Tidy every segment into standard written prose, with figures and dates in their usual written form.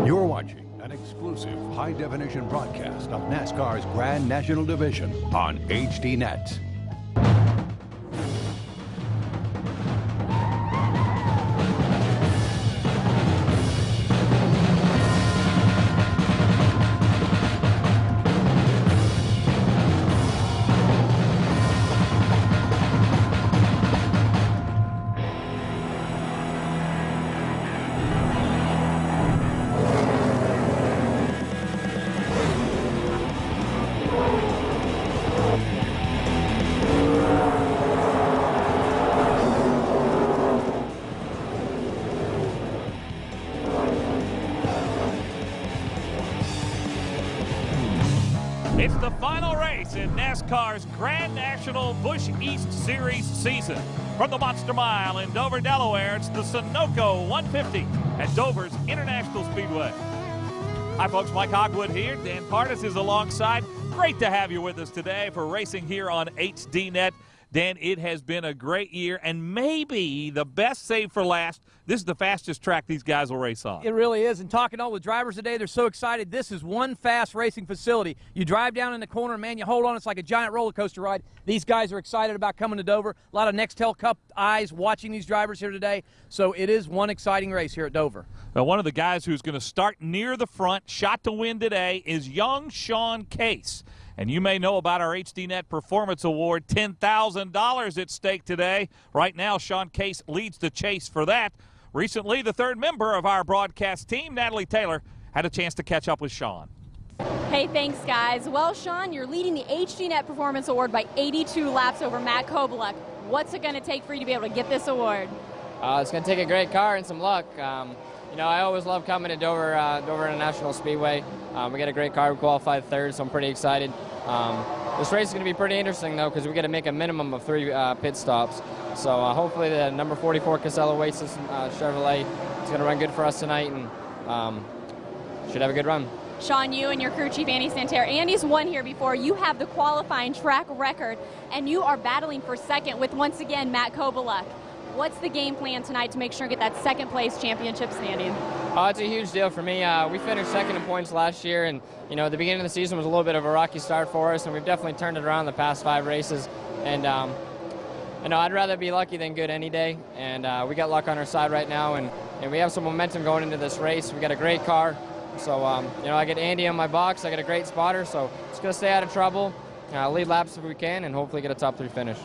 You're watching an exclusive high-definition broadcast of NASCAR's Grand National Division on HDNet. It's the final race in NASCAR's Grand National Busch East Series season. From the Monster Mile in Dover, Delaware, it's the Sunoco 150 at Dover's International Speedway. Hi, folks. Mike Hogwood here. Dan Partis is alongside. Great to have you with us today for racing here on HDNet. Dan, it has been a great year, and maybe the best save for last. This is the fastest track these guys will race on. It really is, and talking to all the drivers today, they're so excited. This is one fast racing facility. You drive down in the corner, man, you hold on, it's like a giant roller coaster ride. These guys are excited about coming to Dover. A lot of Nextel Cup eyes watching these drivers here today, so it is one exciting race here at Dover. Now, one of the guys who's going to start near the front, shot to win today, is young Sean Case. And you may know about our HDNet Performance Award, $10,000 at stake today. Right now, Sean Case leads the chase for that. Recently, the third member of our broadcast team, Natalie Taylor, had a chance to catch up with Sean. Hey, thanks, guys. Well, Sean, you're leading the HDNet Performance Award by 82 laps over Matt Kobaluk. What's it going to take for you to be able to get this award? It's going to take a great car and some luck. You know, I always love coming to Dover International Speedway. We got a great car. We qualified third, so I'm pretty excited. This race is going to be pretty interesting, though, because we got to make a minimum of 3 pit stops. So hopefully the number 44 Casella Oasis Chevrolet is going to run good for us tonight, and should have a good run. Sean, you and your crew chief, Andy Santerre. Andy's won here before. You have the qualifying track record, and you are battling for second with, once again, Matt Kobaluk. What's the game plan tonight to make sure and get that second place championship standing? It's a huge deal for me. We finished second in points last year, and you know, the beginning of the season was a little bit of a rocky start for us, and we've definitely turned it around the past 5 races. And you know, I'd rather be lucky than good any day, and we got luck on our side right now, and we have some momentum going into this race. We got a great car, so you know, I get Andy on my box. I got a great spotter, so just gonna stay out of trouble, lead laps if we can, and hopefully get a top 3 finish.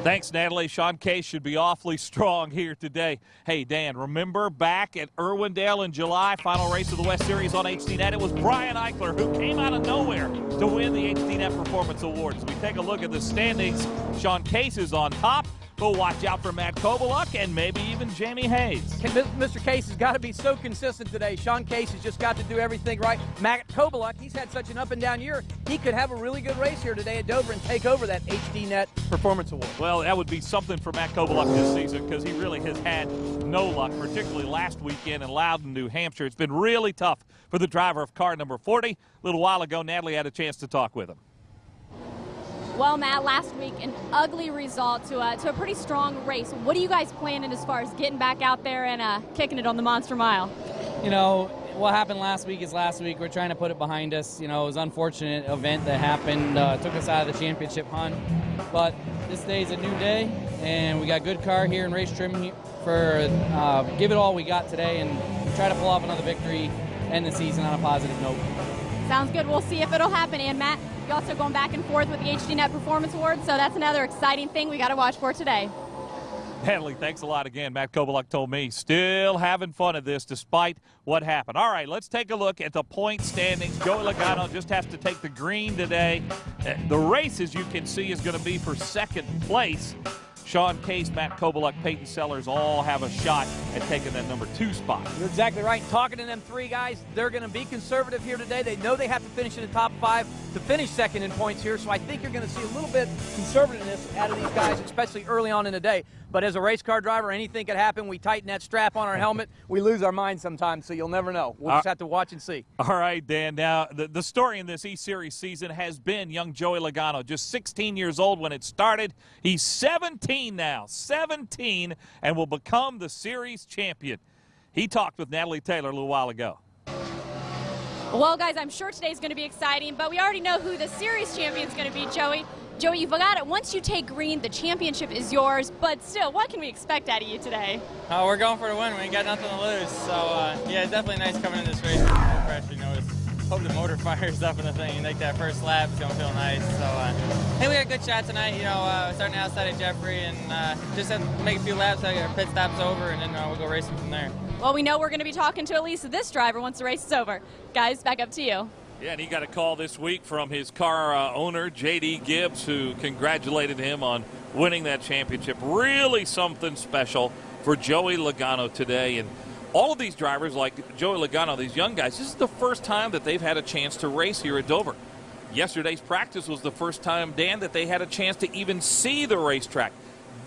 Thanks, Natalie. Sean Case should be awfully strong here today. Hey, Dan, remember back at Irwindale in July, final race of the West Series on HDNet? It was Brian Eichler who came out of nowhere to win the HDNet Performance Award. As we take a look at the standings, Sean Case is on top. But watch out for Matt Kobaluk and maybe even Jamie Hayes. Mr. Case has got to be so consistent today. Sean Case has just got to do everything right. Matt Kobaluk, he's had such an up-and-down year. He could have a really good race here today at Dover and take over that HDNet Performance Award. Well, that would be something for Matt Kobaluk this season because he really has had no luck, particularly last weekend in Loudon, New Hampshire. It's been really tough for the driver of car number 40. A little while ago, Natalie had a chance to talk with him. Well, Matt, last week, an ugly result to a pretty strong race. What are you guys planning as far as getting back out there and kicking it on the Monster Mile? You know, what happened last week is last week. We're trying to put it behind us. You know, it was an unfortunate event that happened, took us out of the championship hunt. But this day is a new day, and we got good car here in race trim for give it all we got today and try to pull off another victory, end the season on a positive note. Sounds good. We'll see if it'll happen. And Matt, you're also going back and forth with the HDNet Performance Award, so that's another exciting thing we got to watch for today. Natalie, thanks a lot again. Matt Kobaluk told me still having fun at this despite what happened. All right, let's take a look at the point standings. Joey Logano just has to take the green today. The race, as you can see, is going to be for second place. Sean Case, Matt Kobaluk, Peyton Sellers all have a shot at taking that number 2 spot. You're exactly right. Talking to them 3 guys, they're going to be conservative here today. They know they have to finish in the top 5 to finish second in points here, so I think you're going to see a little bit conservativeness out of these guys, especially early on in the day. But as a race car driver, anything could happen. We tighten that strap on our helmet. We lose our mind sometimes, so you'll never know. We'll just have to watch and see. All right, Dan. Now, the story in this E-Series season has been young Joey Logano, just 16 years old when it started. He's 17 now, 17, and will become the series champion. He talked with Natalie Taylor a little while ago. Well, guys, I'm sure today's going to be exciting, but we already know who the series champion's going to be, Joey. Joey, you've got it. Once you take green, the championship is yours, but still, what can we expect out of you today? We're going for the win. We ain't got nothing to lose. So, yeah, it's definitely nice coming in this race. No pressure, you know, hope the motor fires up and the thing. You make that first lap, it's going to feel nice. So, I think we got a good shot tonight, you know, starting outside of Jeffrey and just have to make a few laps, our pit stop's over, and then we'll go racing from there. Well, we know we're going to be talking to at least this driver once the race is over. Guys, back up to you. Yeah, and he got a call this week from his car owner, J.D. Gibbs, who congratulated him on winning that championship. Really something special for Joey Logano today. And all of these drivers, like Joey Logano, these young guys, this is the first time that they've had a chance to race here at Dover. Yesterday's practice was the first time, Dan, that they had a chance to even see the racetrack.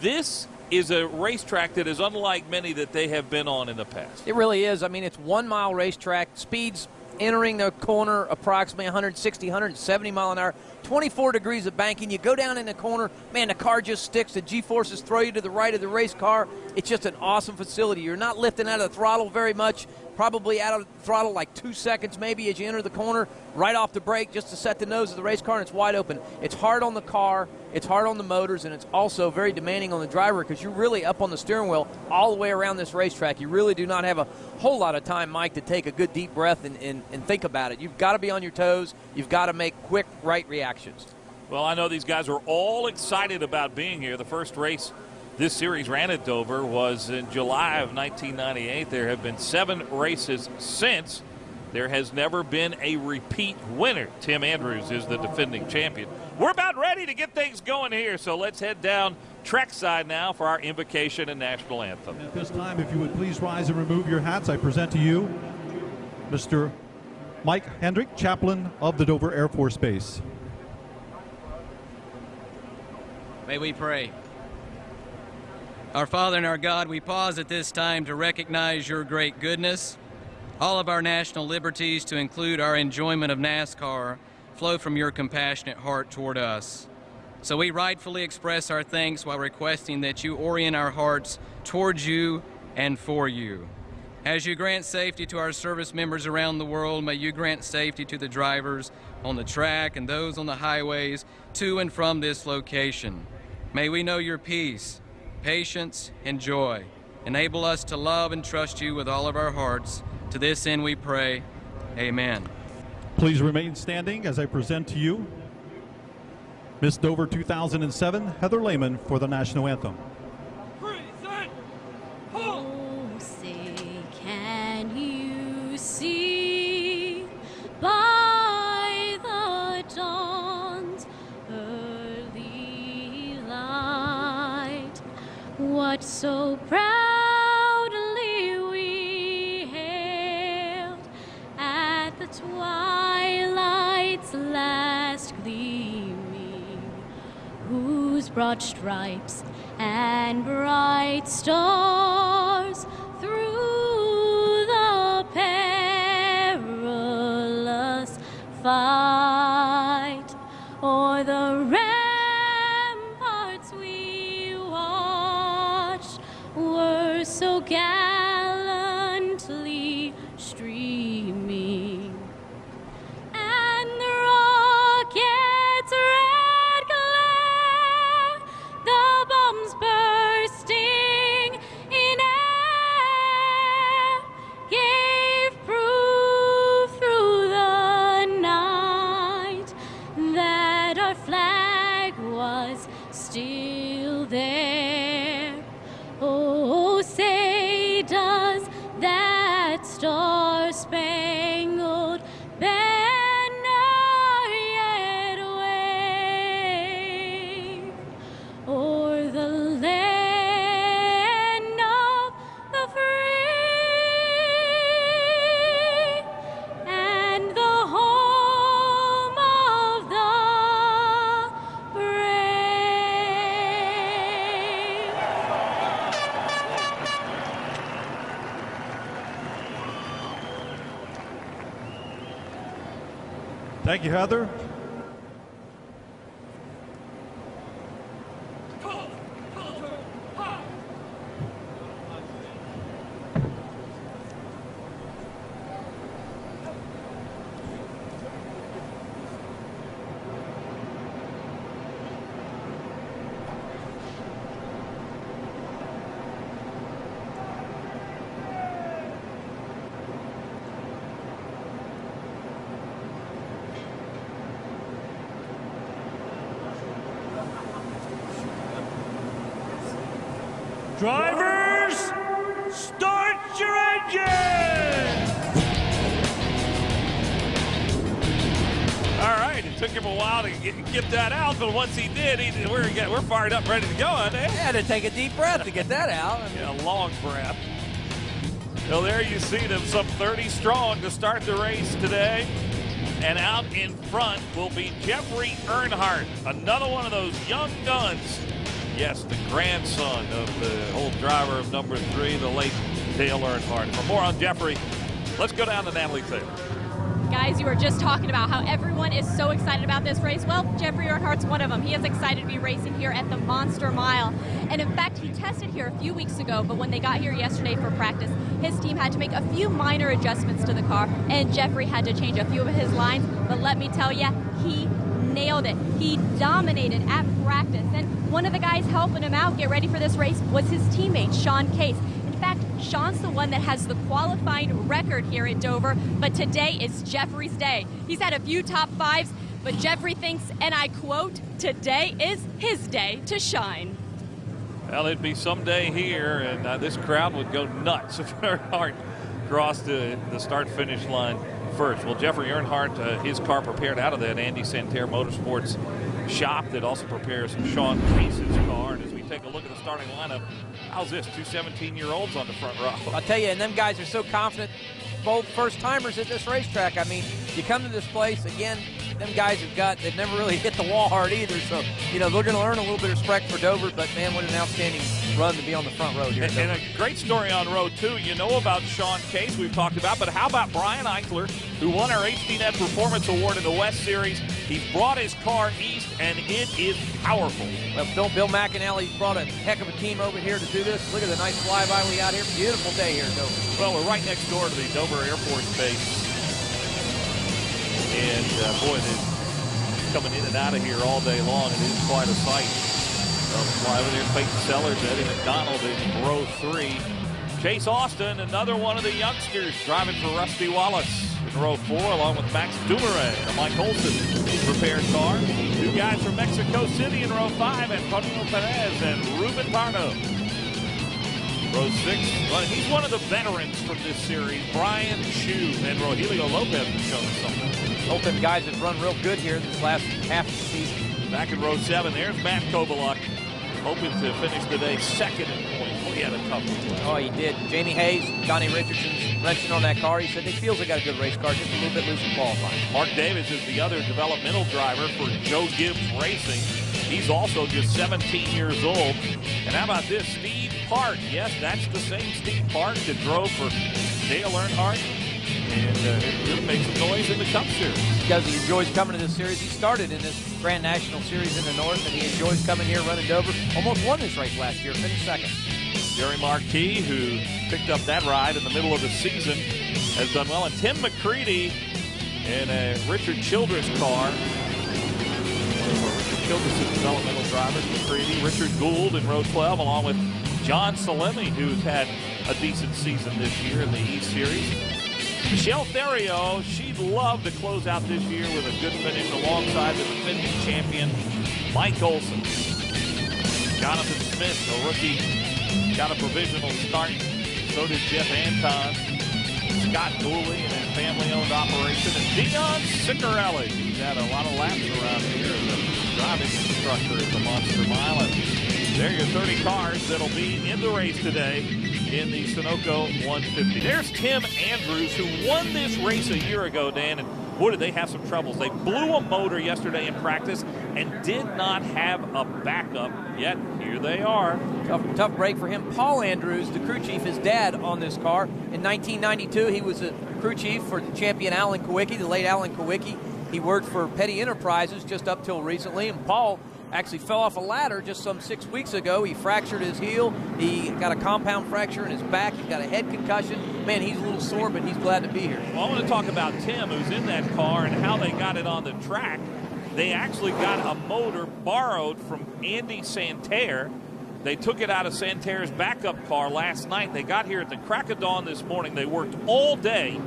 This is a racetrack that is unlike many that they have been on in the past. It really is. I mean, it's 1 mile racetrack. Speeds entering the corner approximately 160, 170 mile an hour. 24 degrees of banking. You go down in the corner, man, the car just sticks. The G-forces throw you to the right of the race car. It's just an awesome facility. You're not lifting out of the throttle very much. Probably out of the throttle like 2 seconds maybe as you enter the corner, right off the brake just to set the nose of the race car, and it's wide open. It's hard on the car, it's hard on the motors, and it's also very demanding on the driver because you're really up on the steering wheel all the way around this racetrack. You really do not have a whole lot of time, Mike, to take a good deep breath and think about it. You've got to be on your toes. You've got to make quick, right reactions. Well, I know these guys are all excited about being here. The first race this series ran at Dover was in July of 1998. There have been 7 races since. There has never been a repeat winner. Tim Andrews is the defending champion. We're about ready to get things going here, so let's head down trackside now for our invocation and national anthem. At this time, if you would please rise and remove your hats, I present to you Mr. Mike Hendrick, chaplain of the Dover Air Force Base. May we pray. Our Father and our God, we pause at this time to recognize your great goodness. All of our national liberties, to include our enjoyment of NASCAR, flow from your compassionate heart toward us. So we rightfully express our thanks while requesting that you orient our hearts towards you and for you. As you grant safety to our service members around the world, may you grant safety to the drivers on the track and those on the highways to and from this location. May we know your peace, patience, and joy. Enable us to love and trust you with all of our hearts. To this end we pray, amen. Please remain standing as I present to you Miss Dover 2007, Heather Lehman, for the national anthem. Oh, say, can you see by the dawn's early light what so proudly we hailed at the twilight's last gleaming, whose broad stripes and bright stars through the perilous fight o'er the ramparts we watched were so gallantly streaming, and the rocket's red glare, the bombs bursting in air, gave proof through the night that our flag was still there. Oh, say does that star-spangled banner yet wave o'er the land of the free and the home of the brave? Thank you, Heather. Drivers, start your engine! All right, it took him a while to get that out, but once he did, we're fired up, ready to go, aren't we? Had to take a deep breath to get that out. Yeah, a long breath. Well, there you see them, some 30 strong to start the race today. And out in front will be Jeffrey Earnhardt, another one of those young guns. Yes, the grandson of the old driver of number 3, the late Dale Earnhardt. For more on Jeffrey, let's go down to Natalie Taylor. Guys, you were just talking about how everyone is so excited about this race. Well, Jeffrey Earnhardt's one of them. He is excited to be racing here at the Monster Mile. And in fact, he tested here a few weeks ago, but when they got here yesterday for practice, his team had to make a few minor adjustments to the car, and Jeffrey had to change a few of his lines. But let me tell you, he nailed it. He dominated at practice. And one of the guys helping him out get ready for this race was his teammate, Sean Case. In fact, Sean's the one that has the qualifying record here at Dover, but today is Jeffrey's day. He's had a few top 5s, but Jeffrey thinks, and I quote, today is his day to shine. Well, it'd be someday here, and this crowd would go nuts if Earnhardt crossed the start-finish line first. Well, Jeffrey Earnhardt, his car prepared out of that Andy Santerre Motorsports shop that also prepares Sean Case's car. And as we take a look at the starting lineup, how's this? 2 17-year-olds on the front row. I'll tell you, and them guys are so confident, both first-timers at this racetrack. I mean, you come to this place, again, them guys they've never really hit the wall hard either, so, you know, they're going to learn a little bit of respect for Dover, but, man, what an outstanding run to be on the front row here. And a great story on row 2. You know about Sean Case, we've talked about, but how about Brian Eichler, who won our HDNet Performance Award in the West Series? He brought his car east, and it is powerful. Well, Bill McAnally brought a heck of a team over here to do this. Look at the nice flyby we got here. Beautiful day here in Dover. Well, we're right next door to the Dover Air Force Base. And, boy, they're coming in and out of here all day long. It is quite a sight. Fly over there, Peyton Sellers, Eddie McDonald in row 3. Chase Austin, another one of the youngsters, driving for Rusty Wallace in row 4, along with Max Dumoulin, a Mike Olson prepared car. 2 guys from Mexico City in row 5, Antonio Perez and Ruben Pardo. Row 6, well, he's one of the veterans from this series, Brian Chu, and Rogelio Lopez has shown us something. Both them guys have run real good here this last half of the season. Back in row 7, there's Matt Kovaluk, hoping to finish today second in points. Well, he had a tough one. Oh, he did. Jamie Hayes, Johnny Richardson's wrenching on that car. He said he feels they got a good race car, just a little bit loose in qualifying. Mark Davis is the other developmental driver for Joe Gibbs Racing. He's also just 17 years old. And how about this, Steve Park? Yes, that's the same Steve Park that drove for Dale Earnhardt. And it really made some noise in the Cup Series. Because he enjoys coming to this series. He started in this Grand National Series in the North, and he enjoys coming here, running Dover. Almost won this race last year, finished second. Jerry Marquis, who picked up that ride in the middle of the season, has done well. And Tim McCready in a Richard Childress car. Richard Childress' developmental drivers, McCready. Richard Gould in row 12, along with John Salemi, who's had a decent season this year in the East Series. Michelle Theriault, she'd love to close out this year with a good finish alongside the defending champion, Mike Olson. Jonathan Smith, a rookie, got a provisional start. So did Jeff Anton. Scott Dooley in a family-owned operation. And Dion Ciccarelli. He's had a lot of laps around here as a driving instructor at the Monster Mile. And there are your 30 cars that'll be in the race today in the Sunoco 150. There's Tim Andrews, who won this race a year ago, Dan, and boy, did they have some troubles. They blew a motor yesterday in practice and did not have a backup, yet here they are. Tough break for him. Paul Andrews, the crew chief, his dad on this car. In 1992, he was a crew chief for the champion Alan Kowicki, the late Alan Kowicki. He worked for Petty Enterprises just up till recently, and Paul actually fell off a ladder just some 6 weeks ago. He fractured his heel. He got a compound fracture in his back. He's got a head concussion. Man, he's a little sore, but he's glad to be here. Well, I want to talk about Tim, who's in that car, and how they got it on the track. They actually got a motor borrowed from Andy Santerre. They took it out of Santerre's backup car last night. They got here at the crack of dawn this morning. They worked all day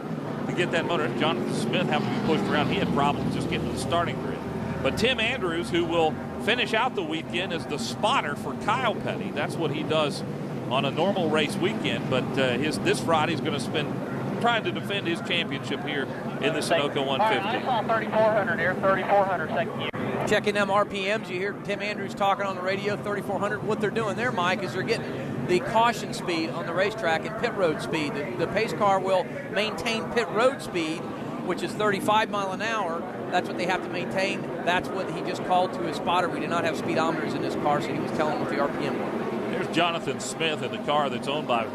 to get that motor. Jonathan Smith having to be pushed around. He had problems just getting to the starting grid. But Tim Andrews, who will finish out the weekend as the spotter for Kyle Petty. That's what he does on a normal race weekend, but this Friday is going to spend trying to defend his championship here in the Sunoco 150. I saw 3,400 here, 3,400 second year. Checking them RPMs, you hear Tim Andrews talking on the radio, 3,400. What they're doing there, Mike, is they're getting the caution speed on the racetrack and pit road speed. The pace car will maintain pit road speed, which is 35 mile an hour. That's what they have to maintain. That's what he just called to his spotter. We did not have speedometers in this car, so he was telling what the RPM was. There's Jonathan Smith in the car that's owned by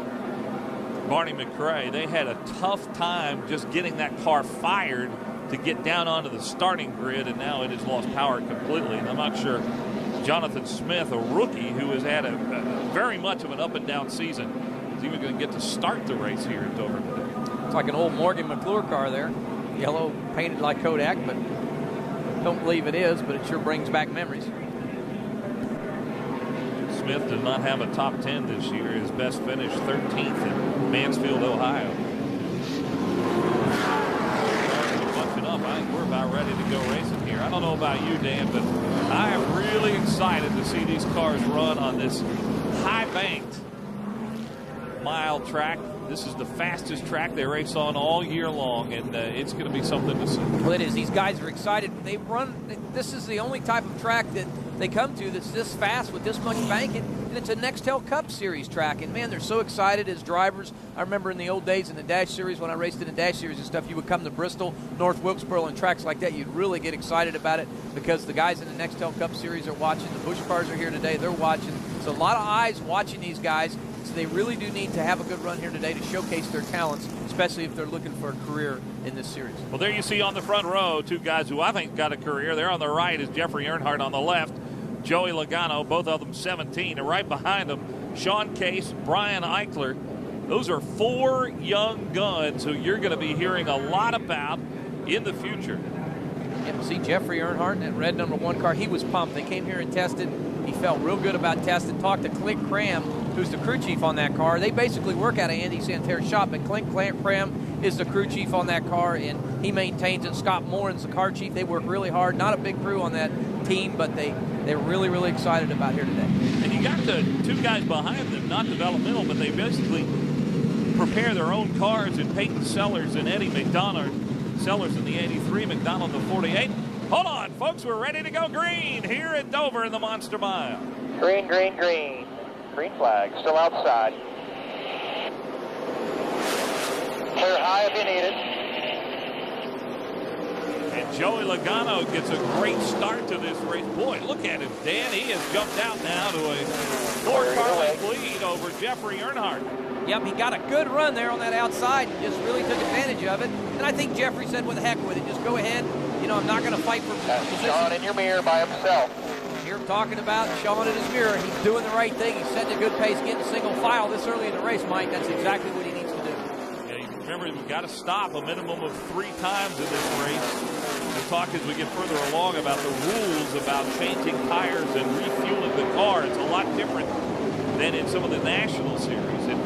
Barney McRae. They had a tough time just getting that car fired to get down onto the starting grid, and now it has lost power completely. And I'm not sure Jonathan Smith, a rookie who has had a very much of an up and down season, is even going to get to start the race here at Dover today. It's like an old Morgan McClure car there. Yellow, painted like Kodak, but don't believe it is, but it sure brings back memories. Smith did not have a top 10 this year. His best finish 13th in Mansfield, Ohio. Bunching up. I think we're about ready to go racing here. I don't know about you, Dan, but I am really excited to see these cars run on this high-banked mile track. This is the fastest track they race on all year long, and it's going to be something to see. Well, it is. These guys are excited. They run. This is the only type of track that they come to that's this fast with this much banking, and it's a Nextel Cup Series track. And man, they're so excited as drivers. I remember in the old days in the Dash Series, when I raced in the Dash Series and stuff, you would come to Bristol, North Wilkesboro, and tracks like that. You'd really get excited about it because the guys in the Nextel Cup Series are watching. The Busch cars are here today. They're watching. So a lot of eyes watching these guys. So they really do need to have a good run here today to showcase their talents, especially if they're looking for a career in this series. Well, there you see on the front row two guys who I think got a career. There on the right is Jeffrey Earnhardt, on the left Joey Logano, both of them 17. And right behind them, Sean Case, Brian Eichler. Those are four young guns who you're going to be hearing a lot about in the future. Yeah, see Jeffrey Earnhardt in that red #1 car. He was pumped. They came here and tested. He felt real good about testing. Talked to Clint Cram, who's the crew chief on that car. They basically work out of Andy Santerre's shop, but Clint Cram is the crew chief on that car, and he maintains it. Scott Morin's the car chief. They work really hard. Not a big crew on that team, but they're really, really excited about here today. And you got the two guys behind them, not developmental, but they basically prepare their own cars in Peyton Sellers and Eddie McDonald. Sellers in the 83, McDonald in the 48. Hold on, folks, we're ready to go green here at Dover in the Monster Mile. Green, green, green. Green flag, still outside. Clear high if you need it. And Joey Logano gets a great start to this race. Boy, look at him, Dan. He has jumped out now to a 4-car length lead over Jeffrey Earnhardt. Yep, he got a good run there on that outside and just really took advantage of it. And I think Jeffrey said, "What the heck with it? Just go ahead. You know, I'm not going to fight for position." Sean in your mirror by himself. Here talking about Sean in his mirror. He's doing the right thing. He's setting a good pace, getting single file this early in the race, Mike. That's exactly what he needs to do. Yeah, you remember, we've got to stop a minimum of 3 times in this race. We'll talk as we get further along about the rules about changing tires and refueling the car. It's a lot different than in some of the national series. And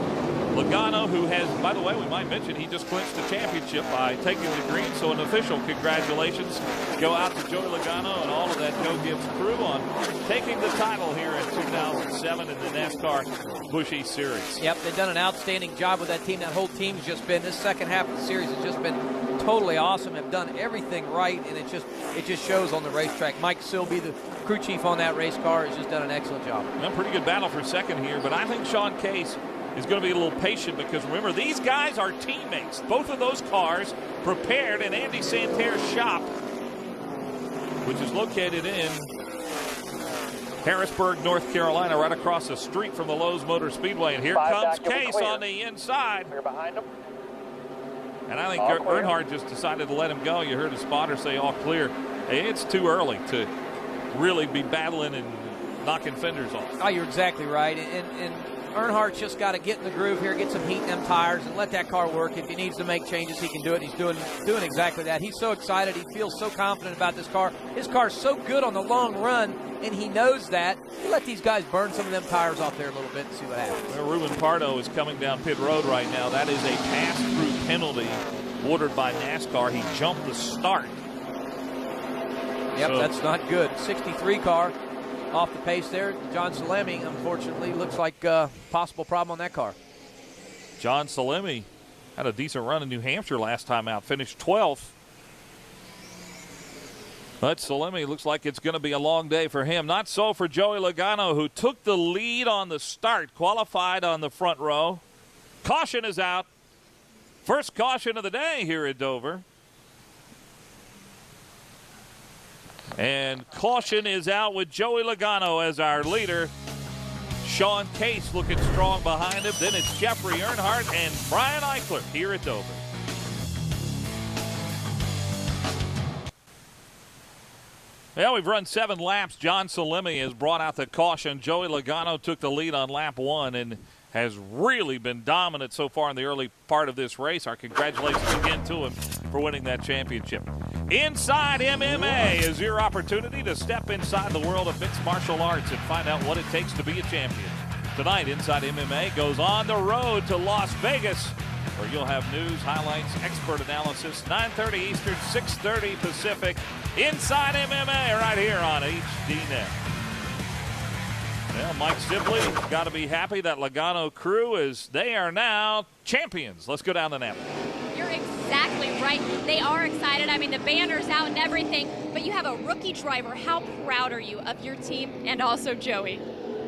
Logano, who has, by the way, we might mention, he just clinched the championship by taking the green. So an official congratulations go out to Joey Logano and all of that Joe Gibbs crew on taking the title here in 2007 in the NASCAR Busch East Series. Yep, they've done an outstanding job with that team. That whole team's just been, this second half of the series has just been totally awesome. Have done everything right, and it just shows on the racetrack. Mike Silby, the crew chief on that race car, has just done an excellent job. A pretty good battle for second here, but I think Sean Case is going to be a little patient because remember, these guys are teammates. Both of those cars prepared in Andy Santerre's shop, which is located in Harrisburg, North Carolina, right across the street from the Lowe's Motor Speedway. And here comes Case on the inside. We're behind him. And I think Earnhardt just decided to let him go. You heard the spotter say all clear. Hey, it's too early to really be battling and knocking fenders off. Oh, you're exactly right. And Earnhardt's just got to get in the groove here, get some heat in them tires, and let that car work. If he needs to make changes, he can do it. He's doing exactly that. He's so excited. He feels so confident about this car. His car's so good on the long run, and he knows that. You let these guys burn some of them tires off there a little bit and see what happens. Well, Ruben Pardo is coming down pit road right now. That is a pass-through penalty ordered by NASCAR. He jumped the start. Yep, so that's not good. 63 car. off the pace there. John Salemi, unfortunately, looks like possible problem on that car. John Salemi had a decent run in New Hampshire last time out, finished 12th. But Salemi looks like it's going to be a long day for him. Not so for Joey Logano, who took the lead on the start, qualified on the front row. Caution is out. First caution of the day here at Dover. And caution is out with Joey Logano as our leader. Sean Case looking strong behind him. Then it's Jeffrey Earnhardt and Brian Eichler here at Dover. Well, we've run 7 laps. John Salemi has brought out the caution. Joey Logano took the lead on lap 1 and has really been dominant so far in the early part of this race. Our congratulations again to him for winning that championship. Inside MMA is your opportunity to step inside the world of mixed martial arts and find out what it takes to be a champion. Tonight, Inside MMA goes on the road to Las Vegas, where you'll have news, highlights, expert analysis, 9:30 Eastern, 6:30 Pacific. Inside MMA right here on HDNet. Well, Mike Sibley got to be happy that Logano crew they are now champions. Let's go down the Napa. You're exactly right. They are excited. I mean, the banner's out and everything, but you have a rookie driver. How proud are you of your team and also Joey?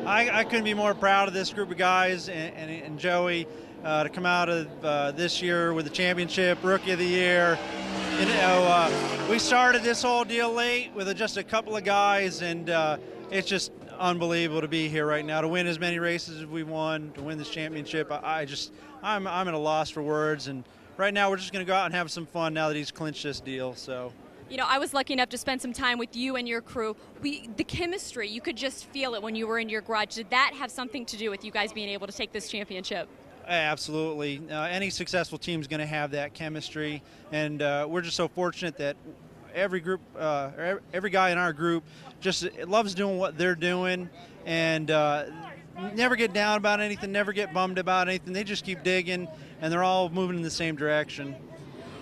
I couldn't be more proud of this group of guys and Joey to come out of this year with the championship, Rookie of the Year. You know, we started this whole deal late with just a couple of guys, and it's just unbelievable to be here right now, to win as many races as we won, to win this championship. I'm at a loss for words, and right now we're just going to go out and have some fun now that he's clinched this deal. So. You know, I was lucky enough to spend some time with you and your crew. The chemistry, you could just feel it when you were in your garage. Did that have something to do with you guys being able to take this championship? Absolutely. Any successful team is going to have that chemistry, and we're just so fortunate that every guy in our group just loves doing what they're doing, and never get down about anything, never get bummed about anything. They just keep digging, and they're all moving in the same direction.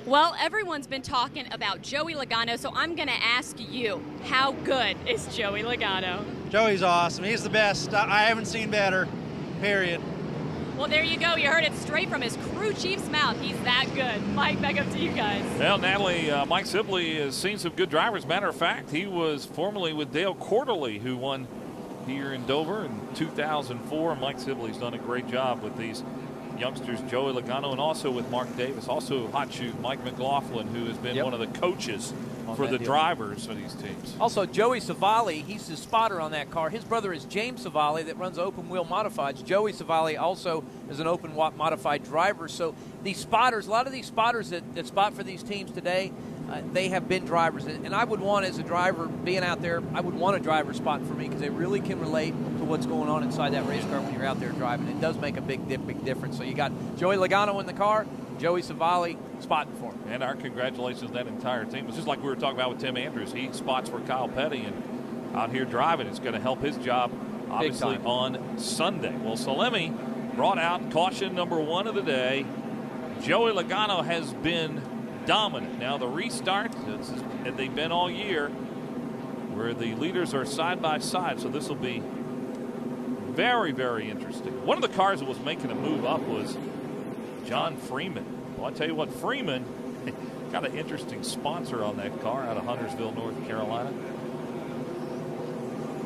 Well, everyone's been talking about Joey Logano, so I'm going to ask you, how good is Joey Logano? Joey's awesome. He's the best. I haven't seen better, period. Well, there you go. You heard it straight from his crew chief's mouth. He's that good. Mike, back up to you guys. Well, Natalie, Mike Sibley has seen some good drivers. Matter of fact, he was formerly with Dale Quarterly, who won here in Dover in 2004. Mike Sibley's done a great job with these youngsters, Joey Logano, and also with Mark Davis. Also hot shoot Mike McLaughlin, who has been one of the coaches for the drivers of these teams. Also, Joey Savali, he's the spotter on that car. His brother is James Savali that runs open wheel modifieds. Joey Savali also is an open modified driver. So these spotters, a lot of these spotters that spot for these teams today, they have been drivers. And I would want, as a driver, being out there, I would want a driver spot for me because they really can relate to what's going on inside that race car when you're out there driving. It does make a big difference. So you got Joey Logano in the car, Joey Savali spotting for him. And our congratulations to that entire team. It's just like we were talking about with Tim Andrews. He spots for Kyle Petty, and out here driving, it's going to help his job, obviously, on Sunday. Well, Salemi brought out caution number 1 of the day. Joey Logano has been dominant. Now the restart, and they've been all year, where the leaders are side by side, so this will be very, very interesting. One of the cars that was making a move up was John Freeman. Well, I tell you what, Freeman got an interesting sponsor on that car out of Huntersville, North Carolina.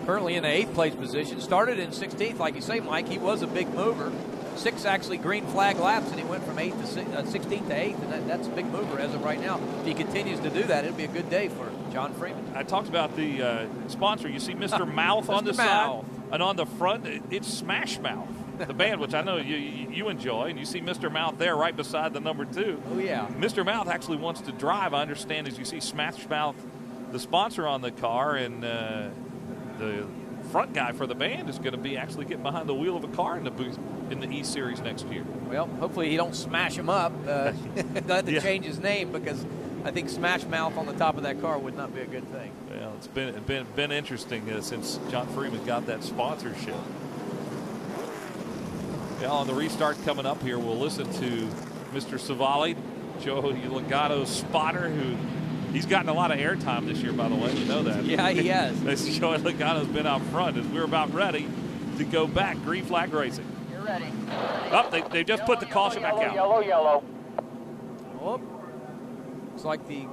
Currently in the 8th place position. Started in 16th, like you say, Mike. He was a big mover. 6 actually green flag laps, and he went from 16th to 8th, and that's a big mover as of right now. If he continues to do that, it'll be a good day for John Freeman. I talked about the sponsor. You see Mr. Mouth on the side, and on the front, it's Smash Mouth, the band, which I know you enjoy, and you see Mr. Mouth there right beside the number 2. Oh, yeah. Mr. Mouth actually wants to drive, I understand, as you see Smash Mouth, the sponsor on the car, and the front guy for the band is going to be actually getting behind the wheel of a car in the booth in the E-Series next year. Well, hopefully he don't smash him up. Don't have to change his name, because I think Smash Mouth on the top of that car would not be a good thing. Well, it's been interesting since John Freeman got that sponsorship. Well, on the restart coming up here, we'll listen to Mr. Savali, Joey Logano's spotter, who He's gotten a lot of airtime this year, by the way. You know that. Yeah, he has. Joey Logano's been out front as we're about ready to go back. Green flag racing. You're ready. Oh, they just put the caution back out. Yellow, yellow. Oh, looks like the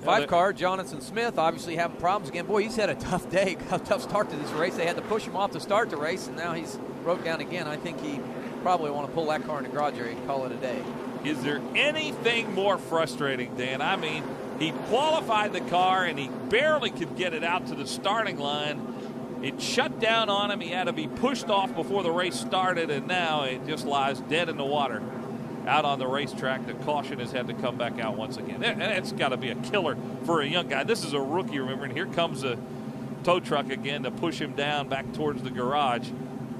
5 car, Jonathan Smith, obviously having problems again. Boy, he's had a tough day, a tough start to this race. They had to push him off to start the race, and now he's broke down again. I think he probably want to pull that car in the garage area and call it a day. Is there anything more frustrating, Dan? I mean, he qualified the car, and he barely could get it out to the starting line. It shut down on him. He had to be pushed off before the race started, and now it just lies dead in the water out on the racetrack. The caution has had to come back out once again. It's got to be a killer for a young guy. This is a rookie, remember, and here comes a tow truck again to push him down back towards the garage.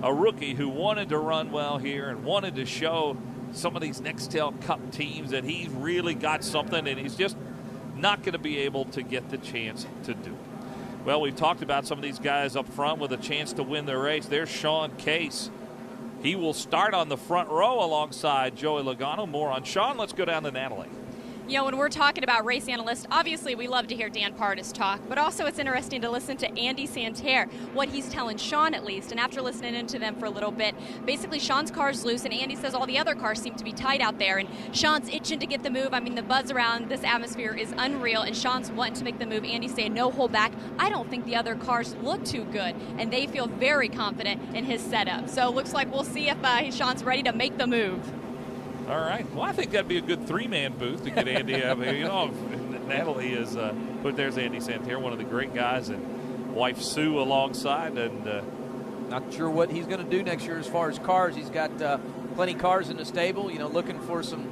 A rookie who wanted to run well here and wanted to show some of these Nextel Cup teams that he's really got something, and he's just not going to be able to get the chance to do it. Well, we've talked about some of these guys up front with a chance to win the race. There's Sean Case. He will start on the front row alongside Joey Logano. More on Sean. Let's go down to Natalie. You know, when we're talking about race analysts, obviously we love to hear Dan Pardis talk, but also it's interesting to listen to Andy Santerre, what he's telling Sean at least. And after listening into them for a little bit, basically Sean's car's loose, and Andy says all the other cars seem to be tight out there, and Sean's itching to get the move. I mean, the buzz around this atmosphere is unreal, and Sean's wanting to make the move. Andy's saying no hold back. I don't think the other cars look too good, and they feel very confident in his setup. So it looks like we'll see if Sean's ready to make the move. All right. Well, I think that'd be a good 3-man booth to get Andy up here. You know, Natalie is, but there's Andy Santerre, one of the great guys, and wife Sue alongside. And not sure what he's going to do next year as far as cars. He's got plenty of cars in the stable. You know, looking for some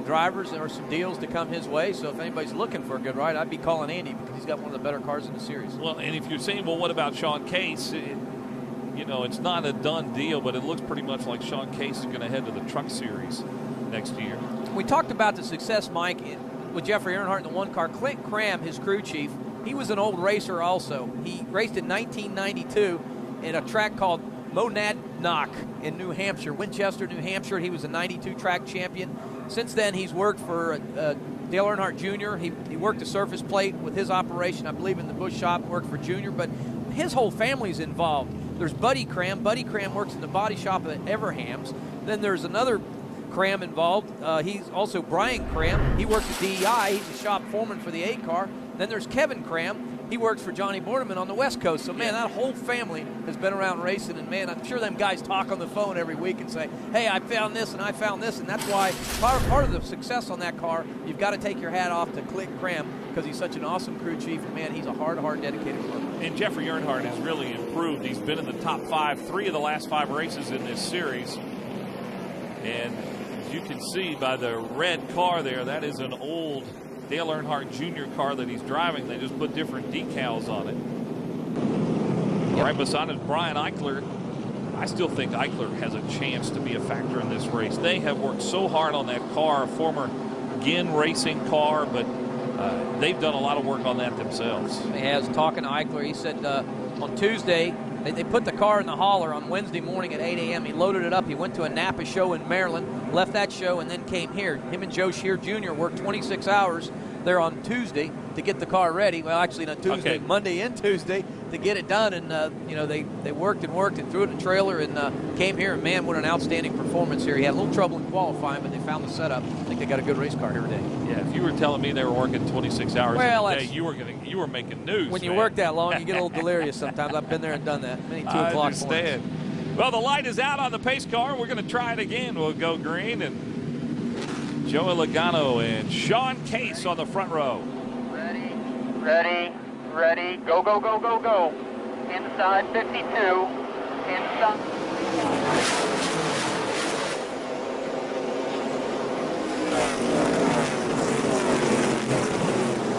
drivers or some deals to come his way. So if anybody's looking for a good ride, I'd be calling Andy because he's got one of the better cars in the series. Well, and if you're saying, well, what about Sean Case? You know, it's not a done deal, but it looks pretty much like Sean Case is going to head to the Truck Series next year. We talked about the success, Mike, with Jeffrey Earnhardt in the one car. Clint Cram, his crew chief, he was an old racer also. He raced in 1992 in a track called Monadnock in New Hampshire, Winchester, New Hampshire. He was a 92 track champion. Since then, he's worked for Dale Earnhardt Jr. He worked the surface plate with his operation, I believe, in the Busch shop, worked for Junior, but his whole family's involved. There's Buddy Cram. Buddy Cram works in the body shop at Everhams. Then there's another Cram involved. He's also Brian Cram. He works at DEI. He's a shop foreman for the A car. Then there's Kevin Cram. He works for Johnny Borderman on the West Coast. So, man, that whole family has been around racing. And, man, I'm sure them guys talk on the phone every week and say, hey, I found this and I found this. And that's why part of the success on that car, you've got to take your hat off to Clint Cram because he's such an awesome crew chief. And, man, he's a hard, dedicated worker. And Jeffrey Earnhardt has really improved. He's been in the top 5, 3 of the last 5 races in this series. And as you can see by the red car there, that is an old Dale Earnhardt Jr. car that he's driving. They just put different decals on it. Yep. Right beside us, Brian Eichler. I still think Eichler has a chance to be a factor in this race. They have worked so hard on that car, a former Ginn Racing car, but they've done a lot of work on that themselves. He has. Talking to Eichler, he said on Tuesday, they put the car in the hauler on Wednesday morning at 8 a.m. He loaded it up. He went to a Napa show in Maryland, left that show, and then came here. Him and Joe Scheer Jr. worked 26 hours there on Tuesday to get the car ready. Well, actually not Tuesday, okay. Monday and Tuesday to get it done. And, they worked and threw it in the trailer and came here. And, man, what an outstanding performance here. He had a little trouble in qualifying, but they found the setup. I think they got a good race car here today. Yeah, if you were telling me they were working 26 hours a day, you were making news. When you work that long, you get a little delirious sometimes. I've been there and done that. Many 2 o'clock mornings. I understand. Well, the light is out on the pace car. We're going to try it again. We'll go green. And Joey Logano and Sean Case on the front row. Ready, go, go, go, go, go. Inside 52, inside.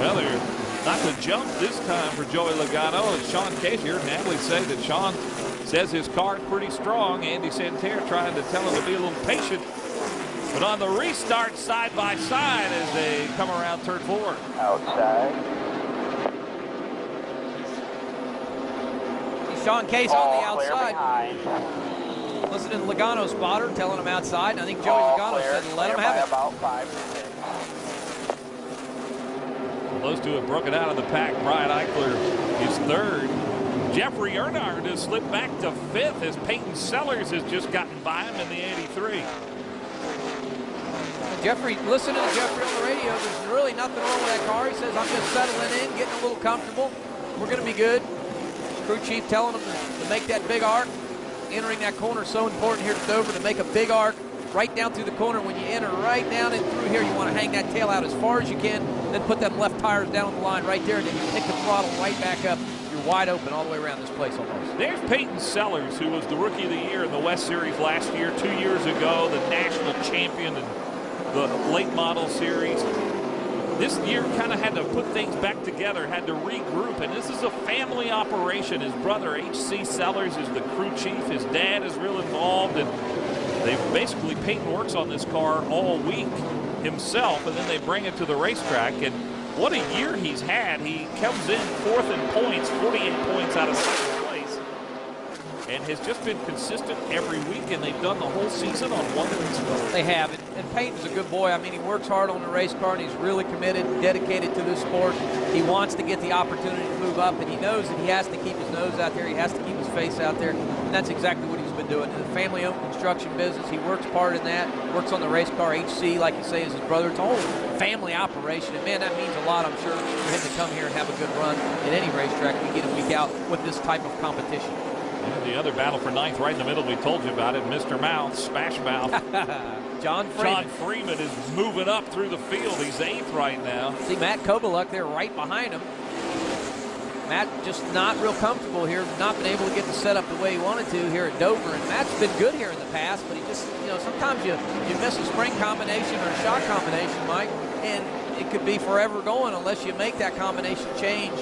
Well, they're not to jump this time for Joey Logano and Sean Case here. Natalie said that Sean says his car is pretty strong. Andy Santerre trying to tell him to be a little patient. But on the restart, side by side as they come around turn 4. Outside. Sean Case on the outside. Listening to Logano's spotter telling him outside. And I think Joey Logano said let him have it. About 5 to Those two have broken out of the pack. Brian Eichler is third. Jeffrey Earnhardt has slipped back to fifth as Peyton Sellers has just gotten by him in the 83. Jeffrey, listen to Jeffrey on the radio. There's really nothing wrong with that car. He says, I'm just settling in, getting a little comfortable. We're going to be good. Crew chief telling him to make that big arc. Entering that corner is so important here at Dover to make a big arc right down through the corner. When you enter right down and through here, you want to hang that tail out as far as you can, then put them left tires down the line right there, and then you pick the throttle right back up. You're wide open all the way around this place almost. There's Peyton Sellers, who was the Rookie of the Year in the West Series last year, 2 years ago, the national champion in the late model series. This year kind of had to put things back together, had to regroup, and this is a family operation. His brother, H.C. Sellers, is the crew chief. His dad is real involved, and basically Peyton works on this car all week himself, and then they bring it to the racetrack. And what a year he's had. He comes in fourth in points, 48 points out of second place, and has just been consistent every week, and they've done the whole season on one race car. They have, and Peyton's a good boy. I mean, he works hard on the race car, and he's really committed, dedicated to this sport. He wants to get the opportunity to move up, and he knows that he has to keep his nose out there. He has to keep his face out there, and that's exactly what he's been doing. In the family-owned construction business, he works part in that, works on the race car. HC, like you say, is his brother. It's a whole family operation, and man, that means a lot, I'm sure, for him to come here and have a good run at any racetrack week in and week out with this type of competition. And the other battle for ninth right in the middle, we told you about it, Mr. Mouth, Smash Mouth. John Freeman is moving up through the field. He's eighth right now. See Matt Kobaluk there right behind him. Matt just not real comfortable here, not been able to get the setup the way he wanted to here at Dover. And Matt's been good here in the past, but he just, sometimes you miss a spring combination or a shock combination, Mike, and it could be forever going unless you make that combination change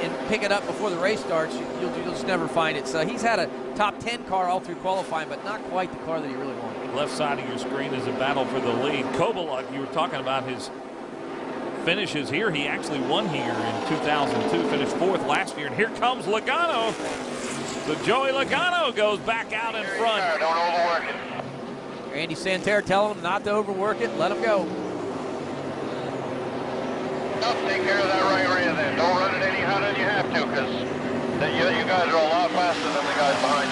and pick it up before the race starts. You'll just never find it. So he's had a top 10 car all through qualifying, but not quite the car that he really wanted. Left side of your screen is a battle for the lead. Kobaluk, you were talking about his finishes here. He actually won here in 2002, finished fourth last year. And here comes Logano. So Joey Logano goes back out in front. Don't overwork it. Andy Santerre telling him not to overwork it. Let him go. Take care of that right rear then. Don't run it any harder than you have to, because you guys are a lot faster than the guys behind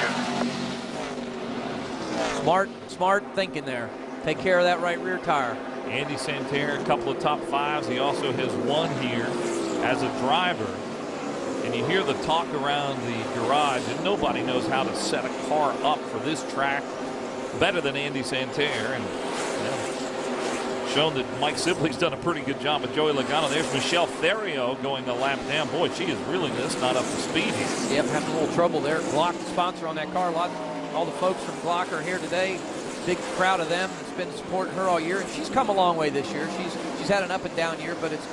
you. Smart thinking there. Take care of that right rear tire. Andy Santerre, a couple of top fives. He also has won here as a driver. And you hear the talk around the garage, and nobody knows how to set a car up for this track better than Andy Santerre. And shown that Mike Sibley's done a pretty good job with Joey Logano. There's Michelle Theriault going a lap down. Boy, she is really just not up to speed here. Yep, having a little trouble there. Glock, the sponsor on that car. All the folks from Glock are here today. Big crowd of them that's been supporting her all year, and she's come a long way this year. She's had an up and down year, but it's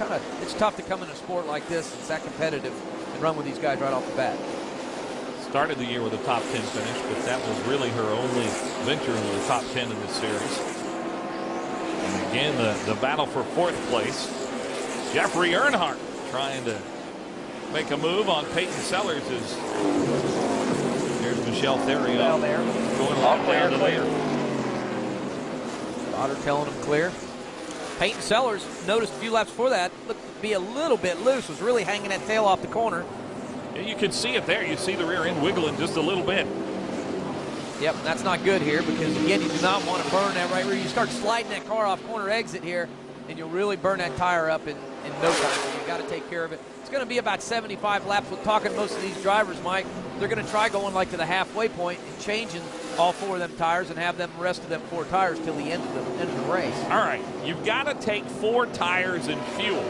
tough to come in a sport like this. It's that competitive and run with these guys right off the bat. Started the year with a top 10 finish, but that was really her only venture into the top 10 in this series. And again, the battle for fourth place. Jeffrey Earnhardt trying to make a move on Peyton Sellers. There's Michelle Theriault going a lap down to there. Otter telling him clear. Peyton Sellers, noticed a few laps before that, looked to be a little bit loose, was really hanging that tail off the corner. Yeah, you can see it there. You see the rear end wiggling just a little bit. Yep, that's not good here because, again, you do not want to burn that right rear. You start sliding that car off corner exit here, and you'll really burn that tire up in no time. So you've got to take care of it. It's going to be about 75 laps. We're talking most of these drivers, Mike. They're going to try going like to the halfway point and changing all four of them tires and have them rest of them four tires till the end of the race. All right, you've got to take 4 tires and fuel.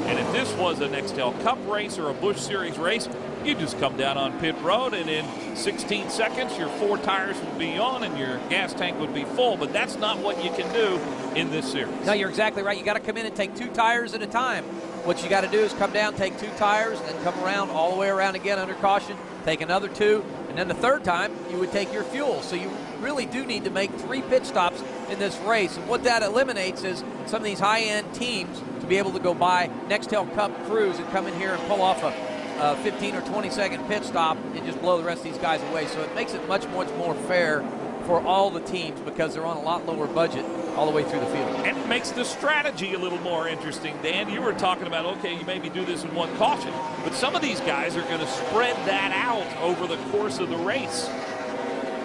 And if this was a Nextel Cup race or a Busch Series race, you just come down on pit road, and in 16 seconds, your 4 tires would be on and your gas tank would be full. But that's not what you can do in this series. No, you're exactly right. You got to come in and take 2 tires at a time. What you got to do is come down, take 2 tires, and then come around all the way around again under caution, take another 2, and then the third time you would take your fuel. So you really do need to make 3 pit stops in this race. And what that eliminates is some of these high-end teams to be able to go buy Nextel Cup crews and come in here and pull off a 15 or 20 second pit stop and just blow the rest of these guys away. So it makes it much more fair for all the teams because they're on a lot lower budget all the way through the field. And it makes the strategy a little more interesting. Dan, you were talking about, okay, you maybe do this in one caution, but some of these guys are going to spread that out over the course of the race.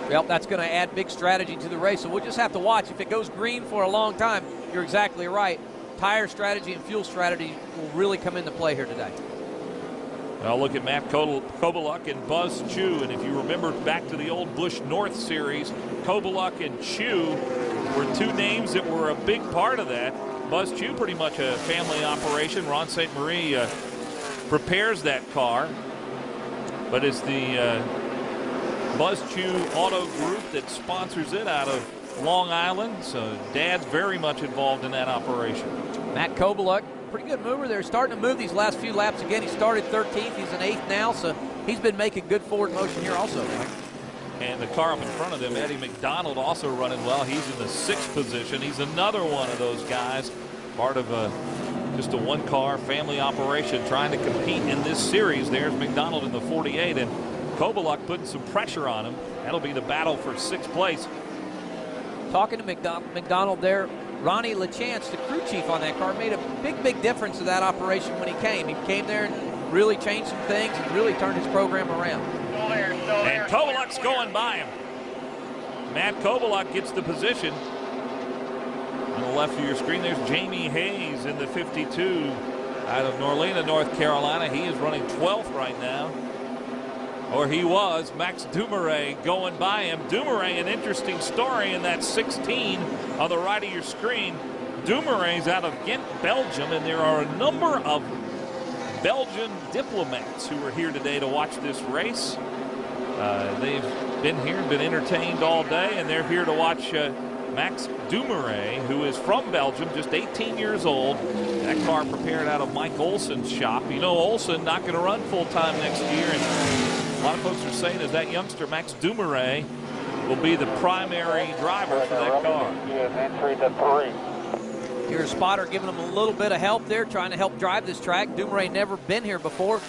Well, that's going to add big strategy to the race, so we'll just have to watch. If it goes green for a long time, you're exactly right. Tire strategy and fuel strategy will really come into play here today. Well, look at Matt Kobaluk and Buzz Chu, and if you remember back to the old Busch North series, Kobaluk and Chu were two names that were a big part of that. Buzz Chu, pretty much a family operation. Ron St. Marie prepares that car, but it's the Buzz Chu Auto Group that sponsors it out of Long Island, so Dad's very much involved in that operation. Matt Kobaluk, pretty good mover there, starting to move these last few laps again. He started 13th, he's in 8th now, so he's been making good forward motion here also. And the car up in front of them, Eddie McDonald, also running well. He's in the 6th position. He's another one of those guys, part of just a one-car family operation trying to compete in this series. There's McDonald in the 48, and Kobaluk putting some pressure on him. That'll be the battle for 6th place. Talking to McDonald there, Ronnie LaChance, the crew chief on that car, made a big difference to that operation when he came. He came there and really changed some things and really turned his program around. And Kobaluk's going by him. Matt Kobaluk gets the position. On the left of your screen, there's Jamie Hayes in the 52 out of Norlena, North Carolina. He is running 12th right now. Or he was. Max Dumouriez going by him. Dumouriez, an interesting story in that 16 on the right of your screen. Dumouriez's out of Ghent, Belgium, and there are a number of Belgian diplomats who are here today to watch this race. They've been here, been entertained all day, and they're here to watch Max Dumouriez, who is from Belgium, just 18 years old. That car prepared out of Mike Olson's shop. You know, Olson not going to run full-time next year, and a lot of folks are saying that that youngster, Max Dumouriez, will be the primary driver for that car. Here's a spotter giving him a little bit of help there, trying to help drive this track. Dumouriez never been here before.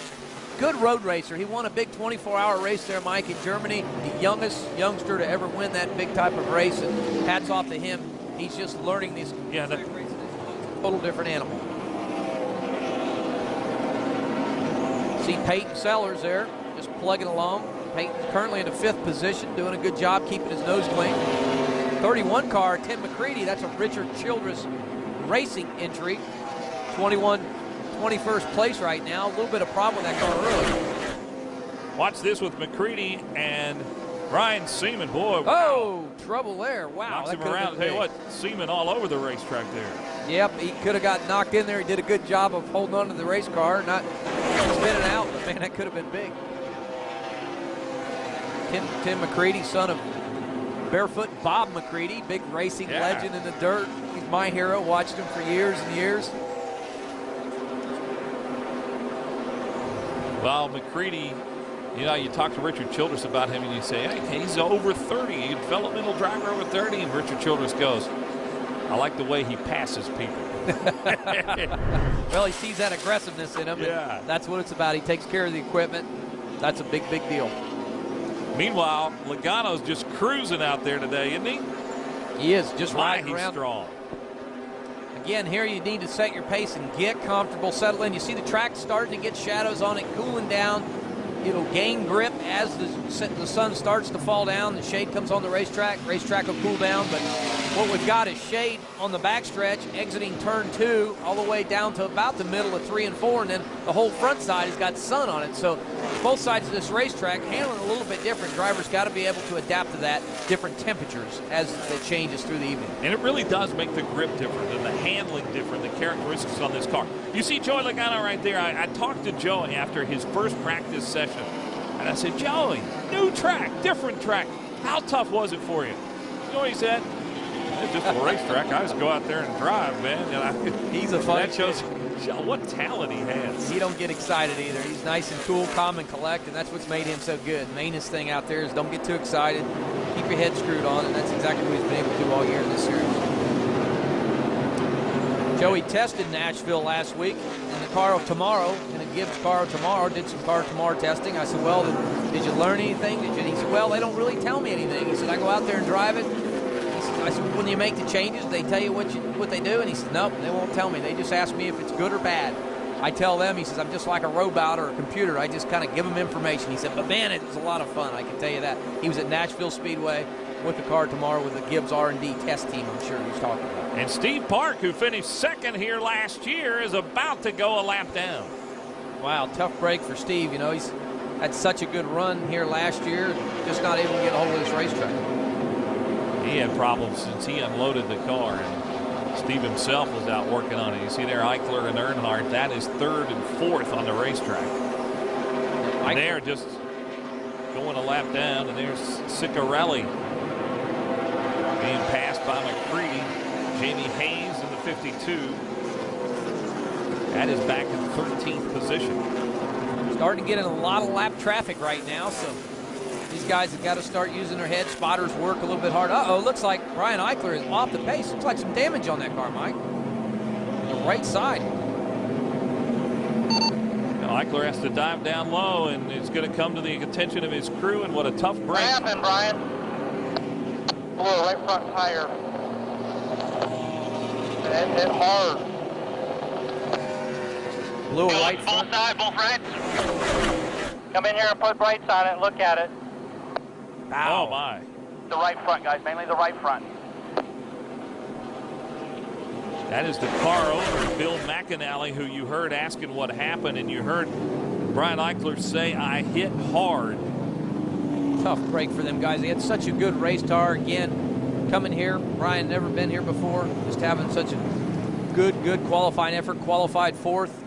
Good road racer. He won a big 24-hour race there, Mike, in Germany. The youngest youngster to ever win that big type of race. And hats off to him. He's just learning these races. Total different animal. See Peyton Sellers there, just plugging along. Peyton currently in the 5th position, doing a good job keeping his nose clean. 31 car, Tim McCready. That's a Richard Childress Racing entry. 21st place right now. A little bit of problem with that car early. Watch this with McCready and Ryan Seaman. Boy, oh, trouble there. Wow. Knocks him around. Tell you what, Seaman all over the racetrack there. Yep, he could have got knocked in there. He did a good job of holding on to the race car, not spinning out, but man, that could have been big. Tim McCready, son of Barefoot Bob McCready, big racing legend in the dirt. He's my hero. Watched him for years and years. Well, McCready, you know, you talk to Richard Childress about him and you say, hey, he's over 30, developmental driver over 30, and Richard Childress goes, I like the way he passes people. Well, he sees that aggressiveness in him. Yeah. And that's what it's about. He takes care of the equipment. That's a big deal. Meanwhile, Logano's just cruising out there today, isn't he? He is, just riding he's around. Strong. Again, here you need to set your pace and get comfortable, settle in. You see the track starting to get shadows on it, cooling down. It'll gain grip as the sun starts to fall down. The shade comes on the racetrack. Racetrack will cool down, but what we've got is shade on the backstretch, exiting turn 2, all the way down to about the middle of 3 and 4, and then the whole front side has got sun on it. So both sides of this racetrack handling a little bit different. Drivers got to be able to adapt to that, different temperatures as it changes through the evening. And it really does make the grip different and the handling different, the characteristics on this car. You see Joey Logano right there. I talked to Joey after his first practice session, and I said, Joey, new track, different track. How tough was it for you? You know what he said? It's just a racetrack. I just go out there and drive, man. He's a fun That shows what talent he has. He don't get excited either. He's nice and cool, calm and collect, and that's what's made him so good. Mainest thing out there is don't get too excited. Keep your head screwed on, and that's exactly what he's been able to do all year in this series. Joey tested Nashville last week in the car of tomorrow, and Gibbs car tomorrow, did some car tomorrow testing. I said, well, did you learn anything? He said, well, they don't really tell me anything. He said, I go out there and drive it. I said, when you make the changes, they tell you what they do? And he said, nope, they won't tell me. They just ask me if it's good or bad. I tell them, he says, I'm just like a robot or a computer. I just kind of give them information. He said, but man, it was a lot of fun, I can tell you that. He was at Nashville Speedway with the car tomorrow with the Gibbs R&D test team, I'm sure he's talking about. And Steve Park, who finished second here last year, is about to go a lap down. Wow, tough break for Steve. You know, he's had such a good run here last year, just not able to get a hold of this racetrack. He had problems since he unloaded the car, and Steve himself was out working on it. You see there, Eichler and Earnhardt, that is third and fourth on the racetrack. And they're just going a lap down, and there's Ciccarelli being passed by McCready. Jamie Hayes in the 52. That is back in 13th position. Starting to get in a lot of lap traffic right now, so these guys have got to start using their head. Spotters work a little bit hard. Uh-oh, looks like Brian Eichler is off the pace. Looks like some damage on that car, Mike. On the right side. Now Eichler has to dive down low, and it's going to come to the attention of his crew, and what a tough break. What happened, Brian? Blew a right front tire. And hit hard. Blew a right front. Both sides, both rights. Come in here and put brights on it and look at it. Ow. Oh, my. The right front, guys, mainly the right front. That is the car owner, Bill McAnally, who you heard asking what happened, and you heard Brian Eichler say, I hit hard. Tough break for them guys. They had such a good race car. Again, coming here, Brian never been here before, just having such a good qualifying effort, qualified fourth.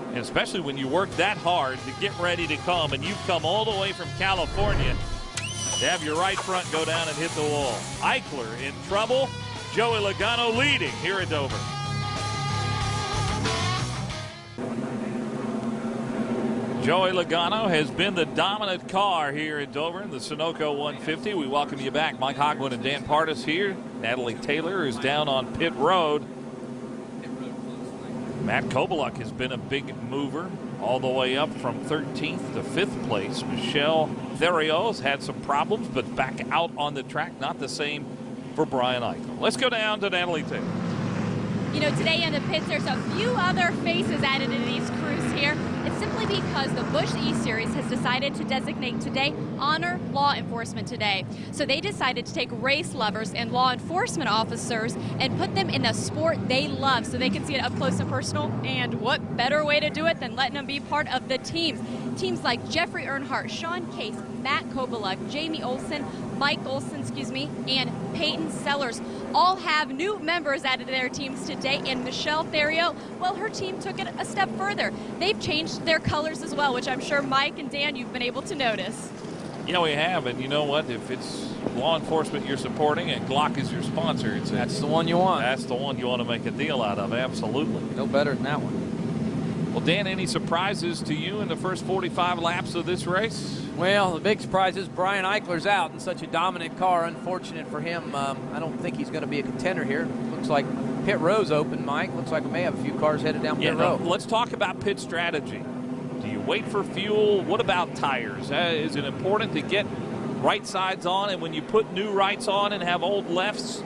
And especially when you work that hard to get ready to come, and you've come all the way from California to have your right front go down and hit the wall. Eichler in trouble. Joey Logano leading here at Dover. Joey Logano has been the dominant car here at Dover in the Sunoco 150. We welcome you back. Mike Hogwood and Dan Partis here. Natalie Taylor is down on pit road. Matt Kobaluk has been a big mover all the way up from 13th to 5th place. Michelle Theriot has had some problems, but back out on the track. Not the same for Brian Eichler. Let's go down to Natalie Taylor. You know, today in the pits, there's a few other faces added to these crews here. It's simply because the Busch E-Series has decided to designate today Honor Law Enforcement Today. So they decided to take race lovers and law enforcement officers and put them in the sport they love so they can see it up close and personal. And what better way to do it than letting them be part of the teams? Teams like Jeffrey Earnhardt, Sean Case, Matt Kobaluk, Jamie Olson, Mike Olson, and Peyton Sellers all have new members added to their teams today. And Michelle Theriot, well, her team took it a step further. They've changed their colors as well, which I'm sure Mike and Dan, you've been able to notice. You know, we have, and you know what? If it's law enforcement you're supporting and Glock is your sponsor, that's the one you want. That's the one you want to make a deal out of, absolutely. No better than that one. Well, Dan, any surprises to you in the first 45 laps of this race? Well, the big surprise is Brian Eichler's out in such a dominant car. Unfortunate for him. I don't think he's going to be a contender here. Looks like pit row's open, Mike. Looks like we may have a few cars headed down pit row. Let's talk about pit strategy. Do you wait for fuel? What about tires? Is it important to get right sides on? And when you put new rights on and have old lefts,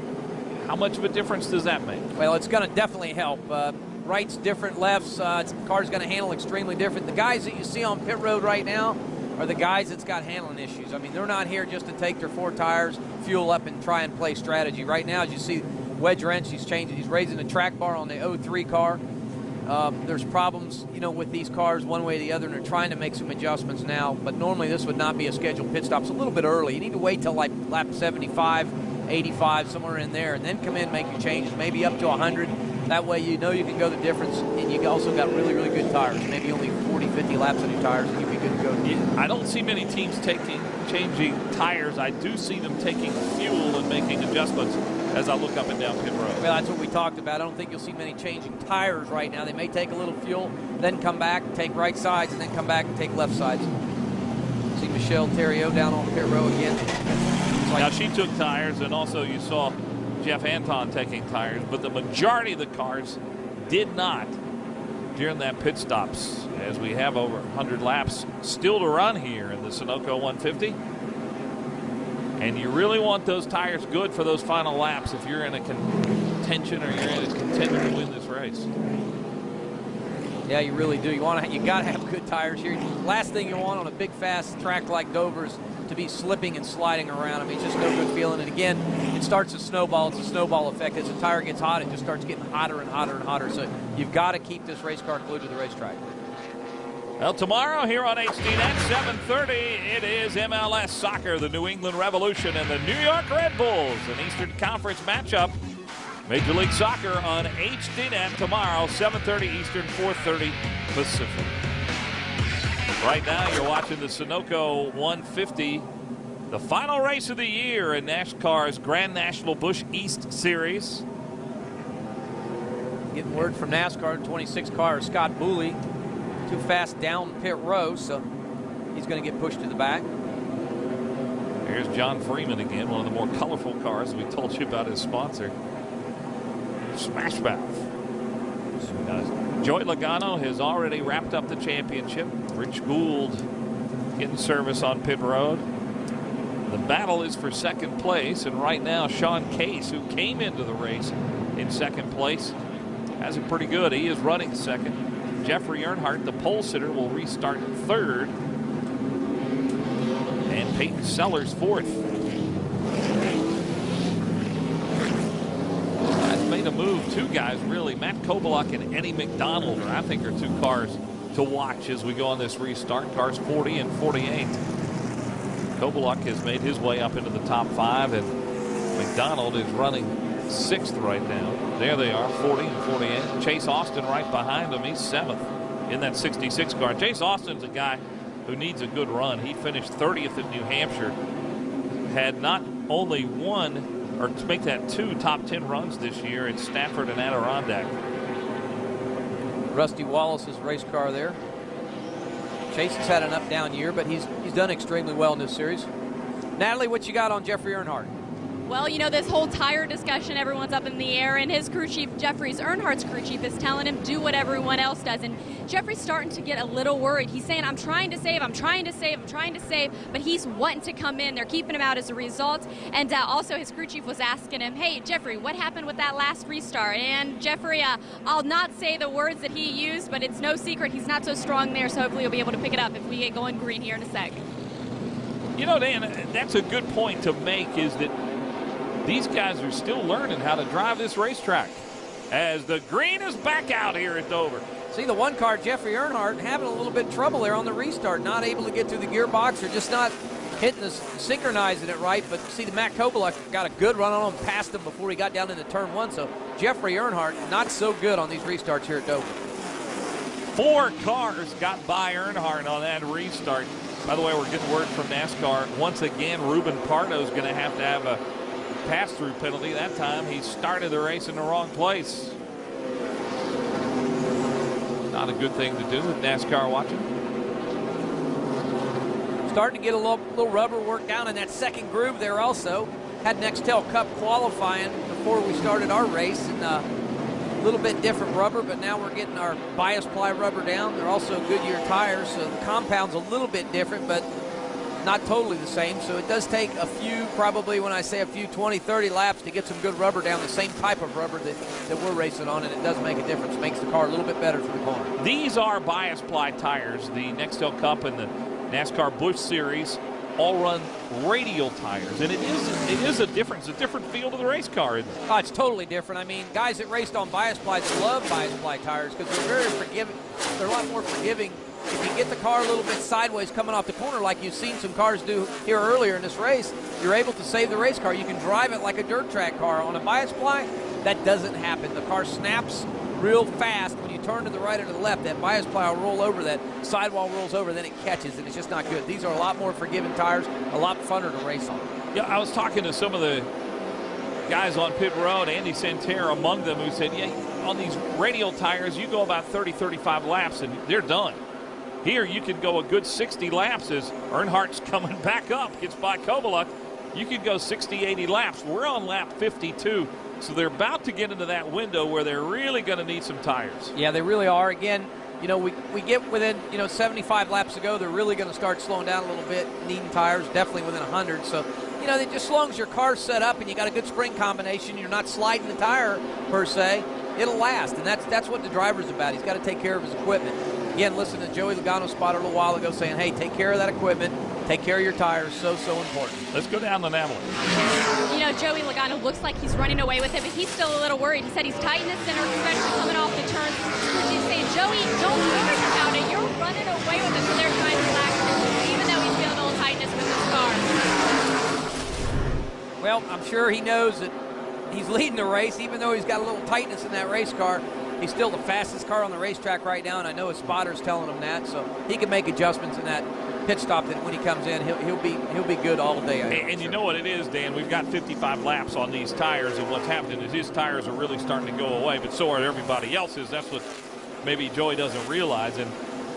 how much of a difference does that make? Well, it's going to definitely help. Rights different, lefts. The car's going to handle extremely different. The guys that you see on pit road right now are the guys that's got handling issues. I mean, they're not here just to take their 4 tires, fuel up, and try and play strategy. Right now, as you see, Wedge Wrench, he's raising the track bar on the 03 car. There's problems, you know, with these cars one way or the other, and they're trying to make some adjustments now. But normally this would not be a scheduled pit stop. It's a little bit early. You need to wait till like lap 75, 85, somewhere in there, and then come in and make your changes, maybe up to 100. That way you know you can go the difference, and you also got really, really good tires. Maybe only 40, 50 laps on your tires, and you'll be good to go. I don't see many teams changing tires. I do see them taking fuel and making adjustments as I look up and down pit road. Well, that's what we talked about. I don't think you'll see many changing tires right now. They may take a little fuel, then come back, take right sides, and then come back and take left sides. See Michelle Theriot down on pit row again. Now she took tires, and also you saw Jeff Anton taking tires, but the majority of the cars did not during that pit stops, as we have over 100 laps still to run here in the Sunoco 150. And you really want those tires good for those final laps if you're in a contention or you're in a contender to win this race. Yeah, you really do. You got to have good tires here. Last thing you want on a big, fast track like Dover's to be slipping and sliding around. I mean, it's just no good feeling. And again, it starts to snowball. It's a snowball effect. As the tire gets hot, it just starts getting hotter and hotter and hotter. So you've got to keep this race car glued to the racetrack. Well, tomorrow here on HDNet, 7:30, it is MLS Soccer, the New England Revolution and the New York Red Bulls, an Eastern Conference matchup. Major League Soccer on HDNet tomorrow, 7:30 Eastern, 4:30 Pacific. Right now, you're watching the Sunoco 150, the final race of the year in NASCAR's Grand National Busch East Series. Getting word from NASCAR, 26 car, Scott Booley, too fast down pit row, so he's going to get pushed to the back. Here's John Freeman again, one of the more colorful cars we told you about his sponsor. Smash Valve. Joey Logano has already wrapped up the championship. Rich Gould getting service on pit road. The battle is for second place, and right now Sean Case, who came into the race in second place, has it pretty good. He is running second. Jeffrey Earnhardt, the pole sitter, will restart third, and Peyton Sellers fourth. Made a move. Two guys really, Matt Kobaluk and Eddie McDonald, I think, are two cars to watch as we go on this restart. Cars 40 and 48. Kobaluk has made his way up into the top 5, and McDonald is running 6th right now. There they are, 40 and 48. Chase Austin right behind him. He's 7th in that 66 car. Chase Austin's a guy who needs a good run. He finished 30th at New Hampshire. Had not only one, or to make that 2 top 10 runs this year at Stafford and Adirondack. Rusty Wallace's race car there. Chase has had an up-down year, but he's done extremely well in this series. Natalie, what you got on Jeffrey Earnhardt? Well, you know, this whole tire discussion, everyone's up in the air, and his crew chief, Earnhardt's crew chief, is telling him do what everyone else does. And Jeffrey's starting to get a little worried. He's saying, I'm trying to save, but he's wanting to come in. They're keeping him out as a result. And also his crew chief was asking him, hey, Jeffrey, what happened with that last restart? And Jeffrey, I'll not say the words that he used, but it's no secret he's not so strong there, so hopefully he'll be able to pick it up if we get going green here in a sec. You know, Dan, that's a good point to make, is that these guys are still learning how to drive this racetrack as the green is back out here at Dover. See, the one car, Jeffrey Earnhardt, having a little bit of trouble there on the restart, not able to get through the gearbox or just not hitting the synchronizing it right. But see, the Matt Kobaluk got a good run on him, passed him before he got down into turn 1. So Jeffrey Earnhardt not so good on these restarts here at Dover. 4 cars got by Earnhardt on that restart. By the way, we're getting word from NASCAR. Once again, Ruben Pardo is going to have a pass-through penalty. That time he started the race in the wrong place. Not a good thing to do with NASCAR watching. Starting to get a little rubber work down in that second groove there also. Had Nextel Cup qualifying before we started our race, and a little bit different rubber, but now we're getting our bias ply rubber down. They're also Goodyear tires, so the compound's a little bit different, but not totally the same. So it does take a few, probably when I say a few, 20, 30 laps to get some good rubber down, the same type of rubber that we're racing on, and it does make a difference. It makes the car a little bit better for the corner. These are bias ply tires. The Nextel Cup and the NASCAR Busch Series all run radial tires, and it is a difference, a different feel to the race car, isn't it? Oh, it's totally different. I mean, guys that raced on bias plies love bias ply tires because they're very forgiving. They're a lot more forgiving. If you get the car a little bit sideways coming off the corner like you've seen some cars do here earlier in this race, you're able to save the race car. You can drive it like a dirt track car. On a bias ply, that doesn't happen. The car snaps real fast. When you turn to the right or to the left, that bias ply will roll over, that sidewall rolls over, then it catches, and it's just not good. These are a lot more forgiving tires, a lot funner to race on. Yeah, I was talking to some of the guys on pit road, Andy Santerre among them, who said, yeah, on these radial tires, you go about 30, 35 laps, and they're done. Here, you can go a good 60 laps as Earnhardt's coming back up, gets by Kobaluk. You could go 60, 80 laps. We're on lap 52 So they're about to get into that window where they're really going to need some tires. Yeah, they really are. Again, you know, we get within, 75 laps to go, they're really going to start slowing down a little bit, needing tires, definitely within 100. So, just as long as your car's set up and you got a good spring combination, you're not sliding the tire per se, it'll last. And that's what the driver's about. He's got to take care of his equipment. Again, listen to Joey Logano spotted a little while ago saying, hey, take care of that equipment, take care of your tires, so important. Let's go down the Natalie. Joey Logano looks like he's running away with it, but he's still a little worried. He said he's tight in the center, especially coming off the turns. He's saying, Joey, don't worry about it. You're running away with it. So they're trying to relax him, even though he's feeling a little tightness with his car. Well, I'm sure he knows that he's leading the race, even though he's got a little tightness in that race car. He's still the fastest car on the racetrack right now, and I know his spotter's telling him that, so he can make adjustments in that pit stop that when he comes in, he'll be good all day. And you know what it is, Dan? We've got 55 laps on these tires, and what's happening is his tires are really starting to go away, but so are everybody else's. That's what maybe Joey doesn't realize. And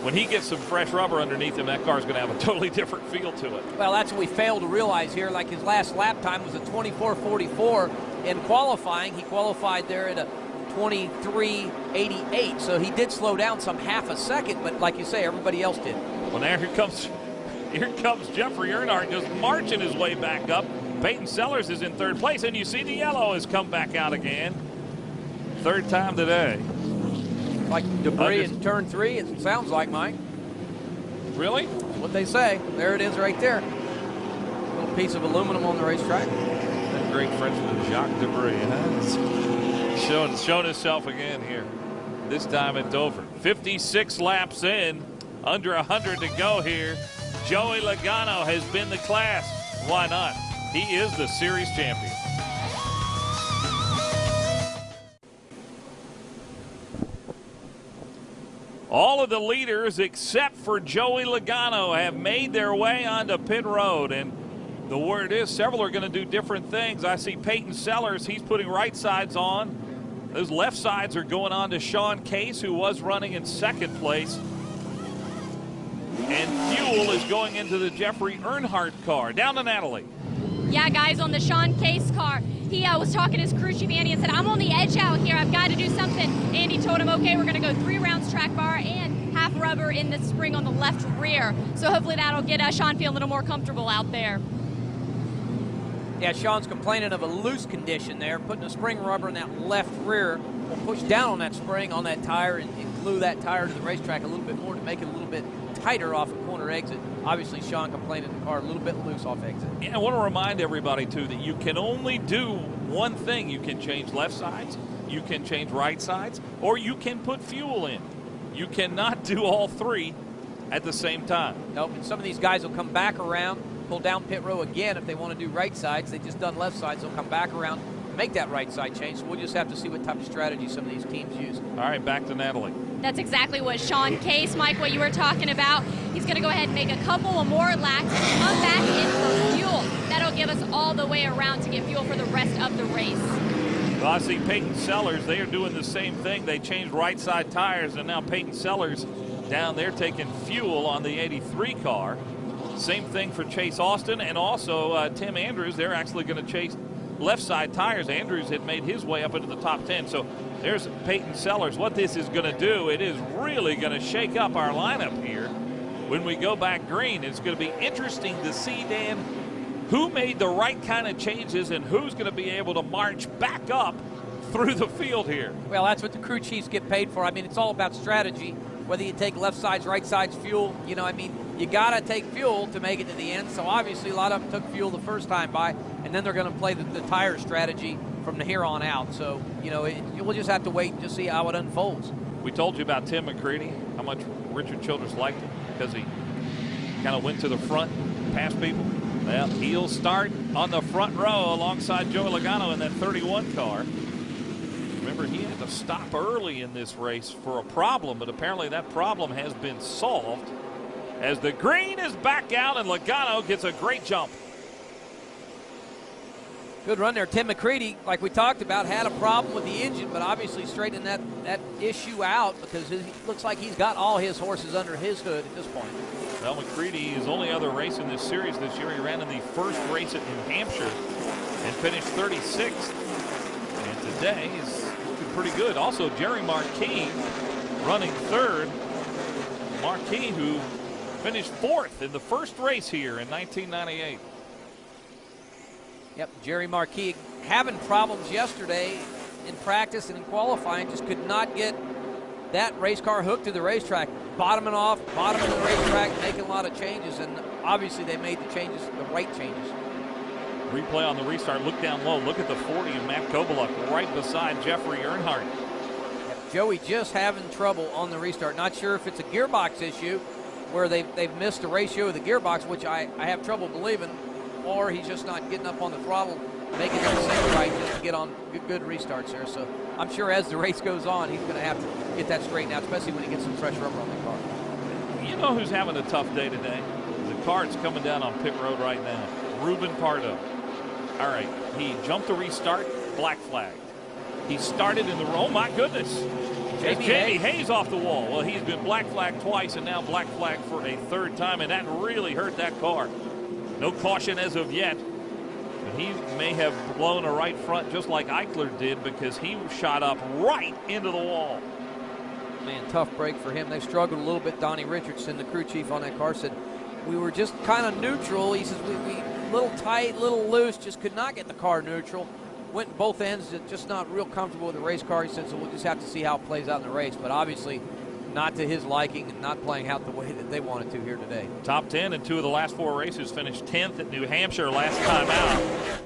when he gets some fresh rubber underneath him, that car's going to have a totally different feel to it. Well, that's what we failed to realize here. Like his last lap time was a 24.44 in qualifying. He qualified there at a 23.88, so he did slow down some half a second, but like you say, everybody else did. Well, now here comes Jeffrey Earnhardt just marching his way back up. Peyton Sellers is in third place, and you see the yellow has come back out again. Third time today. Like debris in turn 3, it sounds like, Mike. Really? That's what they say. There it is right there. A little piece of aluminum on the racetrack. That great Frenchman, Jacques Debris, huh? Showing himself again here. This time at Dover. 56 laps in, under 100 to go here. Joey Logano has been the class. Why not? He is the series champion. All of the leaders except for Joey Logano have made their way onto pit road, and the word is several are going to do different things. I see Peyton Sellers, he's putting right sides on. Those left sides are going on to Sean Case, who was running in second place. And fuel is going into the Jeffrey Earnhardt car. Down to Natalie. Yeah, guys, on the Sean Case car. He was talking to his crew chief, Andy, and said, I'm on the edge out here. I've got to do something. Andy told him, okay, we're going to go 3 rounds track bar and half rubber in the spring on the left rear. So hopefully that'll get Sean feel a little more comfortable out there. Yeah, Sean's complaining of a loose condition there. Putting the spring rubber in that left rear will push down on that spring on that tire and glue that tire to the racetrack a little bit more to make it a little bit tighter off a corner exit. Obviously, Sean complaining the car a little bit loose off exit. Yeah, I want to remind everybody, too, that you can only do one thing. You can change left sides, you can change right sides, or you can put fuel in. You cannot do all 3 at the same time. Nope, and some of these guys will come back around, pull down pit row again if they want to do right sides. They just done left sides. They'll come back around, make that right side change. So we'll just have to see what type of strategy some of these teams use. All right, back to Natalie. That's exactly what Sean Case, Mike, what you were talking about. He's going to go ahead and make a couple of more laps and come back in for fuel. That'll give us all the way around to get fuel for the rest of the race. Well, I see Peyton Sellers. They are doing the same thing. They changed right side tires, and now Peyton Sellers down there taking fuel on the 83 car. Same thing for Chase Austin and also Tim Andrews. They're actually going to chase left side tires. Andrews had made his way up into the top 10. So there's Peyton Sellers. What this is going to do, it is really going to shake up our lineup here. When we go back green, it's going to be interesting to see, Dan, who made the right kind of changes and who's going to be able to march back up through the field here. Well, that's what the crew chiefs get paid for. I mean, it's all about strategy. Whether you take left sides, right sides, fuel, you got to take fuel to make it to the end. So obviously a lot of them took fuel the first time by, and then they're going to play the tire strategy from here on out. So, we'll just have to wait and just see how it unfolds. We told you about Tim McCready, how much Richard Childress liked him because he kind of went to the front, past people. Well, he'll start on the front row alongside Joey Logano in that 31 car. Remember, he had to stop early in this race for a problem, but apparently that problem has been solved as the green is back out and Logano gets a great jump. Good run there. Tim McCready, like we talked about, had a problem with the engine, but obviously straightening that issue out because it looks like he's got all his horses under his hood at this point. Well, McCready, his only other race in this series this year, he ran in the first race at New Hampshire and finished 36th. And today is looking pretty good. Also, Jerry Marquis running third. Marquis, who finished fourth in the first race here in 1998. Yep, Jerry Marquis having problems yesterday in practice and in qualifying, just could not get that race car hooked to the racetrack. Bottoming off, bottom of the racetrack, making a lot of changes, and obviously they made the changes, the right changes. Replay on the restart. Look down low. Look at the 40 of Matt Kobaluk right beside Jeffrey Earnhardt. Yep, Joey just having trouble on the restart. Not sure if it's a gearbox issue where they've missed a ratio of the gearbox, which I have trouble believing, or he's just not getting up on the throttle, making everything right just to get on good restarts there. So I'm sure as the race goes on, he's going to have to get that straightened out, especially when he gets some fresh rubber on the car. You know who's having a tough day today? The car that's coming down on pit road right now. Ruben Pardo. All right, he jumped the restart, black flagged. He started in the row. Oh, my goodness. Jamie Hayes off the wall. Well, he's been black flagged twice and now black flagged for a third time, and that really hurt that car. No caution as of yet. But he may have blown a right front just like Eichler did because he shot up right into the wall. Man, tough break for him. They struggled a little bit. Donnie Richardson, the crew chief on that car, said, we were just kind of neutral. He says, we little tight, little loose, just could not get the car neutral. Went both ends, just not real comfortable with the race car. He said, so we'll just have to see how it plays out in the race. But obviously, not to his liking and not playing out the way that they wanted to here today. Top 10 in 2 of the last 4 races. Finished 10th at New Hampshire last time out.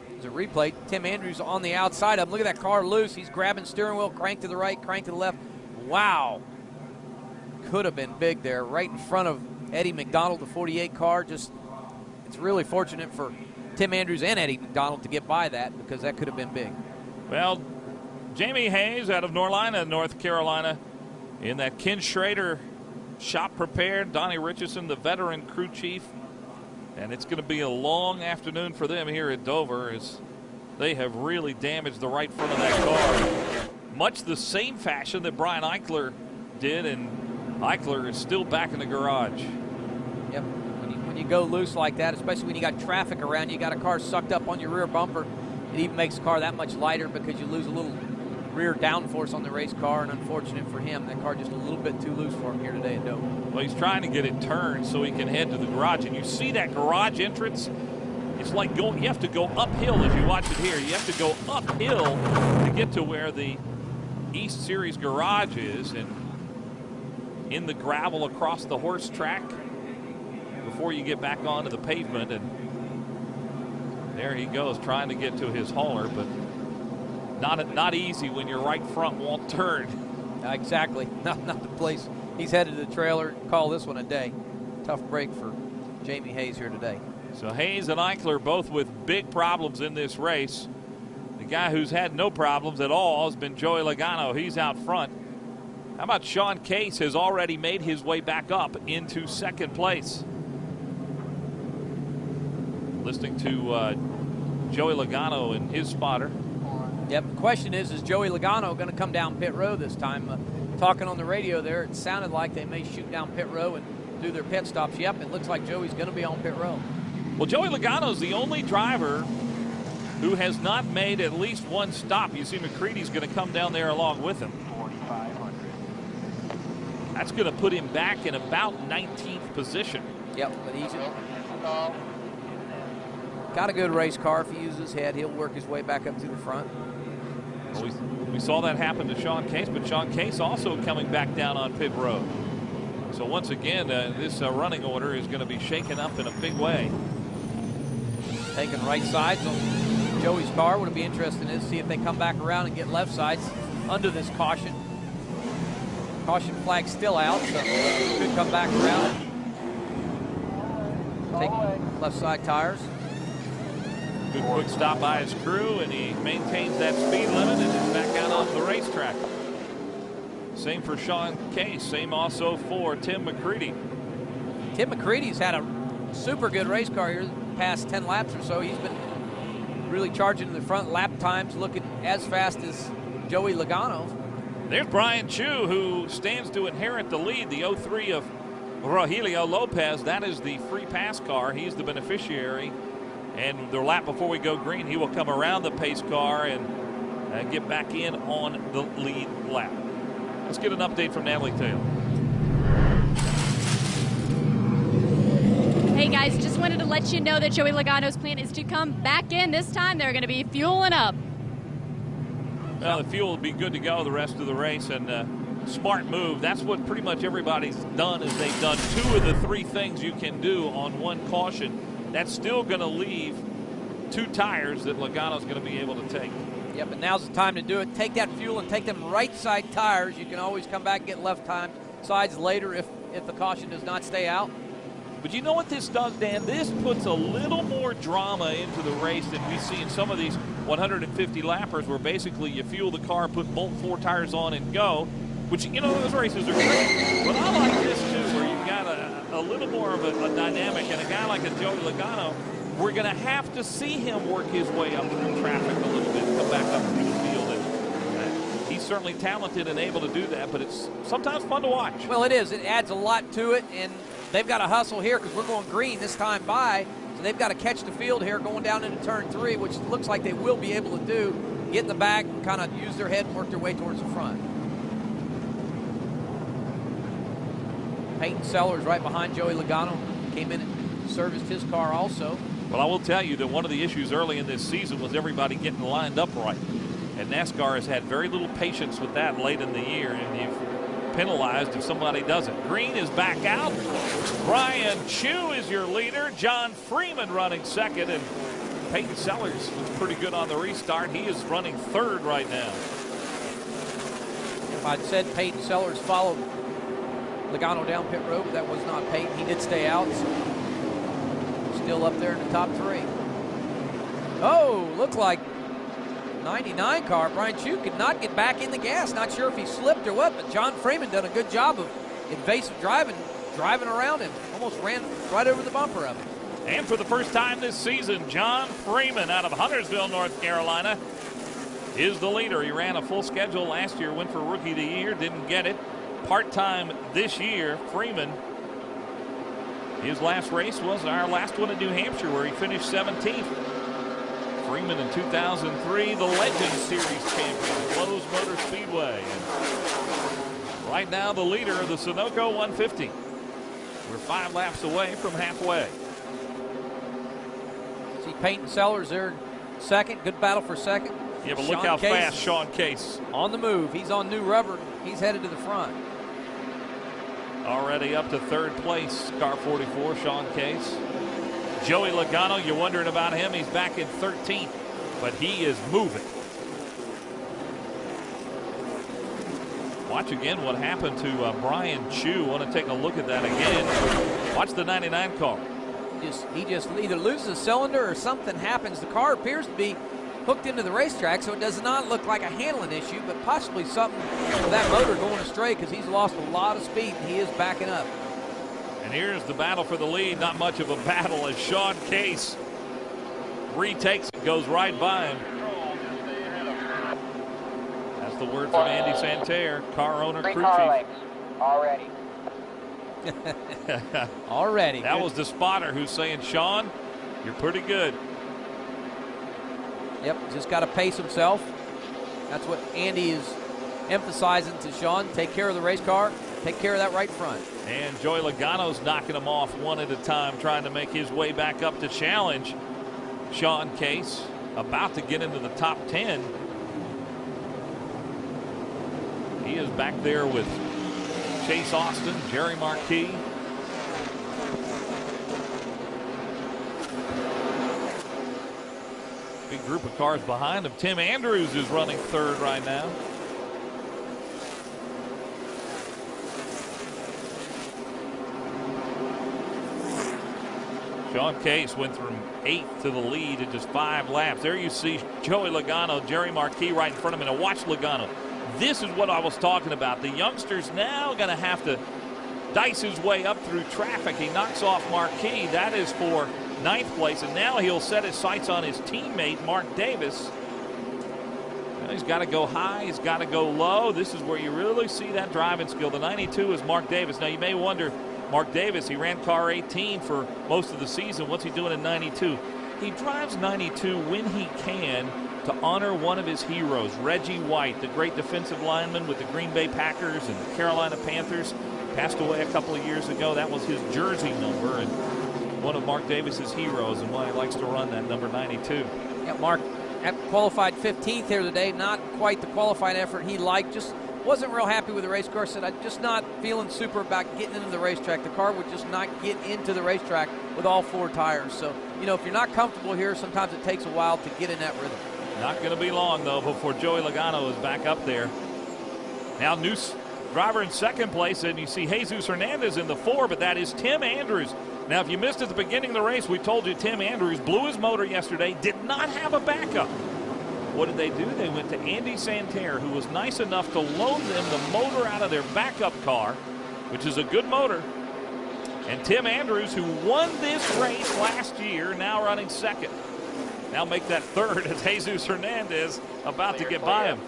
There's a replay. Tim Andrews on the outside of him. Look at that car loose. He's grabbing steering wheel, crank to the right, crank to the left. Wow. Could have been big there, right in front of Eddie McDonald, the 48 car. Just, it's really fortunate for Tim Andrews and Eddie McDonald to get by that because that could have been big. Well, Jamie Hayes out of Norlina, North Carolina, in that Ken Schrader shop prepared. Donnie Richardson, the veteran crew chief. And it's going to be a long afternoon for them here at Dover as they have really damaged the right front of that car. Much the same fashion that Brian Eichler did, and Eichler is still back in the garage. Yep. When you go loose like that, especially when you got traffic around you, got a car sucked up on your rear bumper, it even makes the car that much lighter because you lose a little rear downforce on the race car, and unfortunate for him, that car just a little bit too loose for him here today at Dover. Well, he's trying to get it turned so he can head to the garage, and you see that garage entrance. It's like you have to go uphill as you watch it here. You have to go uphill to get to where the East Series garage is, and in the gravel across the horse track before you get back onto the pavement. And there he goes trying to get to his hauler, but not easy when your right front won't turn. Exactly. Not the place. He's headed to the trailer. Call this one a day. Tough break for Jamie Hayes here today. So Hayes and Eichler both with big problems in this race. The guy who's had no problems at all has been Joey Logano. He's out front. How about Sean Case has already made his way back up into second place. Listening to Joey Logano and his spotter. Yep, the question is Joey Logano going to come down pit row this time? Talking on the radio there, it sounded like they may shoot down pit row and do their pit stops. Yep, it looks like Joey's going to be on pit row. Well, Joey Logano's the only driver who has not made at least one stop. You see McCready's going to come down there along with him. 4,500. That's going to put him back in about 19th position. Yep, but he's got a good race car. If he uses his head, he'll work his way back up to the front. Well, we saw that happen to Sean Case, but Sean Case also coming back down on pit road. So once again, this running order is going to be shaken up in a big way. Taking right sides on Joey's car. What would be interesting is see if they come back around and get left sides under this caution. Caution flag still out, so could come back around. Take left side tires. Good quick stop by his crew, and he maintains that speed limit and is back out on the racetrack. Same for Sean Case. Same also for Tim McCready. Tim McCready's had a super good race car here the past 10 laps or so. He's been really charging in the front. Lap times looking as fast as Joey Logano. There's Brian Chu, who stands to inherit the lead, the 03 of Rogelio Lopez. That is the free pass car. He's the beneficiary. And the lap before we go green, he will come around the pace car and and get back in on the lead lap. Let's get an update from Natalie Taylor. Hey guys, just wanted to let you know that Joey Logano's plan is to come back in. This time they're going to be fueling up. Well, the fuel will be good to go the rest of the race, and smart move. That's what pretty much everybody's done, is they've done 2 of the 3 things you can do on one caution. That's still going to leave 2 tires that Logano's going to be able to take. Yeah, but now's the time to do it. Take that fuel and take them right side tires. You can always come back and get left sides later if the caution does not stay out. But you know what this does, Dan? This puts a little more drama into the race than we see in some of these 150 lappers, where basically you fuel the car, put bolt 4 tires on and go, which, you know, those races are great. But I like this too, where you've got a little more of a dynamic, and a guy like a Joey Logano, we're going to have to see him work his way up through traffic a little bit, come back up through the field. And he's certainly talented and able to do that, but it's sometimes fun to watch. Well, it is. It adds a lot to it, and they've got to hustle here because we're going green this time by, so they've got to catch the field here going down into turn 3, which looks like they will be able to do. Get in the back, kind of use their head and work their way towards the front. Peyton Sellers right behind Joey Logano. Came in and serviced his car also. Well, I will tell you that one of the issues early in this season was everybody getting lined up right. And NASCAR has had very little patience with that late in the year, and you've penalized if somebody doesn't. Green is back out. Brian Chu is your leader. John Freeman running second, and Peyton Sellers was pretty good on the restart. He is running 3rd right now. If I'd said Peyton Sellers followed Logano down pit road, but that was not Peyton. He did stay out. So still up there in the top 3. Oh, looked like 99 car. Brian Chu could not get back in the gas. Not sure if he slipped or what, but John Freeman done a good job of evasive driving around him. Almost ran right over the bumper of him. And for the first time this season, John Freeman out of Huntersville, North Carolina, is the leader. He ran a full schedule last year, went for Rookie of the Year, didn't get it. Part-time this year. Freeman, his last race was our last one in New Hampshire, where he finished 17th. Freeman in 2003, the Legend Series champion, Lowe's Motor Speedway. And right now, the leader of the Sunoco 150. We're 5 laps away from halfway. See Peyton Sellers there, second. Good battle for second. Yeah, but look how fast Sean Case. On the move. He's on new rubber. He's headed to the front. Already up to 3rd place, car 44, Sean Case. Joey Logano, you're wondering about him. He's back in 13th, but he is moving. Watch again what happened to Brian Chu. Want to take a look at that again. Watch the 99 car. He just either loses a cylinder or something happens. The car appears to be hooked into the racetrack, so it does not look like a handling issue, but possibly something with that motor going astray, because he's lost a lot of speed and he is backing up. And here's the battle for the lead. Not much of a battle as Sean Case retakes it, goes right by him. That's the word from Andy Santerre, car owner, crew chief. Already. Already. That was the spotter who's saying, Sean, you're pretty good. Yep, just got to pace himself. That's what Andy is emphasizing to Sean. Take care of the race car. Take care of that right front. And Joey Logano's knocking him off one at a time, trying to make his way back up to challenge Sean Case. About to get into the top 10. He is back there with Chase Austin, Jerry Marquis. Big group of cars behind him. Tim Andrews is running 3rd right now. Sean Case went from 8th to the lead in just 5 laps. There you see Joey Logano, Jerry Marquis right in front of him. Now watch Logano. This is what I was talking about. The youngster's now going to have to dice his way up through traffic. He knocks off Marquis. That is for 9th place, and now he'll set his sights on his teammate, Mark Davis. Now he's got to go high. He's got to go low. This is where you really see that driving skill. The 92 is Mark Davis. Now you may wonder, Mark Davis, he ran car 18 for most of the season. What's he doing in 92? He drives 92 when he can to honor one of his heroes, Reggie White, the great defensive lineman with the Green Bay Packers and the Carolina Panthers. Passed away a couple of years ago. That was his jersey number and one of Mark Davis's heroes, and why he likes to run that number 92. Yeah, Mark qualified 15th here today. Not quite the qualifying effort he liked. Just wasn't real happy with the race car. Said, I'm just not feeling super about getting into the racetrack. The car would just not get into the racetrack with all 4 tires. So, you know, if you're not comfortable here, sometimes it takes a while to get in that rhythm. Not going to be long, though, before Joey Logano is back up there. Now, new driver in second place, and you see Jesus Hernandez in the 4, but that is Tim Andrews. Now, if you missed at the beginning of the race, we told you Tim Andrews blew his motor yesterday, did not have a backup. What did they do? They went to Andy Santerre, who was nice enough to loan them the motor out of their backup car, which is a good motor. And Tim Andrews, who won this race last year, now running second. Now make that third as Jesus Hernandez about to get by him.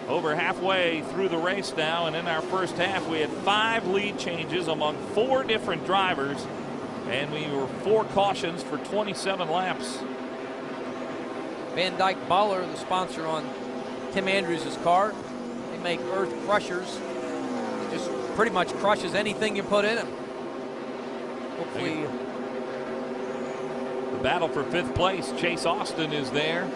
Over halfway through the race now, and in our first half, we had 5 lead changes among 4 different drivers, and we were 4 cautions for 27 laps. Van Dyke Baller, the sponsor on Tim Andrews' car. They make earth crushers. It just pretty much crushes anything you put in them. Hopefully. The battle for 5th place. Chase Austin is there.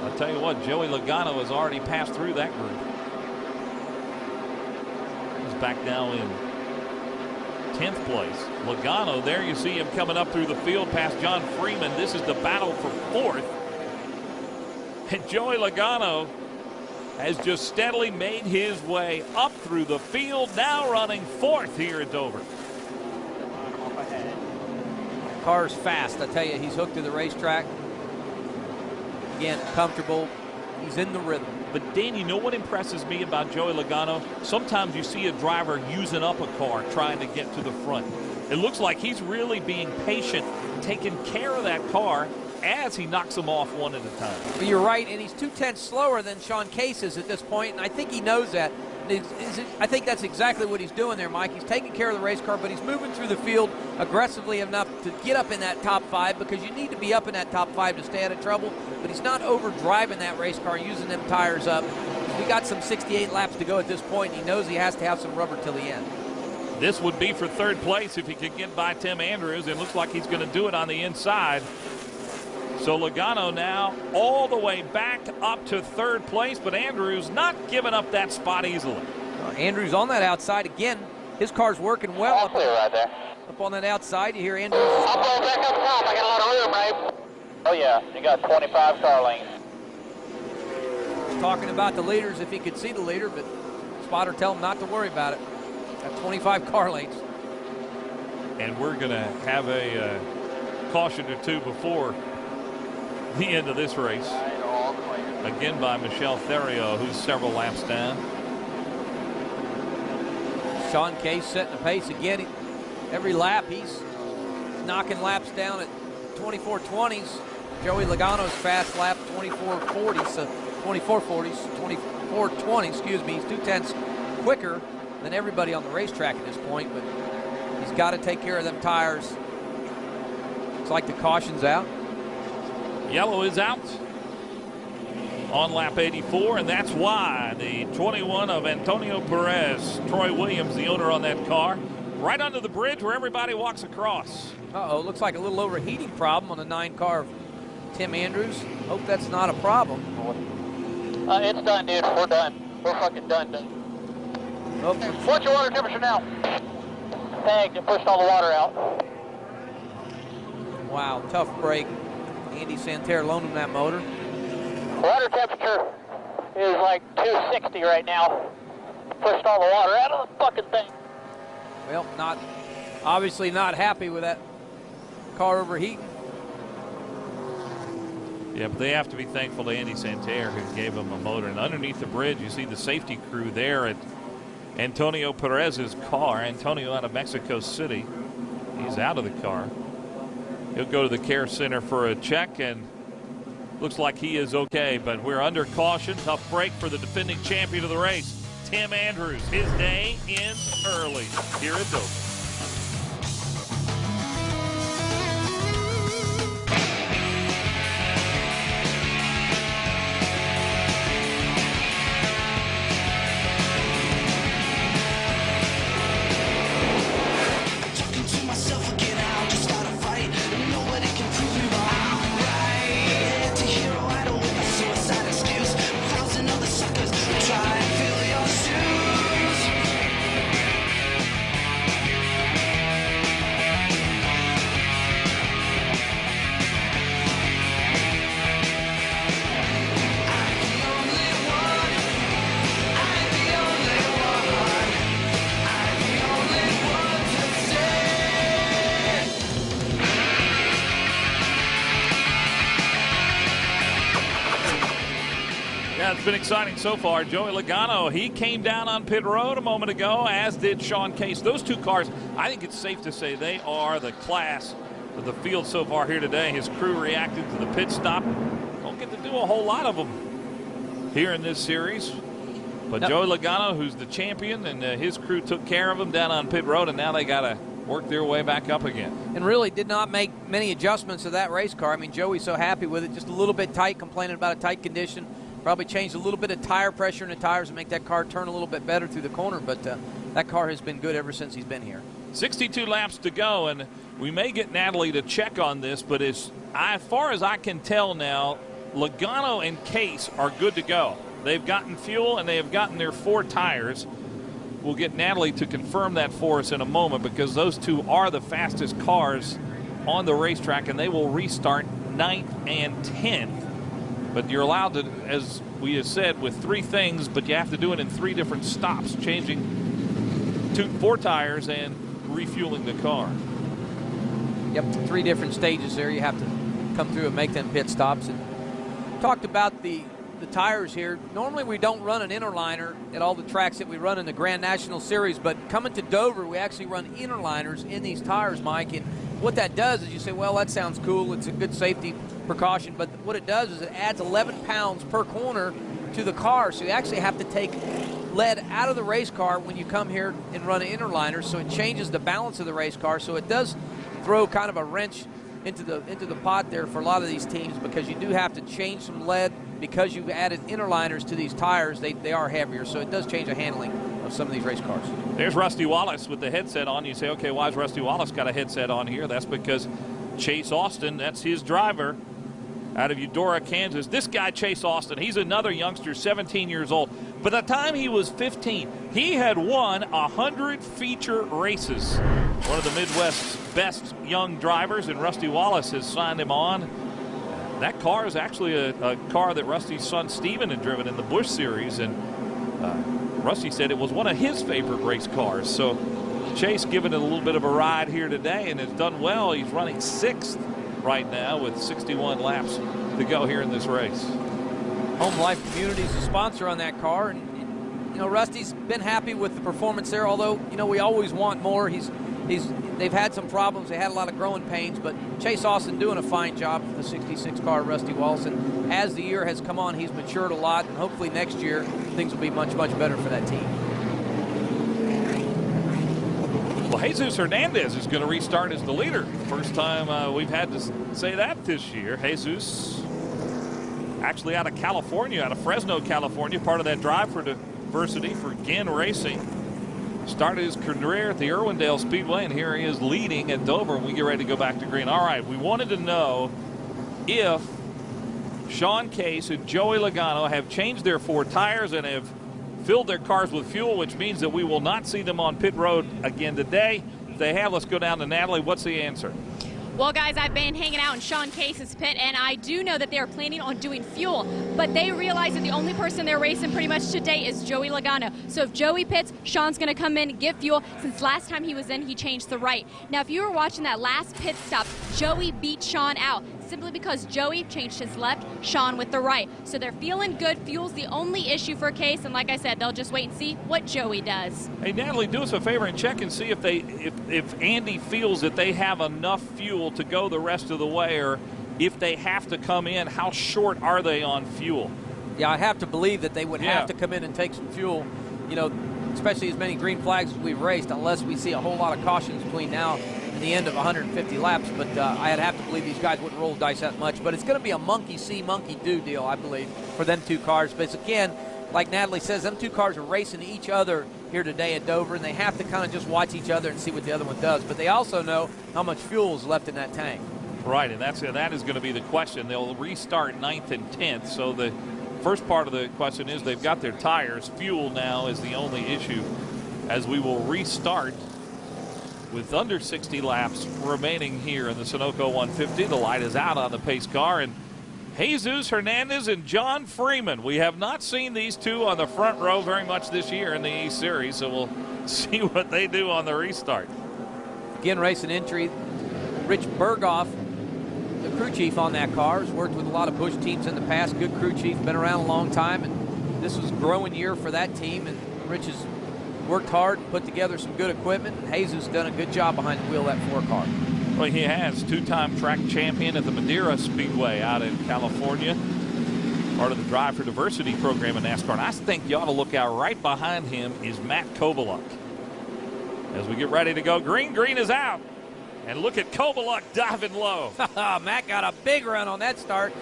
I'll tell you what, Joey Logano has already passed through that group. He's back now in 10th place. Logano, there you see him coming up through the field past John Freeman. This is the battle for 4th. And Joey Logano has just steadily made his way up through the field, now running 4th here at Dover. Car's fast. I tell you, he's hooked to the racetrack. Again, comfortable. He's in the rhythm. But Dan, you know what impresses me about Joey Logano? Sometimes you see a driver using up a car trying to get to the front. It looks like he's really being patient, taking care of that car as he knocks them off one at a time. But you're right, and he's 2/10 slower than Sean Case is at this point, and I think he knows that. I think that's exactly what he's doing there, Mike. He's taking care of the race car, but he's moving through the field aggressively enough to get up in that top 5, because you need to be up in that top 5 to stay out of trouble. But he's not overdriving that race car, using them tires up. We got some 68 laps to go at this point, and he knows he has to have some rubber till the end. This would be for 3rd place if he could get by Tim Andrews. It looks like he's going to do it on the inside. So Logano now all the way back up to 3rd place, but Andrews not giving up that spot easily. Andrews on that outside again. His car's working well up, right there. up on that outside. You hear Andrews. I'll blow back up top. I got a lot of room, right? Oh yeah, you got 25 car lengths. Talking about the leaders, if he could see the leader, but spotter tell him not to worry about it. Got 25 car lengths. And we're going to have a caution or 2 before the end of this race. Again by Michelle Theriault, who's several laps down. Sean Case setting the pace again. Every lap he's knocking laps down at 24:20s. Joey Logano's fast lap 24:40, so 24:40s, 24:20, excuse me. He's 2/10 quicker than everybody on the racetrack at this point, but he's got to take care of them tires. Looks like the caution's out. Yellow is out on lap 84, and that's why the 21 of Antonio Perez, Troy Williams, the owner on that car, right under the bridge where everybody walks across. Uh-oh, looks like a little overheating problem on the 9 car of Tim Andrews. Hope that's not a problem. It's done, dude. We're done. We're fucking done. Oh. What's your water temperature now? Tagged and pushed all the water out. Wow, tough break. Andy Santerre loaned him that motor. Water temperature is like 260 right now. Pushed all the water out of the fucking thing. Well, obviously not happy with that car overheating. Yeah, but they have to be thankful to Andy Santerre, who gave him a motor. And underneath the bridge, you see the safety crew there at Antonio Perez's car. Antonio out of Mexico City. He's out of the car. He'll go to the care center for a check, and looks like he is okay, but we're under caution. Tough break for the defending champion of the race, Tim Andrews. His day ends early here at Dover. It's been exciting so far. Joey Logano, he came down on pit road a moment ago, as did Sean Case. Those two cars, I think it's safe to say they are the class of the field so far here today. His crew reacted to the pit stop. Don't get to do a whole lot of them here in this series. But Joey Logano, who's the champion, and his crew took care of him down on pit road, and now they got to work their way back up again. And really did not make many adjustments to that race car. I mean, Joey's so happy with it, just a little bit tight, complaining about a tight condition. Probably changed a little bit of tire pressure in the tires to make that car turn a little bit better through the corner, but that car has been good ever since he's been here. 62 laps to go, and we may get Natalie to check on this, but as far as I can tell now, Logano and Case are good to go. They've gotten fuel and they have gotten their 4 tires. We'll get Natalie to confirm that for us in a moment, because those two are the fastest cars on the racetrack, and they will restart 9th and 10th. But you're allowed to, as we have said, with 3 things, but you have to do it in 3 different stops, changing 4 tires and refueling the car. Yep, 3 different stages there. You have to come through and make them pit stops. And talked about the tires here. Normally we don't run an interliner at all the tracks that we run in the Grand National Series, but coming to Dover, we actually run interliners in these tires, Mike. And what that does is you say, well, that sounds cool. It's a good safety precaution, but what it does is it adds 11 pounds per corner to the car, so you actually have to take lead out of the race car when you come here and run an interliner, so it changes the balance of the race car. So it does throw kind of a wrench into the pot there for a lot of these teams, because you do have to change some lead because you've added interliners to these tires. They are heavier, so it does change the handling of some of these race cars. There's Rusty Wallace with the headset on. You say, okay, why has Rusty Wallace got a headset on here? That's because Chase Austin, that's his driver, out of Eudora, Kansas. This guy, Chase Austin, he's another youngster, 17 years old. By the time he was 15, he had won 100 feature races. One of the Midwest's best young drivers, and Rusty Wallace has signed him on. That car is actually a car that Rusty's son Steven had driven in the Busch series, and Rusty said it was one of his favorite race cars. So Chase giving it a little bit of a ride here today, and has done well. He's running 6th right now with 61 laps to go here in this race. Home Life Communities is a sponsor on that car, and you know, Rusty's been happy with the performance there, although you know we always want more. They've had some problems. They had a lot of growing pains, but Chase Austin doing a fine job for the 66 car, Rusty Wallace. And as the year has come on, he's matured a lot, and hopefully next year things will be much, much better for that team. Well, Jesus Hernandez is going to restart as the leader. First time we've had to say that this year. Jesus, actually out of California, out of Fresno, California, part of that Drive for Diversity for Ginn Racing. Started his career at the Irwindale Speedway, and here he is leading at Dover. We get ready to go back to green. All right, we wanted to know if Sean Case and Joey Logano have changed their 4 tires and have filled their cars with fuel, which means that we will not see them on pit road again today. If they have, let's go down to Natalie. What's the answer? Well, guys, I've been hanging out in Sean Case's pit, and I do know that they are planning on doing fuel, but they realize that the only person they're racing pretty much today is Joey Logano. So if Joey pits, Sean's going to come in and get fuel. Since last time he was in, he changed the right. Now, if you were watching that last pit stop, Joey beat Sean out simply because Joey changed his left, Sean with the right. So they're feeling good. Fuel's the only issue for Case, and like I said, they'll just wait and see what Joey does. Hey, Natalie, do us a favor and check and see if Andy feels that they have enough fuel to go the rest of the way, or if they have to come in, how short are they on fuel? Yeah, I have to believe that they would have to come in and take some fuel. you know, especially as many green flags as we've raced, unless we see a whole lot of cautions between now and the end of 150 laps. But I'd have to believe these guys wouldn't roll the dice that much. But it's going to be a monkey see, monkey do deal, I believe, for them two cars. But again, like Natalie says, them two cars are racing each other here today at Dover, and they have to kind of just watch each other and see what the other one does. But they also know how much fuel is left in that tank. Right, and that is going to be the question. They'll restart 9th and 10th. So the first part of the question is they've got their tires. Fuel now is the only issue, as we will restart with under 60 laps remaining here in the Sunoco 150. The light is out on the pace car, and Jesus Hernandez and John Freeman. We have not seen these two on the front row very much this year in the East Series, so we'll see what they do on the restart. Again, racing entry, Rich Berghoff, the crew chief on that car, has worked with a lot of Busch teams in the past. Good crew chief, been around a long time, and this was a growing year for that team, and Rich has worked hard and put together some good equipment. Jesus done a good job behind the wheel of that 4 car. Well, he has. 2-time track champion at the Madeira Speedway out in California. Part of the Drive for Diversity program in NASCAR. And I think you ought to look out. Right behind him is Matt Kovaluk. As we get ready to go, green is out. And look at Kovaluk diving low. Matt got a big run on that start.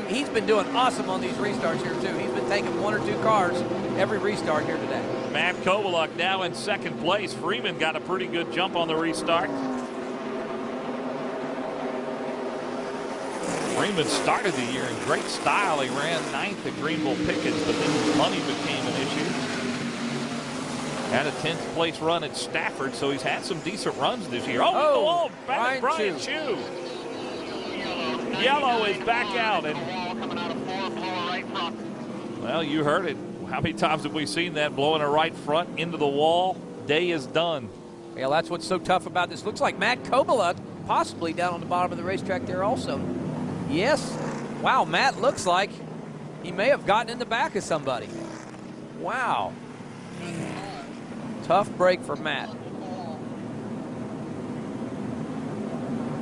He's been doing awesome on these restarts here, too. He's been taking 1 or 2 cars every restart here today. Matt Kovaluk now in 2nd place. Freeman got a pretty good jump on the restart. Freeman started the year in great style. He ran 9th at Greenville Pickens, but then money became an issue. Had a 10th place run at Stafford, so he's had some decent runs this year. Oh, Brian Chu. Yellow is back out. And well, you heard it. How many times have we seen that, blowing a right front into the wall? Day is done. Yeah, that's what's so tough about this. Looks like Matt Kovaluk possibly down on the bottom of the racetrack there also. Yes. Wow, Matt looks like he may have gotten in the back of somebody. Wow. Tough break for Matt.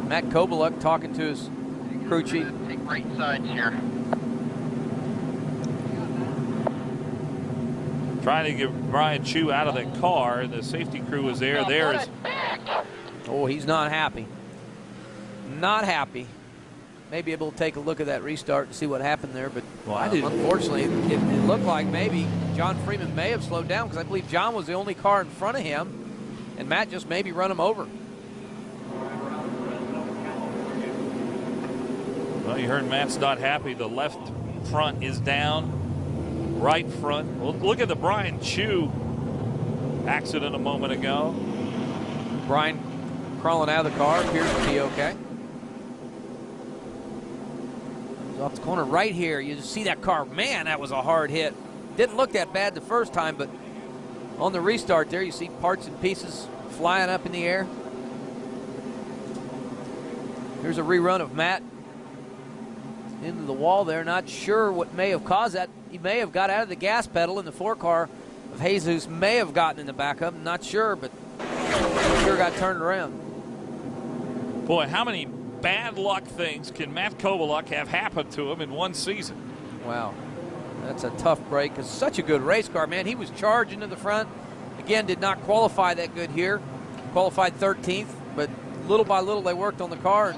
Matt Kovaluk talking to his crew chief. Take right sides here. Trying to get Brian Chu out of the car. The safety crew is there. There's. Oh, he's not happy. Not happy. Maybe able to take a look at that restart and see what happened there, but unfortunately, it looked like maybe John Freeman may have slowed down, because I believe John was the only car in front of him, and Matt just maybe run him over. Well, you heard Matt's not happy. The left front is down, right front. Well, look at the Brian Chu accident a moment ago. Brian crawling out of the car, appears to be okay. Off the corner right here, you just see that car. Man, that was a hard hit. Didn't look that bad the first time, but on the restart there, you see parts and pieces flying up in the air. Here's a rerun of Matt into the wall there. Not sure what may have caused that. He may have got out of the gas pedal, and the 4 car of Jesus may have gotten in the back of him. Not sure, but sure got turned around. Boy, how many bad luck things can Matt Kovaluk have happen to him in one season? Wow, that's a tough break, because such a good race car, man. He was charging to the front. Again, did not qualify that good here. Qualified 13th, but little by little they worked on the car,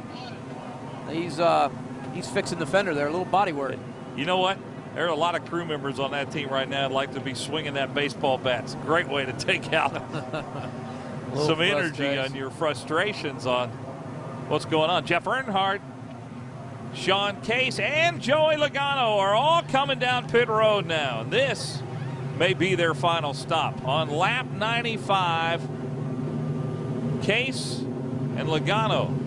and he's fixing the fender there, a little body work. You know what? There are a lot of crew members on that team right now that'd like to be swinging that baseball bat. It's a great way to take out some energy on your frustrations on what's going on. Jeff Earnhardt, Sean Case, and Joey Logano are all coming down pit road now. And this may be their final stop. On lap 95, Case and Logano.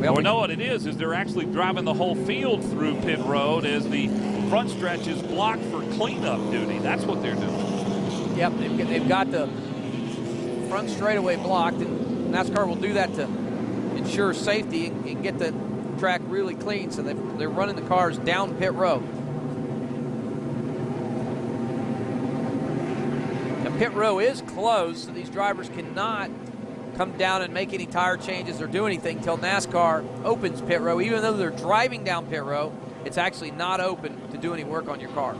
Well, we know what it is they're actually driving the whole field through pit road as the front stretch is blocked for cleanup duty. That's what they're doing. Yep, they've got the front straightaway blocked, and NASCAR will do that to ensure safety and get the track really clean. So they're running the cars down pit road. The pit row is closed, so these drivers cannot come down and make any tire changes or do anything until NASCAR opens pit row. Even though they're driving down pit row, it's actually not open to do any work on your car.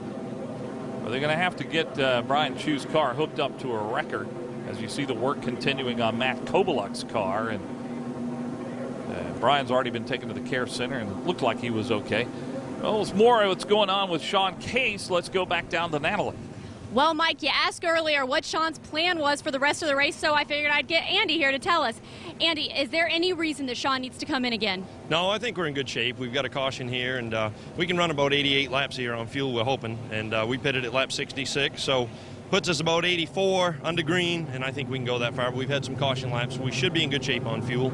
Well, they're going to have to get Brian Chu's car hooked up to a record, as you see the work continuing on Matt Kobaluk's car. And Brian's already been taken to the care center and it looked like he was okay. Well, it's more of what's going on with Sean Case. Let's go back down to Natalie. Well, Mike, you asked earlier what Sean's plan was for the rest of the race, so I figured I'd get Andy here to tell us. Andy, is there any reason that Sean needs to come in again? No, I think we're in good shape. We've got a caution here, and we can run about 88 laps here on fuel, we're hoping. And we pitted at lap 66, so puts us about 84 under green, and I think we can go that far. But we've had some caution laps. We should be in good shape on fuel.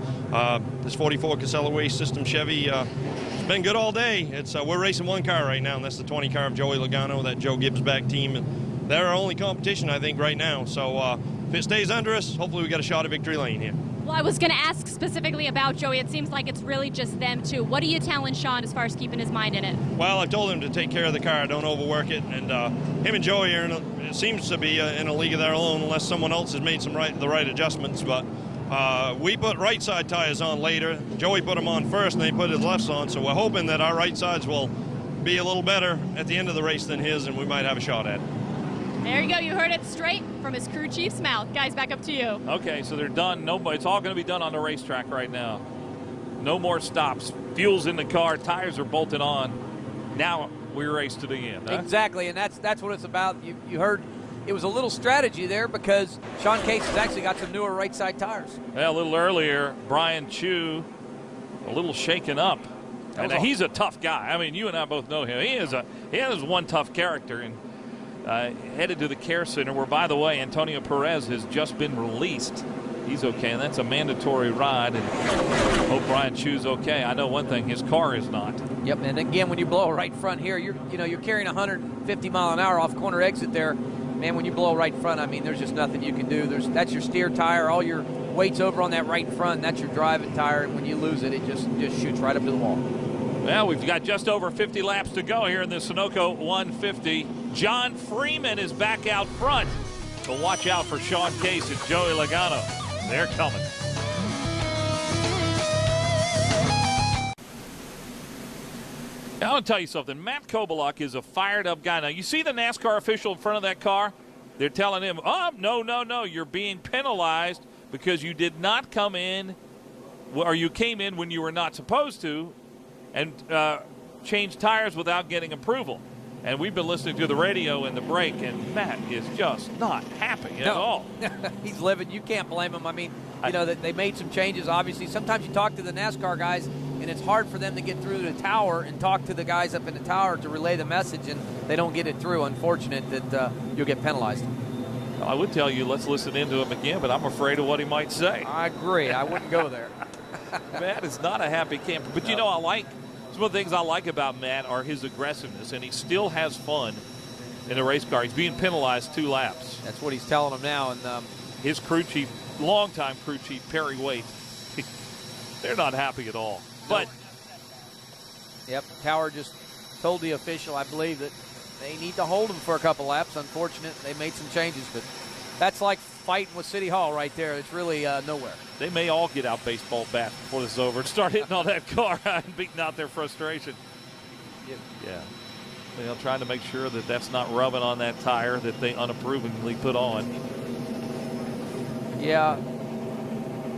This 44 Casella Waste System Chevy, it's been good all day. It's we're racing one car right now, and that's the 20 car of Joey Logano, that Joe Gibbs back team. And they're our only competition, I think, right now. So if it stays under us, hopefully we got a shot at victory lane here. Well, I was going to ask specifically about Joey. It seems like it's really just them two. What are you telling Sean as far as keeping his mind in it? Well, I told him to take care of the car, don't overwork it, and him and Joey are it seems to be in a league of their own, unless someone else has made the right adjustments. But we put right side tires on later. Joey put them on first, and they put his lefts on. So we're hoping that our right sides will be a little better at the end of the race than his, and we might have a shot at it. There you go. You heard it straight from his crew chief's mouth. Guys, back up to you. Okay, so they're done. It's all going to be done on the racetrack right now. No more stops. Fuel's in the car. Tires are bolted on. Now we race to the end. Huh? Exactly, and that's what it's about. You heard it was a little strategy there because Sean Case has actually got some newer right side tires. Yeah, a little earlier, Brian Chu a little shaken up. And he's a tough guy. I mean, you and I both know him. He is one tough character. And headed to the care center where, by the way, Antonio Perez has just been released. He's okay, and that's a mandatory ride, and hope Brian Chu's okay. I know one thing, his car is not. Yep, and again, when you blow right front here, you're carrying 150 mile an hour off corner exit there. Man, when you blow right front, I mean, there's just nothing you can do. That's your steer tire. All your weight's over on that right front, and that's your driving tire, and when you lose it, it just shoots right up to the wall. Well, we've got just over 50 laps to go here in the Sunoco 150. John Freeman is back out front. So watch out for Sean Case and Joey Logano. They're coming. Now, I'll tell you something. Matt Kobaluk is a fired-up guy. Now, you see the NASCAR official in front of that car? They're telling him, no, you're being penalized because you did not come in, or you came in when you were not supposed to, and change tires without getting approval. And we've been listening to the radio in the break, and Matt is just not happy at all. He's livid. You can't blame him. I mean, that they made some changes, obviously. Sometimes you talk to the NASCAR guys, and it's hard for them to get through the tower and talk to the guys up in the tower to relay the message, and they don't get it through. Unfortunate that you'll get penalized. I would tell you, let's listen into him again, but I'm afraid of what he might say. I agree. I wouldn't go there. Matt is not a happy camper. But, some of the things I like about Matt are his aggressiveness, and he still has fun in a race car. He's being penalized 2 laps. That's what he's telling them now. And his crew chief, longtime crew chief, Perry Waite, they're not happy at all. But yep, Tower just told the official, I believe, that they need to hold him for a couple laps. Unfortunate, they made some changes, but that's like fighting with City Hall right there. It's really nowhere. They may all get out baseball bats before this is over and start hitting on that car and beating out their frustration. Yeah. Trying to make sure that that's not rubbing on that tire that they unapprovingly put on. Yeah,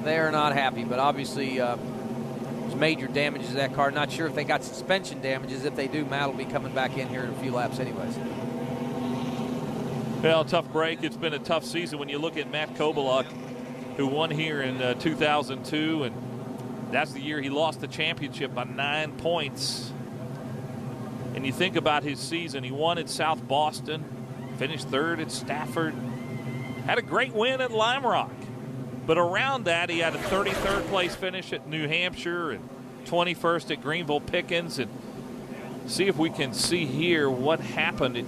they are not happy, but obviously there's major damages to that car. Not sure if they got suspension damages. If they do, Matt will be coming back in here in a few laps anyways. Well, tough break. It's been a tough season when you look at Matt Kobaluk, who won here in 2002, and that's the year he lost the championship by 9 points. And you think about his season, he won at South Boston, finished 3rd at Stafford, had a great win at Lime Rock. But around that, he had a 33rd place finish at New Hampshire and 21st at Greenville Pickens. And see if we can see here what happened.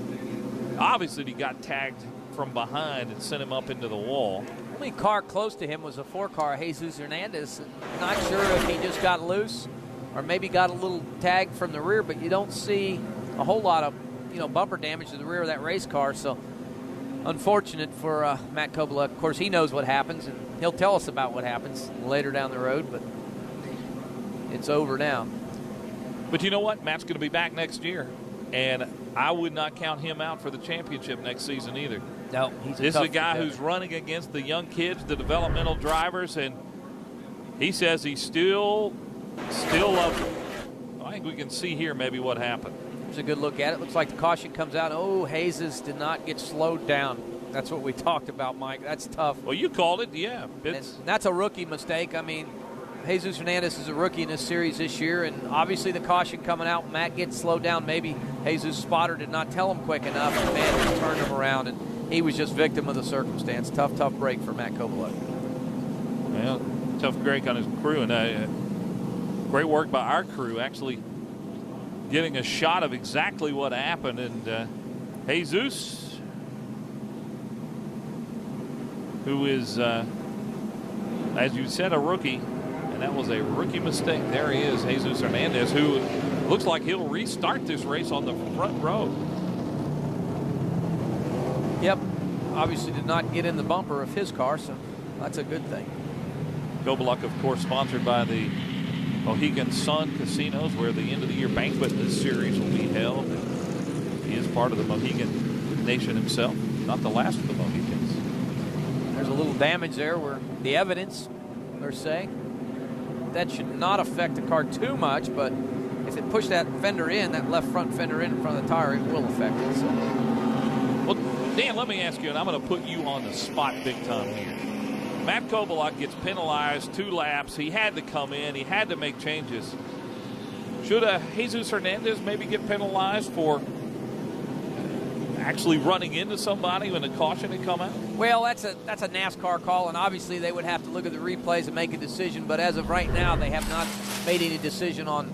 Obviously, he got tagged from behind and sent him up into the wall. Only car close to him was a 4-car Jesus Hernandez. Not sure if he just got loose or maybe got a little tag from the rear, but you don't see a whole lot of bumper damage to the rear of that race car. So unfortunate for Matt Kobaluk. Of course, he knows what happens, and he'll tell us about what happens later down the road, but it's over now. But you know what? Matt's going to be back next year. And I would not count him out for the championship next season either. No, he's This is a guy who's running against the young kids, the developmental drivers, and he says he still loves them. I think we can see here maybe what happened. Here's a good look at it. Looks like the caution comes out. Oh, Jesus did not get slowed down. That's what we talked about, Mike. That's tough. Well, you called it, yeah. That's a rookie mistake. I mean, Jesus Hernandez is a rookie in this series this year, and obviously the caution coming out. Matt gets slowed down. Maybe Jesus' spotter did not tell him quick enough, and man just turned him around, and he was just victim of the circumstance. Tough break for Matt Kovaluk. Well, tough break on his crew, and great work by our crew actually getting a shot of exactly what happened. And Jesus, who is, as you said, a rookie, and that was a rookie mistake. There he is, Jesus Hernandez, who looks like he'll restart this race on the front row. Yep, obviously did not get in the bumper of his car, so that's a good thing. Kovaluk, of course, sponsored by the Mohegan Sun Casinos, where the end-of-the-year banquet in this series will be held. He is part of the Mohegan Nation himself, not the last of the Mohegans. There's a little damage there where the evidence, they're saying, that should not affect the car too much, but if it pushed that fender in, that left front fender in front of the tire, it will affect it. So. Well, Dan, let me ask you, and I'm going to put you on the spot big time here. Matt Kovaluk gets penalized 2 laps. He had to come in. He had to make changes. Should Jesus Hernandez maybe get penalized for actually running into somebody when the caution had come out? Well, that's a NASCAR call, and obviously they would have to look at the replays and make a decision. But as of right now, they have not made any decision on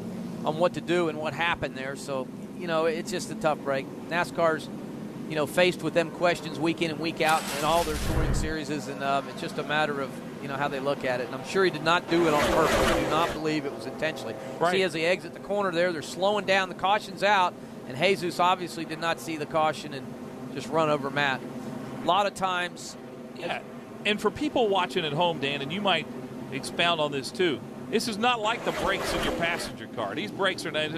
what to do and what happened there. So, you know, it's just a tough break. NASCAR's, you know, faced with them questions week in and week out in all their touring series, and it's just a matter of, you know, how they look at it. And I'm sure he did not do it on purpose. I do not believe it was intentionally. Right. See, as they exit the corner there, they're slowing down. The caution's out, and Jesus obviously did not see the caution and just run over Matt. A lot of times. Yeah, and for people watching at home, Dan, and you might expound on this too, this is not like the brakes in your passenger car. These brakes are not,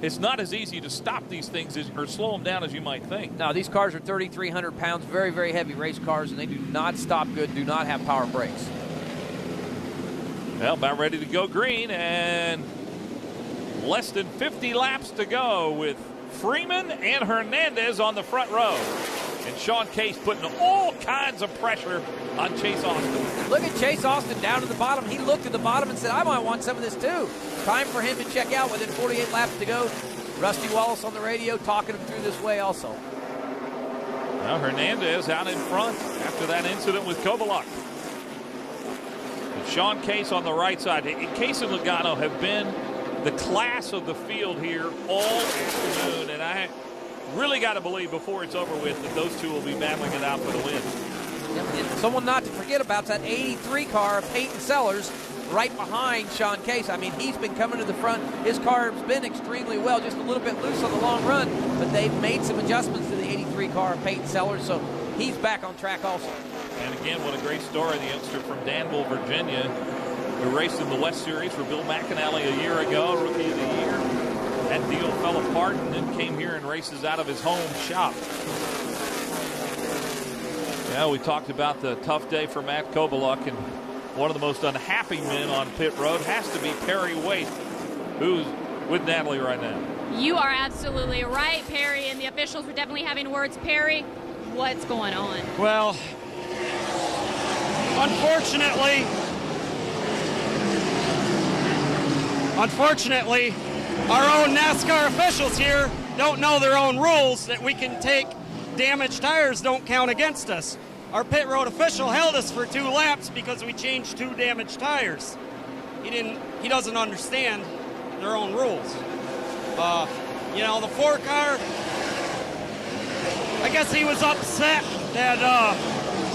it's not as easy to stop these things or slow them down as you might think. No, these cars are 3,300 pounds, very, very heavy race cars, and they do not stop good, do not have power brakes. Well, about ready to go green, and less than 50 laps to go with Freeman and Hernandez on the front row. And Sean Case putting all kinds of pressure on Chase Austin. Look at Chase Austin down to the bottom. He looked at the bottom and said, I might want some of this too. Time for him to check out within 48 laps to go. Rusty Wallace on the radio talking him through this way also. Well, Hernandez out in front after that incident with Kovaluk. And Sean Case on the right side. Case and Logano have been the class of the field here all afternoon, and I really got to believe before it's over with that those two will be battling it out for the win. And someone not to forget about is that 83 car of Peyton Sellers right behind Sean Case. I mean, he's been coming to the front. His car has been extremely well, just a little bit loose on the long run, but they've made some adjustments to the 83 car of Peyton Sellers, so he's back on track also. And again, what a great story, the youngster from Danville, Virginia, who raced in the West Series for Bill McAnally a year ago, Rookie of the Year. That deal fell apart and then came here and races out of his home shop. Yeah, we talked about the tough day for Matt Kovaluk, and one of the most unhappy men on pit road has to be Perry Waite, who's with Natalie right now. You are absolutely right, Perry, and the officials were definitely having words. Perry, what's going on? Well, unfortunately, our own NASCAR officials here don't know their own rules, that we can take damaged tires don't count against us. Our pit road official held us for 2 laps because we changed 2 damaged tires. He doesn't understand their own rules. You know, the 4 car, I guess he was upset that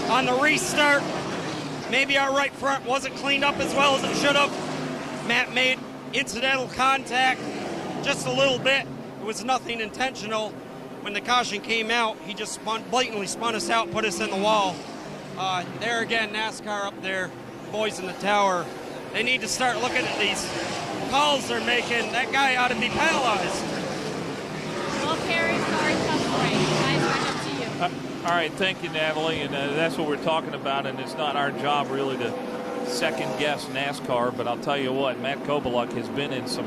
on the restart, maybe our right front wasn't cleaned up as well as it should have. Matt made incidental contact just a little bit. It was nothing intentional. When the caution came out, he just blatantly spun us out, put us in the wall. There again, NASCAR up there, boys in the tower, they need to start looking at these calls they're making. That guy ought to be penalized. Well, Perry, sorry All right, thank you, Natalie. And that's what we're talking about, and it's not our job really to second-guess NASCAR, but I'll tell you what, Matt Kobaluk has been in some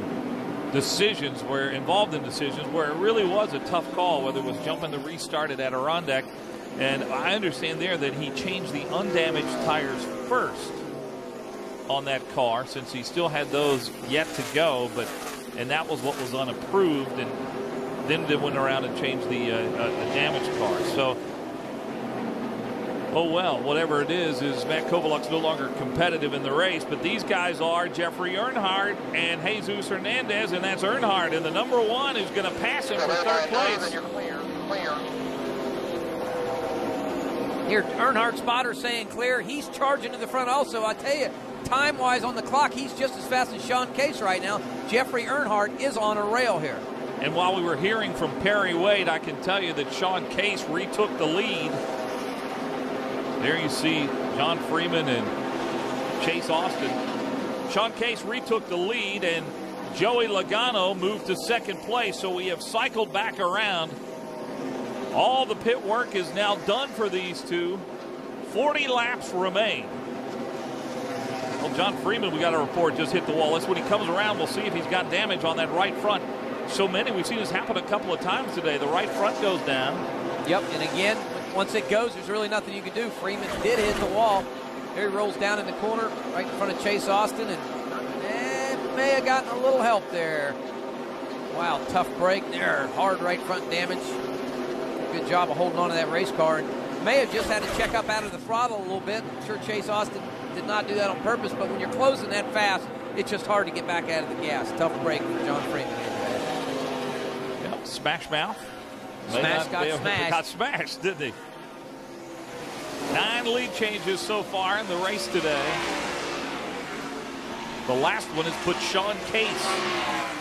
involved in decisions where it really was a tough call, whether it was jumping the restart at Adirondack. And I understand there that he changed the undamaged tires first on that car, since he still had those yet to go, and that was what was unapproved, and then they went around and changed the damaged car. So, oh well, whatever it is Matt Kobaluk's no longer competitive in the race, but these guys are Jeffrey Earnhardt and Jesus Hernandez, and that's Earnhardt in the number 1 who's going to pass him for 3rd place. Here, Earnhardt spotter saying clear. He's charging to the front also. I tell you, time-wise on the clock, he's just as fast as Sean Case right now. Jeffrey Earnhardt is on a rail here. And while we were hearing from Perry Wade, I can tell you that Sean Case retook the lead. There you see John Freeman and Chase Austin. Sean Case retook the lead, and Joey Logano moved to 2nd place. So we have cycled back around. All the pit work is now done for these two. 40 laps remain. Well, John Freeman, we got a report, just hit the wall. That's when he comes around. We'll see if he's got damage on that right front. So many, we've seen this happen a couple of times today. The right front goes down. Yep, and again, once it goes, there's really nothing you can do. Freeman did hit the wall. There he rolls down in the corner, right in front of Chase Austin, and may have gotten a little help there. Wow, tough break there. Hard right front damage. Good job of holding on to that race car. And may have just had to check up out of the throttle a little bit. I'm sure Chase Austin did not do that on purpose, but when you're closing that fast, it's just hard to get back out of the gas. Tough break for John Freeman. Yep, smash mouth. Got smashed, didn't he? 9 lead changes so far in the race today. The last one has put Sean Case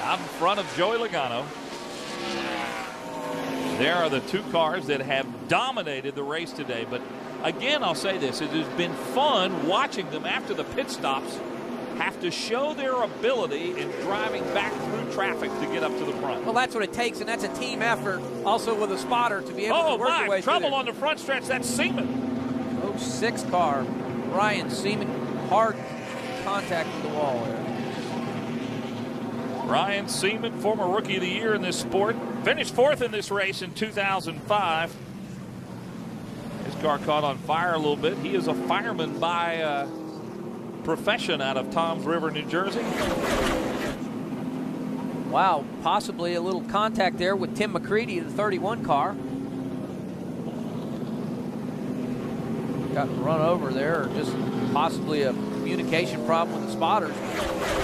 out in front of Joey Logano. There are the 2 cars that have dominated the race today. But again, I'll say this, it has been fun watching them after the pit stops have to show their ability in driving back through traffic to get up to the front. Well, that's what it takes, and that's a team effort also with a spotter to be able to work your way through trouble there. on the front stretch. That's Seaman. 06 car, Ryan Seaman, hard contact with the wall there. Ryan Seaman, former Rookie of the Year in this sport, finished 4th in this race in 2005. His car caught on fire a little bit. He is a fireman by profession out of Toms River, New Jersey. Wow, possibly a little contact there with Tim McCready, the 31 car. Got run over there, or just possibly a communication problem with the spotters.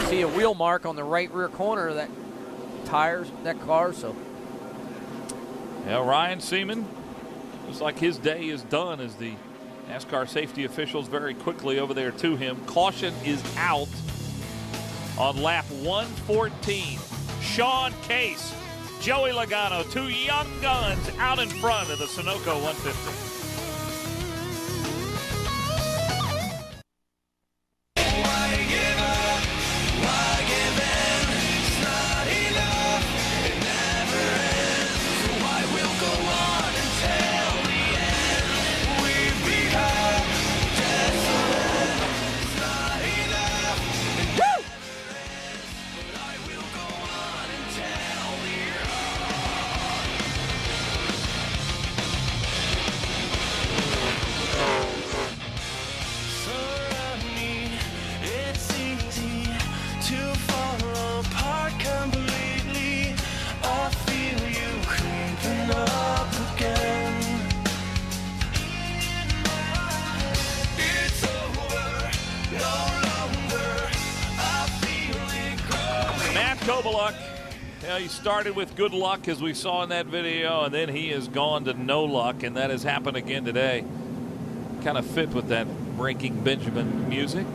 You see a wheel mark on the right rear corner of that tires, that car. So, yeah, Ryan Seaman, looks like his day is done as the NASCAR safety officials very quickly over there to him. Caution is out on lap 114. Sean Case, Joey Logano, 2 young guns out in front of the Sunoco 150. Kobaluk, he started with good luck, as we saw in that video, and then he has gone to no luck, and that has happened again today. Kind of fit with that Breaking Benjamin music.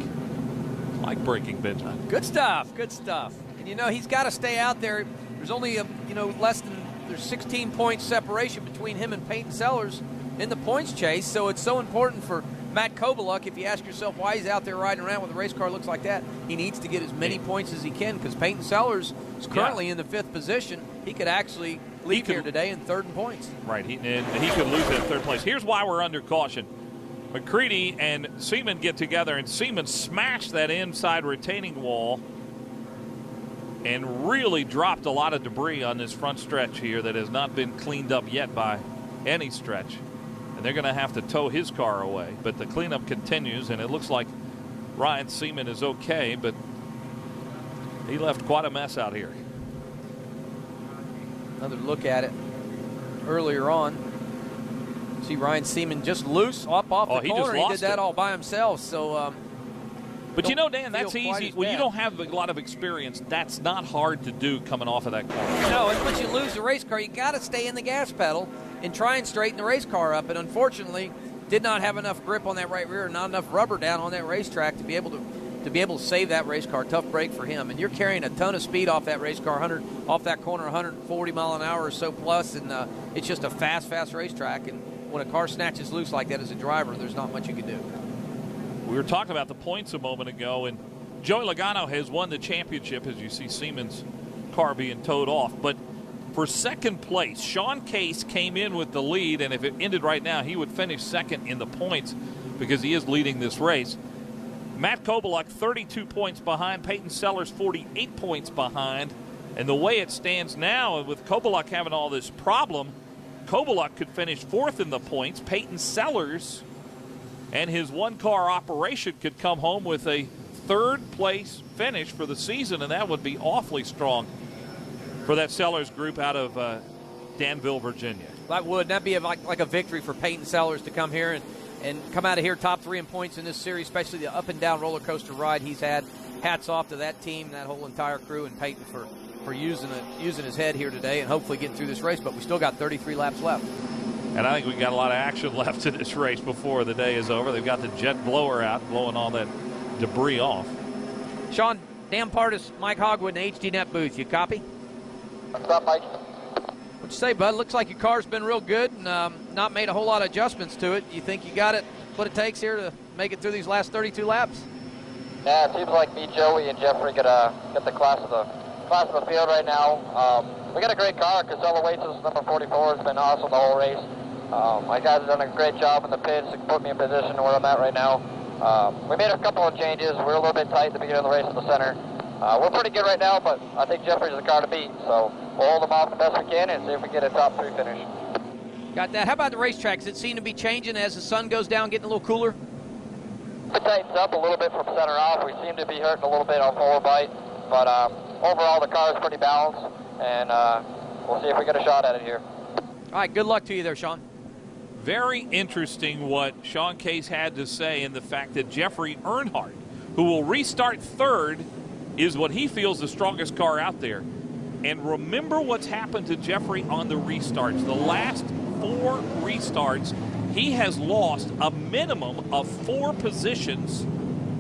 Like Breaking Benjamin. Good stuff, good stuff. And you know, he's got to stay out there. There's only there's 16 points separation between him and Peyton Sellers in the points chase, so it's so important for Matt Kovaluk, if you ask yourself why he's out there riding around with a race car looks like that, he needs to get as many points as he can because Peyton Sellers is currently in the 5th position. He could actually leave here today in 3rd in points. Right, he could lose in 3rd place. Here's why we're under caution. McCready and Seaman get together, and Seaman smashed that inside retaining wall and really dropped a lot of debris on this front stretch here that has not been cleaned up yet by any stretch. And they're going to have to tow his car away. But the cleanup continues, and it looks like Ryan Seaman is okay, but he left quite a mess out here. Another look at it earlier on. See Ryan Seaman just loose up off the corner. He did that all by himself. So, but you know, Dan, that's easy. When you don't have a lot of experience, that's not hard to do coming off of that corner. No, and once you lose the race car, you got to stay in the gas pedal and try and straighten the race car up. And unfortunately, did not have enough grip on that right rear, not enough rubber down on that racetrack to be able to save that race car. Tough break for him. And you're carrying a ton of speed off that race car, off that corner, 140 mile an hour or so plus, and it's just a fast racetrack. And when a car snatches loose like that as a driver, there's not much you can do. We were talking about the points a moment ago, and Joey Logano has won the championship, as you see Seaman's car being towed off. But for 2nd place, Sean Case came in with the lead, and if it ended right now, he would finish 2nd in the points because he is leading this race. Matt Kovaluk 32 points behind, Peyton Sellers 48 points behind. And the way it stands now, with Kovaluk having all this problem, Kovaluk could finish 4th in the points. Peyton Sellers and his one-car operation could come home with a 3rd place finish for the season, and that would be awfully strong for that Sellers group out of Danville, Virginia. That would. That'd be like a victory for Peyton Sellers to come here and come out of here top 3 in points in this series, especially the up-and-down roller coaster ride he's had. Hats off to that team, that whole entire crew, and Peyton for using his head here today and hopefully getting through this race. But we still got 33 laps left. And I think we got a lot of action left in this race before the day is over. They've got the jet blower out, blowing all that debris off. Sean, Dan Partis, Mike Hogwood in the HDNet booth. You copy? What's up, Mike? What you say, bud? Looks like your car's been real good and not made a whole lot of adjustments to it. You think you got it, what it takes here to make it through these last 32 laps? Yeah, it seems like me, Joey, and Jeffrey get the class of the field right now. We got a great car. Casella Waits, number 44, has been awesome the whole race. My guys have done a great job in the pits to put me in position where I'm at right now. We made a couple of changes. We were a little bit tight at the beginning of the race in the center. We're pretty good right now, but I think Jeffrey's the car to beat. So we'll hold them off the best we can and see if we get a top 3 finish. Got that. How about the racetrack? Does it seem to be changing as the sun goes down, getting a little cooler? It tightens up a little bit from center off. We seem to be hurting a little bit on forward bite, but overall the car is pretty balanced, and we'll see if we get a shot at it here. All right, good luck to you there, Sean. Very interesting what Sean Case had to say, and the fact that Jeffrey Earnhardt, who will restart 3rd, is what he feels the strongest car out there. And remember what's happened to Jeffrey on the restarts. The last 4 restarts, he has lost a minimum of 4 positions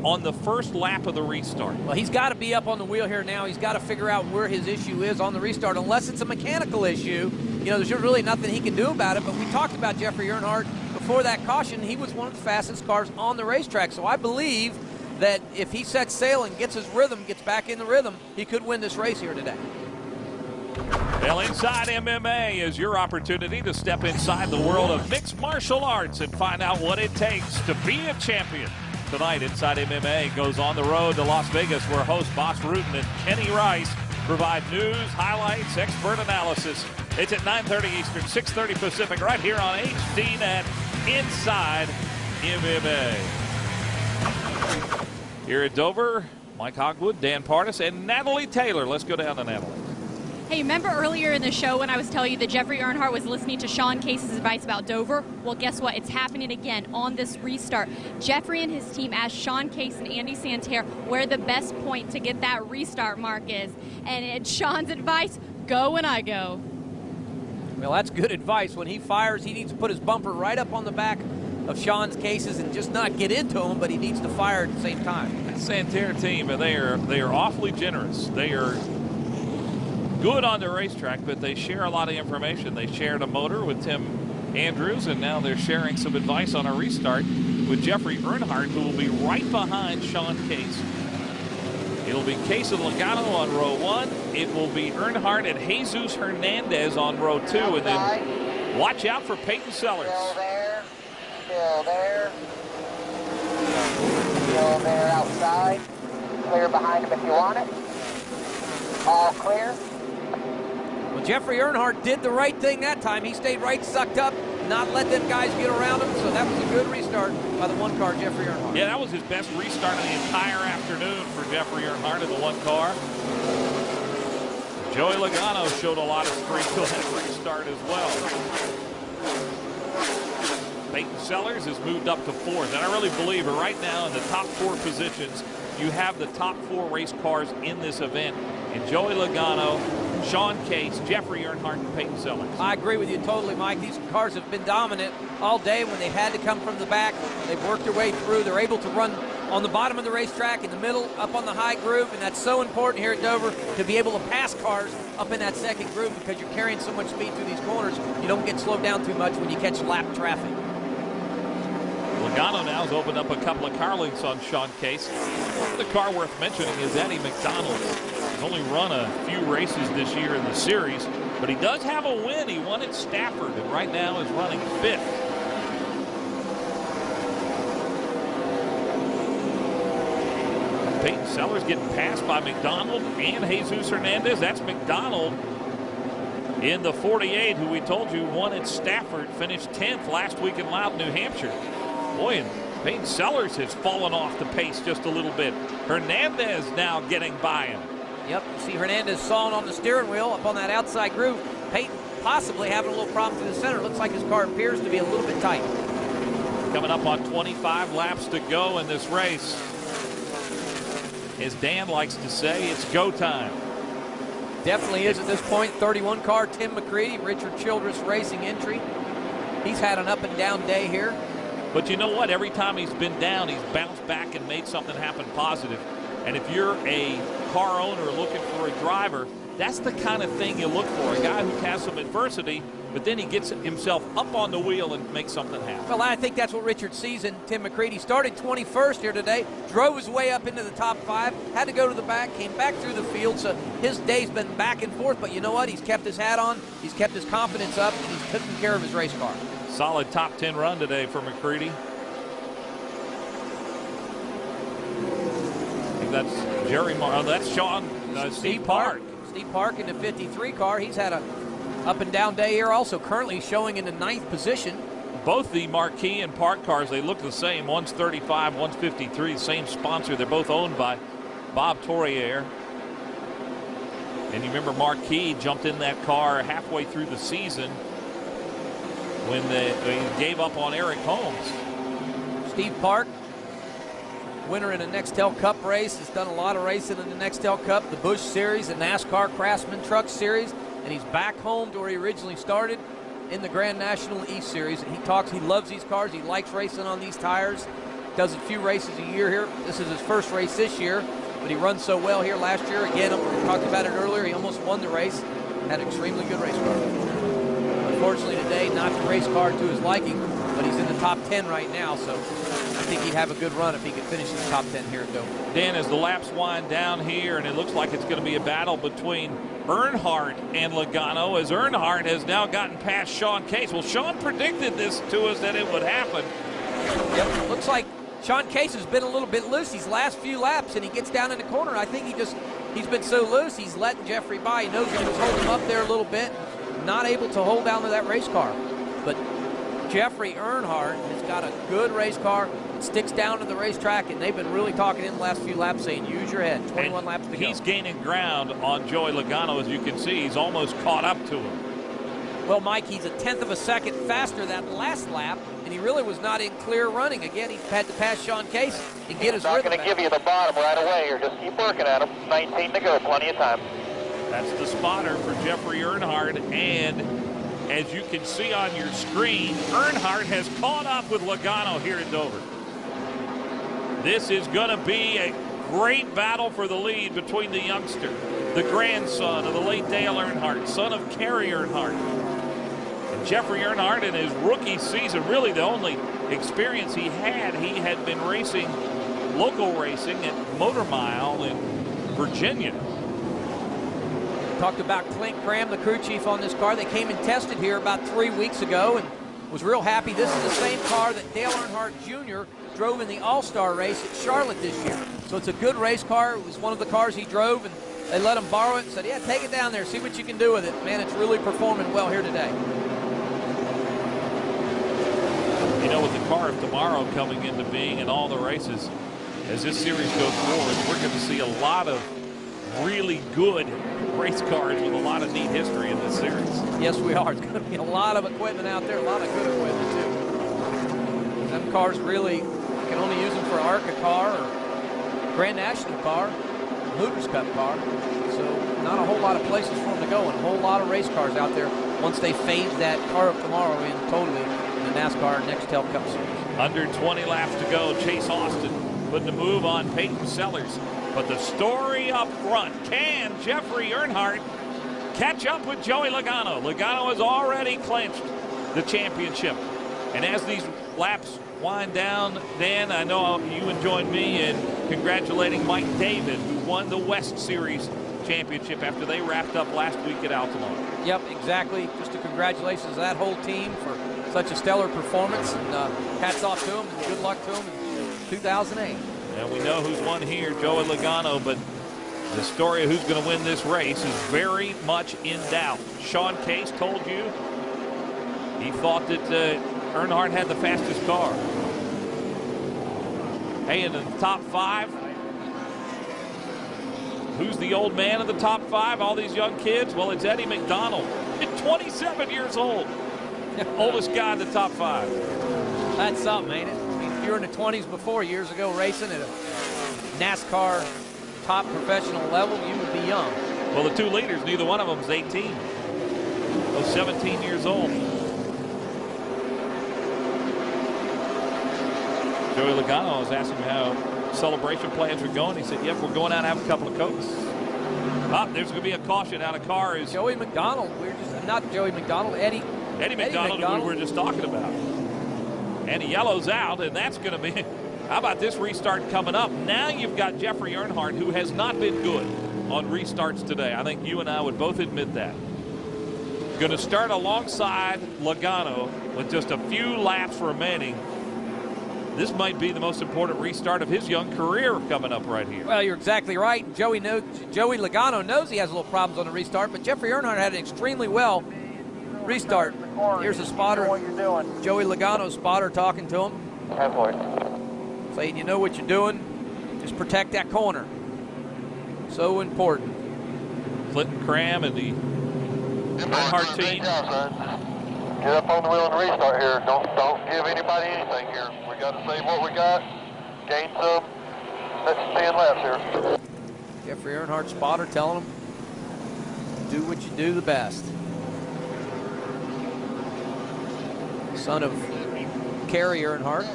on the first lap of the restart. Well, he's got to be up on the wheel here now. He's got to figure out where his issue is on the restart. Unless it's a mechanical issue, you know, there's really nothing he can do about it. But we talked about Jeffrey Earnhardt before that caution. He was one of the fastest cars on the racetrack. So I believe that if he sets sail and gets his rhythm, gets back in the rhythm, he could win this race here today. Well, Inside MMA is your opportunity to step inside the world of mixed martial arts and find out what it takes to be a champion. Tonight, Inside MMA goes on the road to Las Vegas, where host Boss Rutan and Kenny Rice provide news, highlights, expert analysis. It's at 9:30 Eastern, 6:30 Pacific, right here on HDNet, Inside MMA. Here at Dover, Mike Hogwood, Dan Partis, and Natalie Taylor. Let's go down to Natalie. Hey, remember earlier in the show when I was telling you that Jeffrey Earnhardt was listening to Sean Case's advice about Dover? Well, guess what? It's happening again on this restart. Jeffrey and his team asked Sean Case and Andy Santerre where the best point to get that restart mark is. And it's Sean's advice, go when I go. Well, that's good advice. When he fires, he needs to put his bumper right up on the back of Sean's Cases and just not get into him, but he needs to fire at the same time. That Santerre team, they are awfully generous. They are good on the racetrack, but they share a lot of information. They shared a motor with Tim Andrews, and now they're sharing some advice on a restart with Jeffrey Earnhardt, who will be right behind Sean Case. It'll be Case and Logano on row 1. It will be Earnhardt and Jesus Hernandez on row 2, and then watch out for Peyton Sellers. Still there, still there outside. Clear behind him if you want it. All clear. Well, Jeffrey Earnhardt did the right thing that time. He stayed right sucked up, not let them guys get around him, so that was a good restart by the one car, Jeffrey Earnhardt. Yeah, that was his best restart of the entire afternoon for Jeffrey Earnhardt in the one car. Joey Logano showed a lot of streak to that restart as well. Peyton Sellers has moved up to 4th, and I really believe right now in the top 4 positions, you have the top 4 race cars in this event. And Joey Logano, Sean Case, Jeffrey Earnhardt, and Peyton Sellers. I agree with you totally, Mike. These cars have been dominant all day when they've had to come from the back. They've worked their way through. They're able to run on the bottom of the racetrack, in the middle, up on the high groove, and that's so important here at Dover to be able to pass cars up in that second groove because you're carrying so much speed through these corners. You don't get slowed down too much when you catch lap traffic. Logano now has opened up a couple of car links on Sean Case. The car worth mentioning is Eddie McDonald. He's only run a few races this year in the series, but he does have a win. He won at Stafford, and right now is running 5th. Peyton Sellers getting passed by McDonald and Jesus Hernandez. That's McDonald in the 48, who we told you won at Stafford, finished 10th last week in Loudon, New Hampshire. Boy, and Peyton Sellers has fallen off the pace just a little bit. Hernandez now getting by him. Yep, you see Hernandez sawing on the steering wheel up on that outside groove. Peyton possibly having a little problem through the center. Looks like his car appears to be a little bit tight. Coming up on 25 laps to go in this race. As Dan likes to say, it's go time. Definitely is at this point. 31 car, Tim McCready, Richard Childress Racing entry. He's had an up and down day here. But you know what? Every time he's been down, he's bounced back and made something happen positive. And if you're a car owner looking for a driver, that's the kind of thing you look for. A guy who has some adversity, but then he gets himself up on the wheel and makes something happen. Well, I think that's what Richard sees in Tim McCready. Started 21st here today, drove his way up into the top 5, had to go to the back, came back through the field, so his day's been back and forth. But you know what? He's kept his hat on, he's kept his confidence up, and he's taken care of his race car. Solid top 10 run today for McCready. I think that's Jerry that's Sean Steve Park. Steve Park in the 53 car. He's had a up and down day here also. Currently showing in the 9th position. Both the Marquis and Park cars, they look the same. One's 35, one's 53. Same sponsor. They're both owned by Bob Torriere. And you remember Marquis jumped in that car halfway through the season when he gave up on Eric Holmes. Steve Park, winner in the Nextel Cup race, has done a lot of racing in the Nextel Cup, the Busch Series, the Nascar Craftsman Truck Series, and he's back home to where he originally started in the Grand National East Series. And he loves these cars. He likes racing on these tires. Does a few races a year here. This is his first race this year, but he runs so well here last year. Again, we talked about it earlier. He almost won the race. Had an extremely good race car. Unfortunately today, not the race car to his liking, but he's in the top 10 right now, so I think he'd have a good run if he could finish in the top 10 here at Dover. Dan, as the laps wind down here, and it looks like it's going to be a battle between Earnhardt and Logano, as Earnhardt has now gotten past Sean Case. Well, Sean predicted this to us that it would happen. Yep, looks like Sean Case has been a little bit loose these last few laps, and he gets down in the corner. I think he's been so loose, he's letting Jeffrey by. He knows he was holding him up there a little bit, not able to hold down to that race car. But Jeffrey Earnhardt has got a good race car. It sticks down to the racetrack, and they've been really talking in the last few laps saying, use your head. 21 laps to go. He's gaining ground on Joey Logano, as you can see. He's almost caught up to him. Well, Mike, he's a 1/10 of a second faster that last lap, and he really was not in clear running. Again, he had to pass Sean Case and get his rhythm. Not going to give you the bottom right away here. Just keep working at him. 19 to go. Plenty of time. That's the spotter for Jeffrey Earnhardt, and as you can see on your screen, Earnhardt has caught up with Logano here at Dover. This is going to be a great battle for the lead between the youngster, the grandson of the late Dale Earnhardt, son of Kerry Earnhardt. And Jeffrey Earnhardt in his rookie season, really the only experience he had been racing local racing at Motor Mile in Virginia. Talked about Clint Graham, the crew chief on this car. They came and tested here about 3 weeks ago and was real happy. This is the same car that Dale Earnhardt Jr. drove in the All-Star race at Charlotte this year. So it's a good race car. It was one of the cars he drove, and they let him borrow it and said, yeah, take it down there, see what you can do with it. Man, it's really performing well here today. You know, with the car of tomorrow coming into being in all the races, as this series goes forward, we're going to see a lot of really good race cars with a lot of neat history in this series. Yes, we are. It's going to be a lot of equipment out there, a lot of good equipment, too. Them cars really, you can only use them for ARCA car or Grand National car, Hooters Cup car. So not a whole lot of places for them to go, and a whole lot of race cars out there once they phase that car of tomorrow in totally in the NASCAR Nextel Cup Series. Under 20 laps to go. Chase Austin putting the move on Peyton Sellers. But the story up front, can Jeffrey Earnhardt catch up with Joey Logano? Logano has already clinched the championship. And as these laps wind down, Dan, I know you and join me in congratulating Mike David, who won the West Series championship after they wrapped up last week at Altamont. Yep, exactly. Just a congratulations to that whole team for such a stellar performance. And hats off to them and good luck to them in 2008. And we know who's won here, Joey Logano, but the story of who's going to win this race is very much in doubt. Sean Case told you he thought that Earnhardt had the fastest car. Hey, in the top 5, who's the old man in the top 5? All these young kids? Well, it's Eddie McDonald, 27 years old. Oldest guy in the top 5. That's something, ain't it? I mean, if you were in the 20s before, years ago, racing at a NASCAR top professional level, you would be young. Well, the two leaders, neither one of them is 18. Those 17 years old. Joey Logano was asking me how celebration plans were going. He said, yep, we're going out and have a couple of Cokes. There's going to be a caution out of car. Is Joey McDonald. Not Joey McDonald, Eddie McDonald, who we were just talking about. And he yellows out, and that's going to be, how about this restart coming up? Now you've got Jeffrey Earnhardt, who has not been good on restarts today. I think you and I would both admit that. Going to start alongside Logano with just a few laps remaining. This might be the most important restart of his young career coming up right here. Well, you're exactly right. Joey Logano knows he has a little problems on the restart, but Jeffrey Earnhardt had an extremely well restart. Here's a spotter. Joey Logano's spotter talking to him. Saying, you know what you're doing. Just protect that corner. So important. Clinton Cram and the Earnhardt team. Get up on the wheel and restart here. Don't give anybody anything here. We got to save what we got. Gain some. Let's 10 laps here. Jeffrey Earnhardt spotter telling him, do what you do the best. Son of Kerry Earnhardt.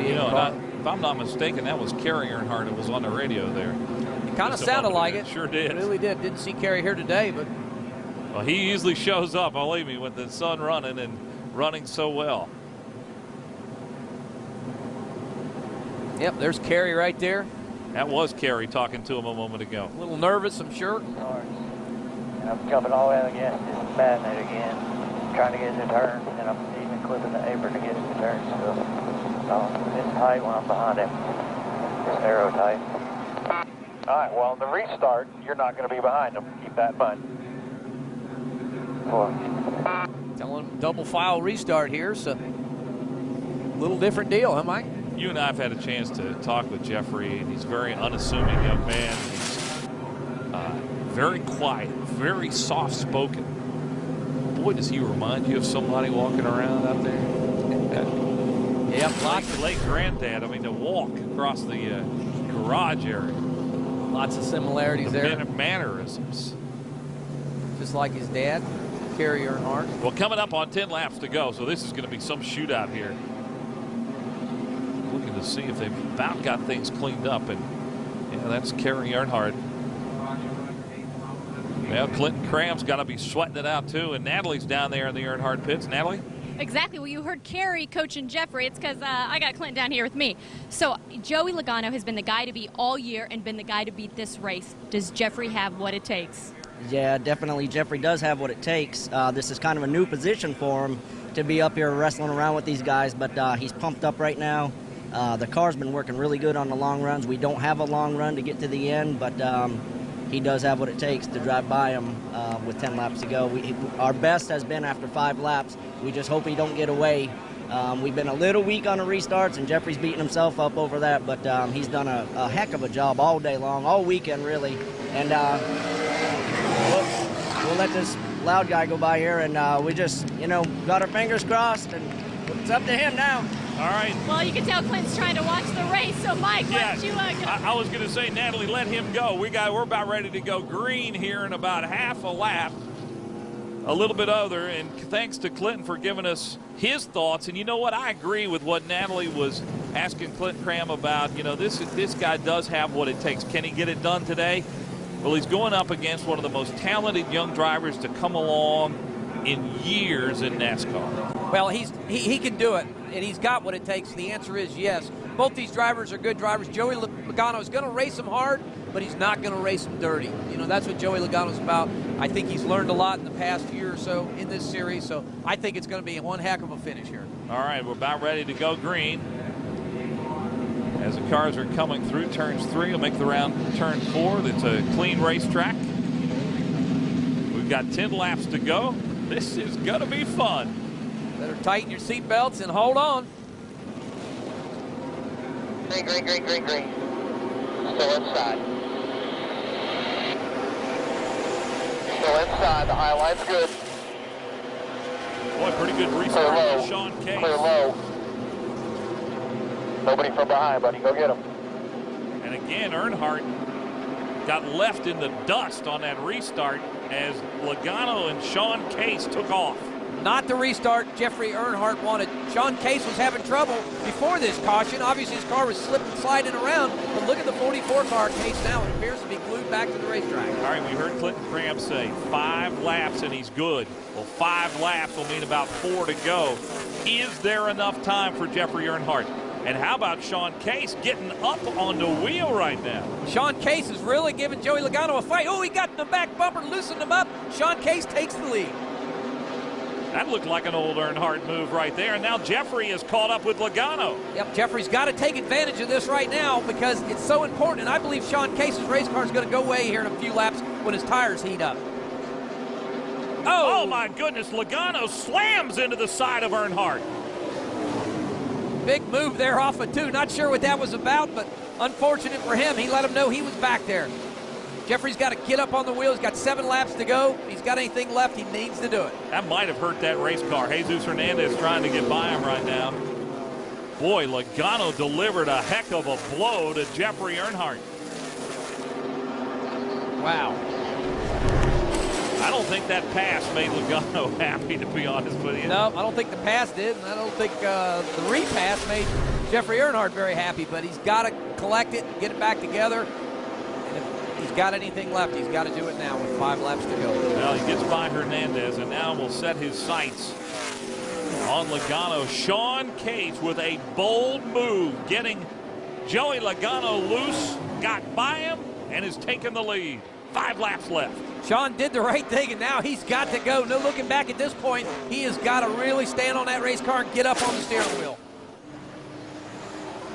You know, if I'm not mistaken, that was Kerry Earnhardt that was on the radio there. It kind of sounded like it. Sure did. It really did. Didn't see Kerry here today, but. Well, he usually shows up, believe me, with the sun running and running so well. Yep, there's Kerry right there. That was Kerry talking to him a moment ago. A little nervous, I'm sure. And I'm jumping all the way out again, just batting it again, trying to get it to turn, and I'm even clipping the apron to get it to turn. So it's tight when I'm behind him. It's arrow tight. All right, well, the restart, you're not going to be behind him. Keep that in mind. Telling him double file restart here, so a little different deal, huh, Mike? You and I have had a chance to talk with Jeffrey, and he's a very unassuming young man. He's very quiet, very soft-spoken. Boy, does he remind you of somebody walking around out there. Yeah, lots of late granddad. I mean, to walk across the garage area. Lots of similarities there. Mannerisms. Just like his dad, Kerry Earnhardt. Well, coming up on 10 laps to go, so this is going to be some shootout here. Looking to see if they've about got things cleaned up, and yeah, that's Kerry Earnhardt. Well, Clinton Cram's got to be sweating it out too, and Natalie's down there in the Earnhardt pits. Natalie? Exactly. Well, you heard Carrie coaching Jeffrey. It's because I got Clinton down here with me. So Joey Logano has been the guy to beat all year and been the guy to beat this race. Does Jeffrey have what it takes? Yeah, definitely Jeffrey does have what it takes. This is kind of a new position for him to be up here wrestling around with these guys, but he's pumped up right now. The car's been working really good on the long runs. We don't have a long run to get to the end, but he does have what it takes to drive by him with 10 laps to go. Our best has been after 5 laps. We just hope he don't get away. We've been a little weak on the restarts, and Jeffrey's beating himself up over that, but he's done a heck of a job all day long, all weekend really. And we'll let this loud guy go by here, and we just, got our fingers crossed, and it's up to him now. All right. Well, you can tell Clinton's trying to watch the race. So, Mike, why don't you I was going to say, Natalie, let him go. We're about ready to go green here in about half a lap. A little bit other, and thanks to Clinton for giving us his thoughts. And you know what? I agree with what Natalie was asking Clinton Cram about. This guy does have what it takes. Can he get it done today? Well, he's going up against one of the most talented young drivers to come along in years in NASCAR. Well, he can do it, and he's got what it takes. The answer is yes. Both these drivers are good drivers. Joey Logano is going to race them hard, but he's not going to race them dirty. That's what Joey Logano's about. I think he's learned a lot in the past year or so in this series, so I think it's going to be one heck of a finish here. All right, we're about ready to go green. As the cars are coming through turns 3, will make the round turn 4. That's a clean racetrack. We've got 10 laps to go. This is going to be fun. Better tighten your seat belts and hold on. Green. Still inside. Still inside. The high line's good. Boy, pretty good restart for Sean Case. Clear low. Nobody from behind, buddy. Go get him. And again, Earnhardt got left in the dust on that restart as Logano and Sean Case took off. Not the restart Jeffrey Earnhardt wanted. Sean Case was having trouble before this caution. Obviously, his car was slipping, sliding around. But look at the 44 car. Case now appears to be glued back to the racetrack. All right, we heard Clinton Cram say 5 laps and he's good. Well, 5 laps will mean about 4 to go. Is there enough time for Jeffrey Earnhardt? And how about Sean Case getting up on the wheel right now? Sean Case is really giving Joey Logano a fight. Oh, he got in the back bumper, loosened him up. Sean Case takes the lead. That looked like an old Earnhardt move right there. And now Jeffrey is caught up with Logano. Yep, Jeffrey's got to take advantage of this right now because it's so important. And I believe Sean Case's race car is going to go away here in a few laps when his tires heat up. Oh my goodness, Logano slams into the side of Earnhardt. Big move there off of 2. Not sure what that was about, but unfortunate for him. He let him know he was back there. Jeffrey's got to get up on the wheel. He's got 7 laps to go. If he's got anything left, he needs to do it. That might have hurt that race car. Jesus Hernandez trying to get by him right now. Boy, Logano delivered a heck of a blow to Jeffrey Earnhardt. Wow. I don't think that pass made Logano happy, to be honest with you. No, I don't think the pass did, and I don't think the repass made Jeffrey Earnhardt very happy, but he's got to collect it, get it back together. And if he's got anything left, he's got to do it now with 5 laps to go. Well, he gets by Hernandez, and now will set his sights on Logano. Sean Case with a bold move, getting Joey Logano loose, got by him, and has taken the lead. 5 laps left. Sean did the right thing, and now he's got to go. No looking back at this point. He has got to really stand on that race car and get up on the steering wheel.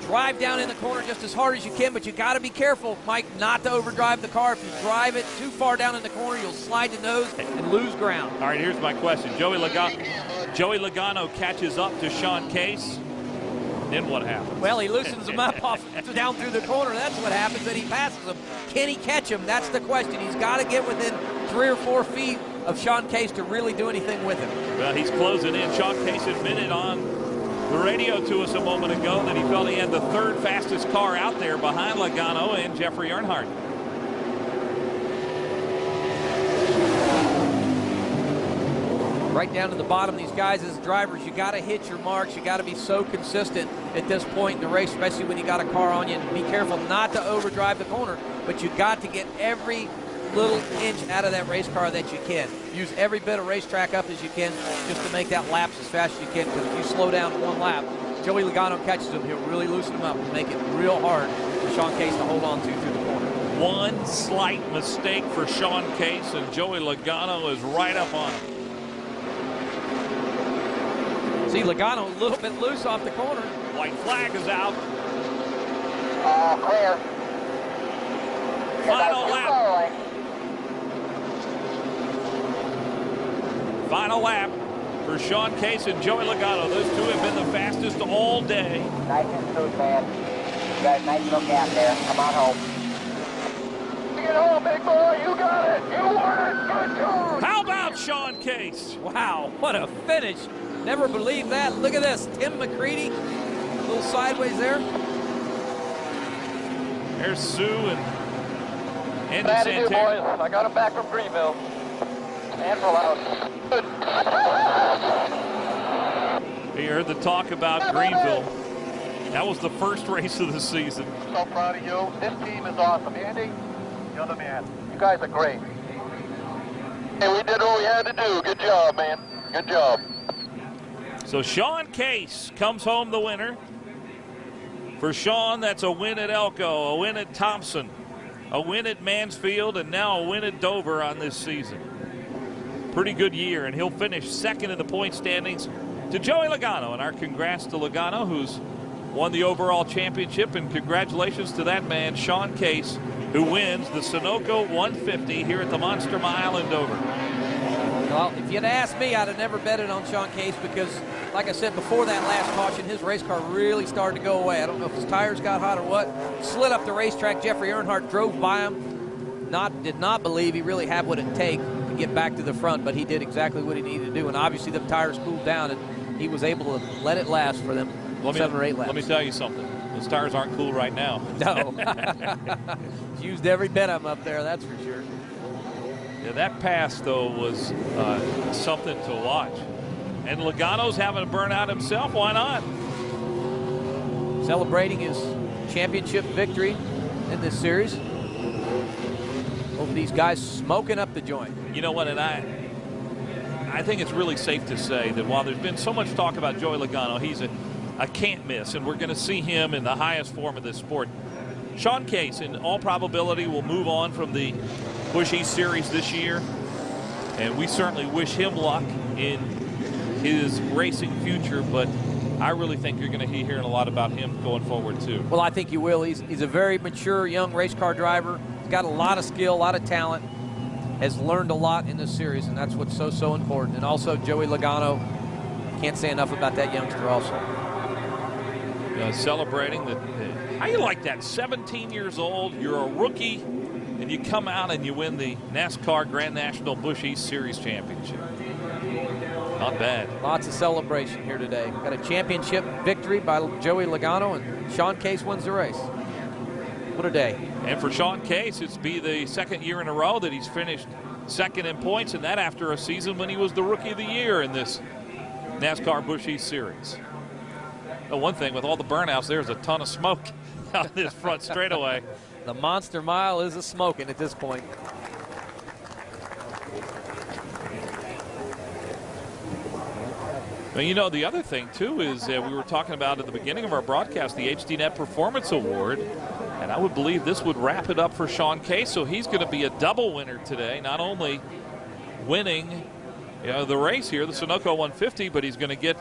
Drive down in the corner just as hard as you can, but you got to be careful, Mike, not to overdrive the car. If you drive it too far down in the corner, you'll slide the nose and lose ground. All right, here's my question. Joey Logano catches up to Sean Case. Then what happens? Well, he loosens him up down through the corner. That's what happens, and he passes him. Can he catch him? That's the question. He's got to get within 3 or 4 feet of Sean Case to really do anything with him. Well, he's closing in. Sean Case admitted on the radio to us a moment ago that he felt he had the 3rd fastest car out there behind Logano and Jeffrey Earnhardt. Right down to the bottom, these guys as drivers, you got to hit your marks. You got to be so consistent at this point in the race, especially when you got a car on you. And be careful not to overdrive the corner, but you got to get every little inch out of that race car that you can. Use every bit of racetrack up as you can just to make that laps as fast as you can, because if you slow down one lap, Joey Logano catches him, he'll really loosen him up and make it real hard for Sean Case to hold on to through the corner. One slight mistake for Sean Case, and Joey Logano is right up on him. See Logano a little bit loose off the corner. White flag is out. Clear. Final lap. Final lap for Sean Case and Joey Logano. Those two have been the fastest all day. Nice and smooth, man. You got a nice little gap there. Come on home. Get home, big boy. You got it. You won it. Good job. How about Sean Case? Wow, what a finish. Never believed that. Look at this. Tim McCready, a little sideways there. There's Sue and Andy Bad to do, Santerre. boys. I got him back from Greenville. And full out. Good. You heard the talk about Greenville. That was the first race of the season. So proud of you. This team is awesome. Andy, you're the man. You guys are great. Hey, we did what we had to do. Good job, man. Good job. So Sean Case comes home the winner. For Sean, that's a win at Elko, a win at Thompson, a win at Mansfield, and now a win at Dover on this season. Pretty good year, and he'll finish second in the point standings to Joey Logano. And our congrats to Logano, who's won the overall championship, and congratulations to that man, Sean Case, who wins the Sunoco 150 here at the Monster Mile in Dover. Well, if you'd asked me, I'd have never betted on Sean Case because, like I said, before that last caution, his race car really started to go away. I don't know if his tires got hot or what. Slid up the racetrack. Jeffrey Earnhardt drove by him. Did not believe he really had what it take to get back to the front, but he did exactly what he needed to do. And obviously the tires cooled down, and he was able to let it last for them 7 or 8 laps. Let me tell you something. Those tires aren't cool right now. No. He's used every bit of them up there, that's for sure. Yeah, that pass, though, was something to watch. And Logano's having a burnout himself. Why not? Celebrating his championship victory in this series. Both of these guys smoking up the joint. You know what, and I think it's really safe to say that while there's been so much talk about Joey Logano, he's a can't miss, and we're going to see him in the highest form of this sport. Sean Case, in all probability, will move on from the Busch East Series this year, and we certainly wish him luck in his racing future, but I really think you're going to be hearing a lot about him going forward too. Well, I think you will. He's a very mature young race car driver. He's got a lot of skill, a lot of talent, has learned a lot in this series, and that's what's so important. And also Joey Logano, can't say enough about that youngster also. Celebrating that. How you like that? 17 years old, you're a rookie, and you come out and you win the NASCAR Grand National Busch East Series Championship. Not bad. Lots of celebration here today. Got a championship victory by Joey Logano, and Sean Case wins the race. What a day. And for Sean Case, it's be the second year in a row that he's finished second in points, and that after a season when he was the Rookie of the Year in this NASCAR Busch East Series. Well, one thing, with all the burnouts, there's a ton of smoke on this front straightaway. The Monster Mile is a-smoking at this point. Well, you know, the other thing, too, is we were talking about at the beginning of our broadcast, the HDNet Performance Award, and I would believe this would wrap it up for Sean Case, so he's going to be a double winner today, not only winning the race here, the Sunoco 150, but he's going to get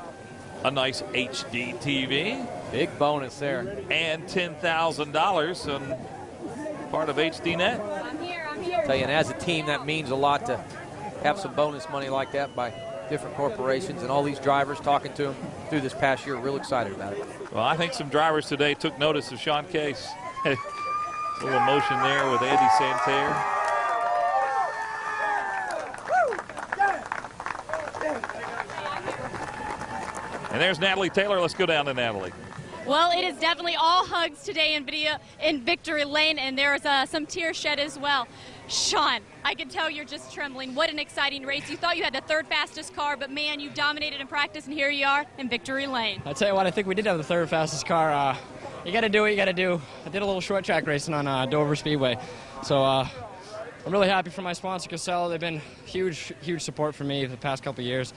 a nice HD TV. Big bonus there. And $10,000 on part of HDNet. I'm here. Tell you, and as a team, that means a lot to have some bonus money like that by different corporations, and all these drivers talking to him through this past year, real excited about it. Well, I think some drivers today took notice of Sean Case. A little emotion there with Andy Santerre. And there's Natalie Taylor. Let's go down to Natalie. Well, it is definitely all hugs today in Victory Lane, and there's some tears shed as well. Sean, I can tell you're just trembling. What an exciting race. You thought you had the third fastest car, but man, you dominated in practice, and here you are in Victory Lane. I tell you what, I think we did have the third fastest car. You got to do what you got to do. I did a little short track racing on Dover Speedway, so I'm really happy for my sponsor, Casella. They've been huge support for me the past couple years.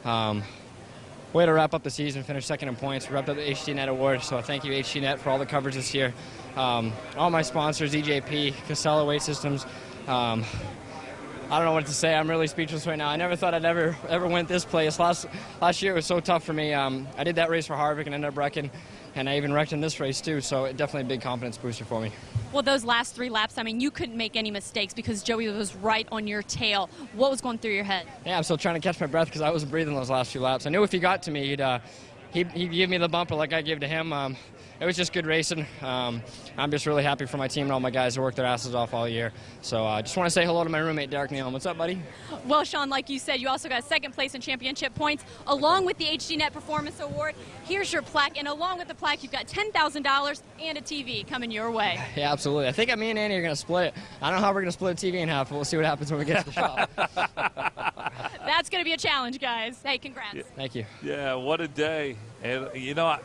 Way to wrap up the season, finish second in points, wrapped up the HDNet award, so thank you HDNet for all the coverage this year. All my sponsors, EJP, Casella Weight Systems. I don't know what to say. I'm really speechless right now. I never thought I'd ever win this place. Last year it was so tough for me. I did that race for Harvick and ended up wrecking, and I even wrecked in this race too, so definitely a big confidence booster for me. Well, those last 3 laps, I mean, you couldn't make any mistakes because Joey was right on your tail. What was going through your head? Yeah, I'm still trying to catch my breath because I wasn't breathing those last few laps. I knew if he got to me, he'd give me the bumper like I gave to him. It was just good racing. I'm just really happy for my team and all my guys who worked their asses off all year. So I just want to say hello to my roommate, Derek Nealon. What's up, buddy? Well, Sean, like you said, you also got second place in championship points, along with the HDNet Performance Award. Here's your plaque, and along with the plaque, you've got $10,000 and a TV coming your way. Yeah, absolutely. I think me and Andy are going to split it. I don't know how we're going to split a TV in half, but we'll see what happens when we get to the shop. That's going to be a challenge, guys. Hey, congrats. Yeah. Thank you. Yeah, what a day. And, you know,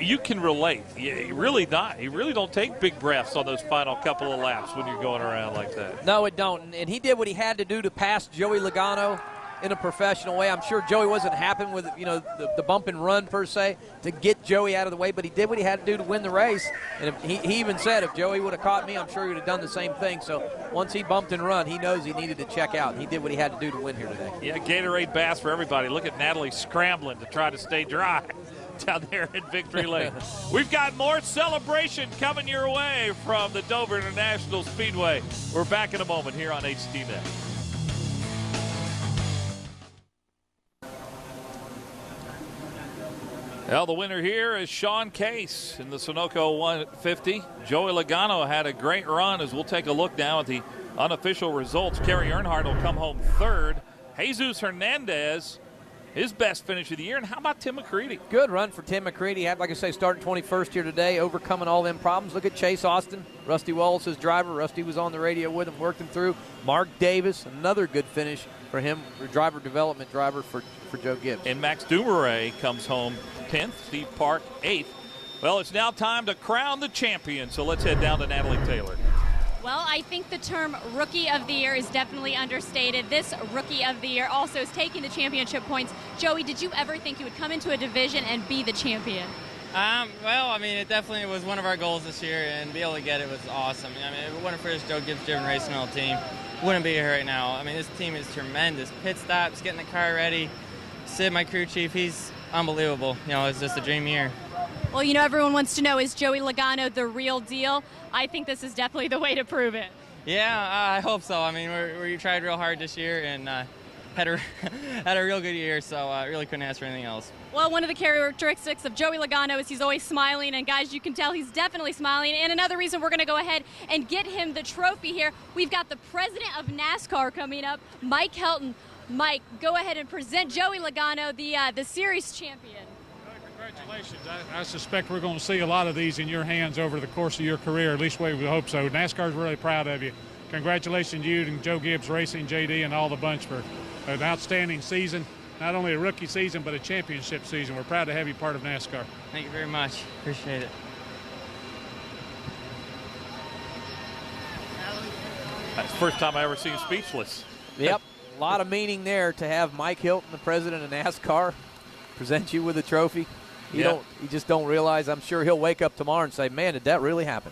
you can relate. You really don't take big breaths on those final couple of laps when you're going around like that. No, it don't. And he did what he had to do to pass Joey Logano in a professional way. I'm sure Joey wasn't happy with, the bump and run per se to get Joey out of the way, but he did what he had to do to win the race. And he even said if Joey would have caught me, I'm sure he would have done the same thing. So once he bumped and run, he knows he needed to check out. And he did what he had to do to win here today. Yeah, Gatorade baths for everybody. Look at Natalie scrambling to try to stay dry down there in Victory Lane. We've got more celebration coming your way from the Dover International Speedway. We're back in a moment here on HDNet. Well, the winner here is Sean Case in the Sunoco 150. Joey Logano had a great run, as we'll take a look now at the unofficial results. Kerry Earnhardt will come home third. Jesus Hernandez, his best finish of the year. And how about Tim McCready? Good run for Tim McCready. Had, like I say, starting 21st here today, overcoming all them problems. Look at Chase Austin, Rusty Wallace's driver. Rusty was on the radio with him, worked him through. Mark Davis, another good finish for him, driver development driver for Joe Gibbs. And Max Dumouriez comes home 10th, Steve Park 8th. Well, it's now time to crown the champion, so let's head down to Natalie Taylor. Well, I think the term Rookie of the Year is definitely understated. This Rookie of the Year also is taking the championship points. Joey, did you ever think you would come into a division and be the champion? Well, I mean, it definitely was one of our goals this year, and be able to get it was awesome. I mean, if it wasn't for this Joe Gibbs-driven racing on the team, wouldn't be here right now. I mean, this team is tremendous. Pit stops, getting the car ready. Sid, my crew chief, he's unbelievable. It's just a dream year. Well, everyone wants to know, is Joey Logano the real deal? I think this is definitely the way to prove it. Yeah, I hope so. I mean, we tried real hard this year and had a real good year, so I really couldn't ask for anything else. Well, one of the characteristics of Joey Logano is he's always smiling, and guys, you can tell he's definitely smiling. And another reason we're going to go ahead and get him the trophy here, we've got the president of NASCAR coming up, Mike Helton. Mike, go ahead and present Joey Logano, the series champion. Congratulations. I suspect we're going to see a lot of these in your hands over the course of your career. At least we would hope so. NASCAR's really proud of you. Congratulations to you and Joe Gibbs Racing, JD, and all the bunch for an outstanding season. Not only a rookie season, but a championship season. We're proud to have you part of NASCAR. Thank you very much. Appreciate it. That's the first time I ever seen him speechless. Yep. A lot of meaning there to have Mike Hilton, the president of NASCAR, present you with a trophy. You just don't realize. I'm sure he'll wake up tomorrow and say, man, did that really happen?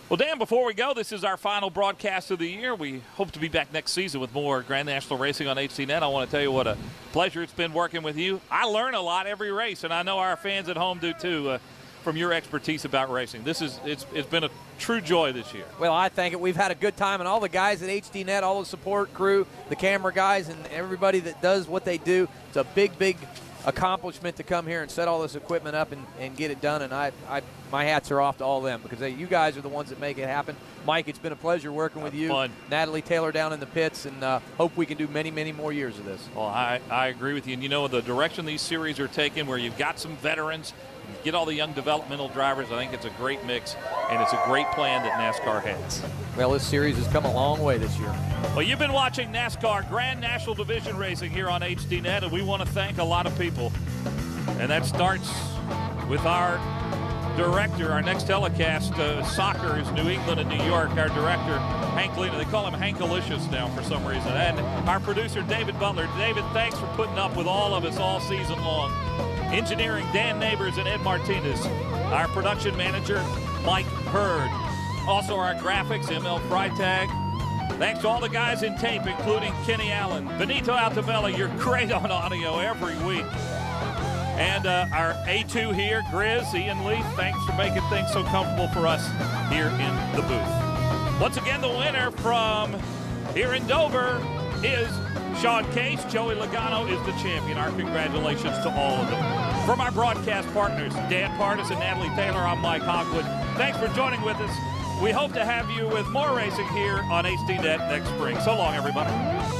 Well, Dan, before we go, this is our final broadcast of the year. We hope to be back next season with more Grand National Racing on HDNet. I want to tell you what a pleasure it's been working with you. I learn a lot every race, and I know our fans at home do too, from your expertise about racing. It's been a true joy this year. Well, I think we've had a good time, and all the guys at HDNet, all the support crew, the camera guys, and everybody that does what they do, it's a big, big accomplishment to come here and set all this equipment up and get it done. And my hats are off to all of them because you guys are the ones that make it happen. Mike, it's been a pleasure working with you. Fun. Natalie Taylor down in the pits, and hope we can do many, many more years of this. Well, I agree with you. And the direction these series are taking, where you've got some veterans, get all the young developmental drivers, I think it's a great mix, and it's a great plan that NASCAR has. Well, this series has come a long way this year. Well, you've been watching NASCAR Grand National Division Racing here on HDNet, and we want to thank a lot of people. And that starts with our director. Our next telecast, soccer is New England and New York. Our director Hanklina. They call him Hankalicious now for some reason. And our producer, David Butler. David, thanks for putting up with all of us all season long. Engineering, Dan Neighbors and Ed Martinez. Our production manager, Mike Hurd. Also our graphics, ML Freitag. Thanks to all the guys in tape, including Kenny Allen. Benito Altavella, you're great on audio every week. And our A2 here, Grizz, Ian Leaf, thanks for making things so comfortable for us here in the booth. Once again, the winner from here in Dover is Sean Case. Joey Logano is the champion. Our congratulations to all of them. From our broadcast partners, Dan Partis and Natalie Taylor, I'm Mike Hogwood. Thanks for joining with us. We hope to have you with more racing here on HDNet next spring. So long, everybody.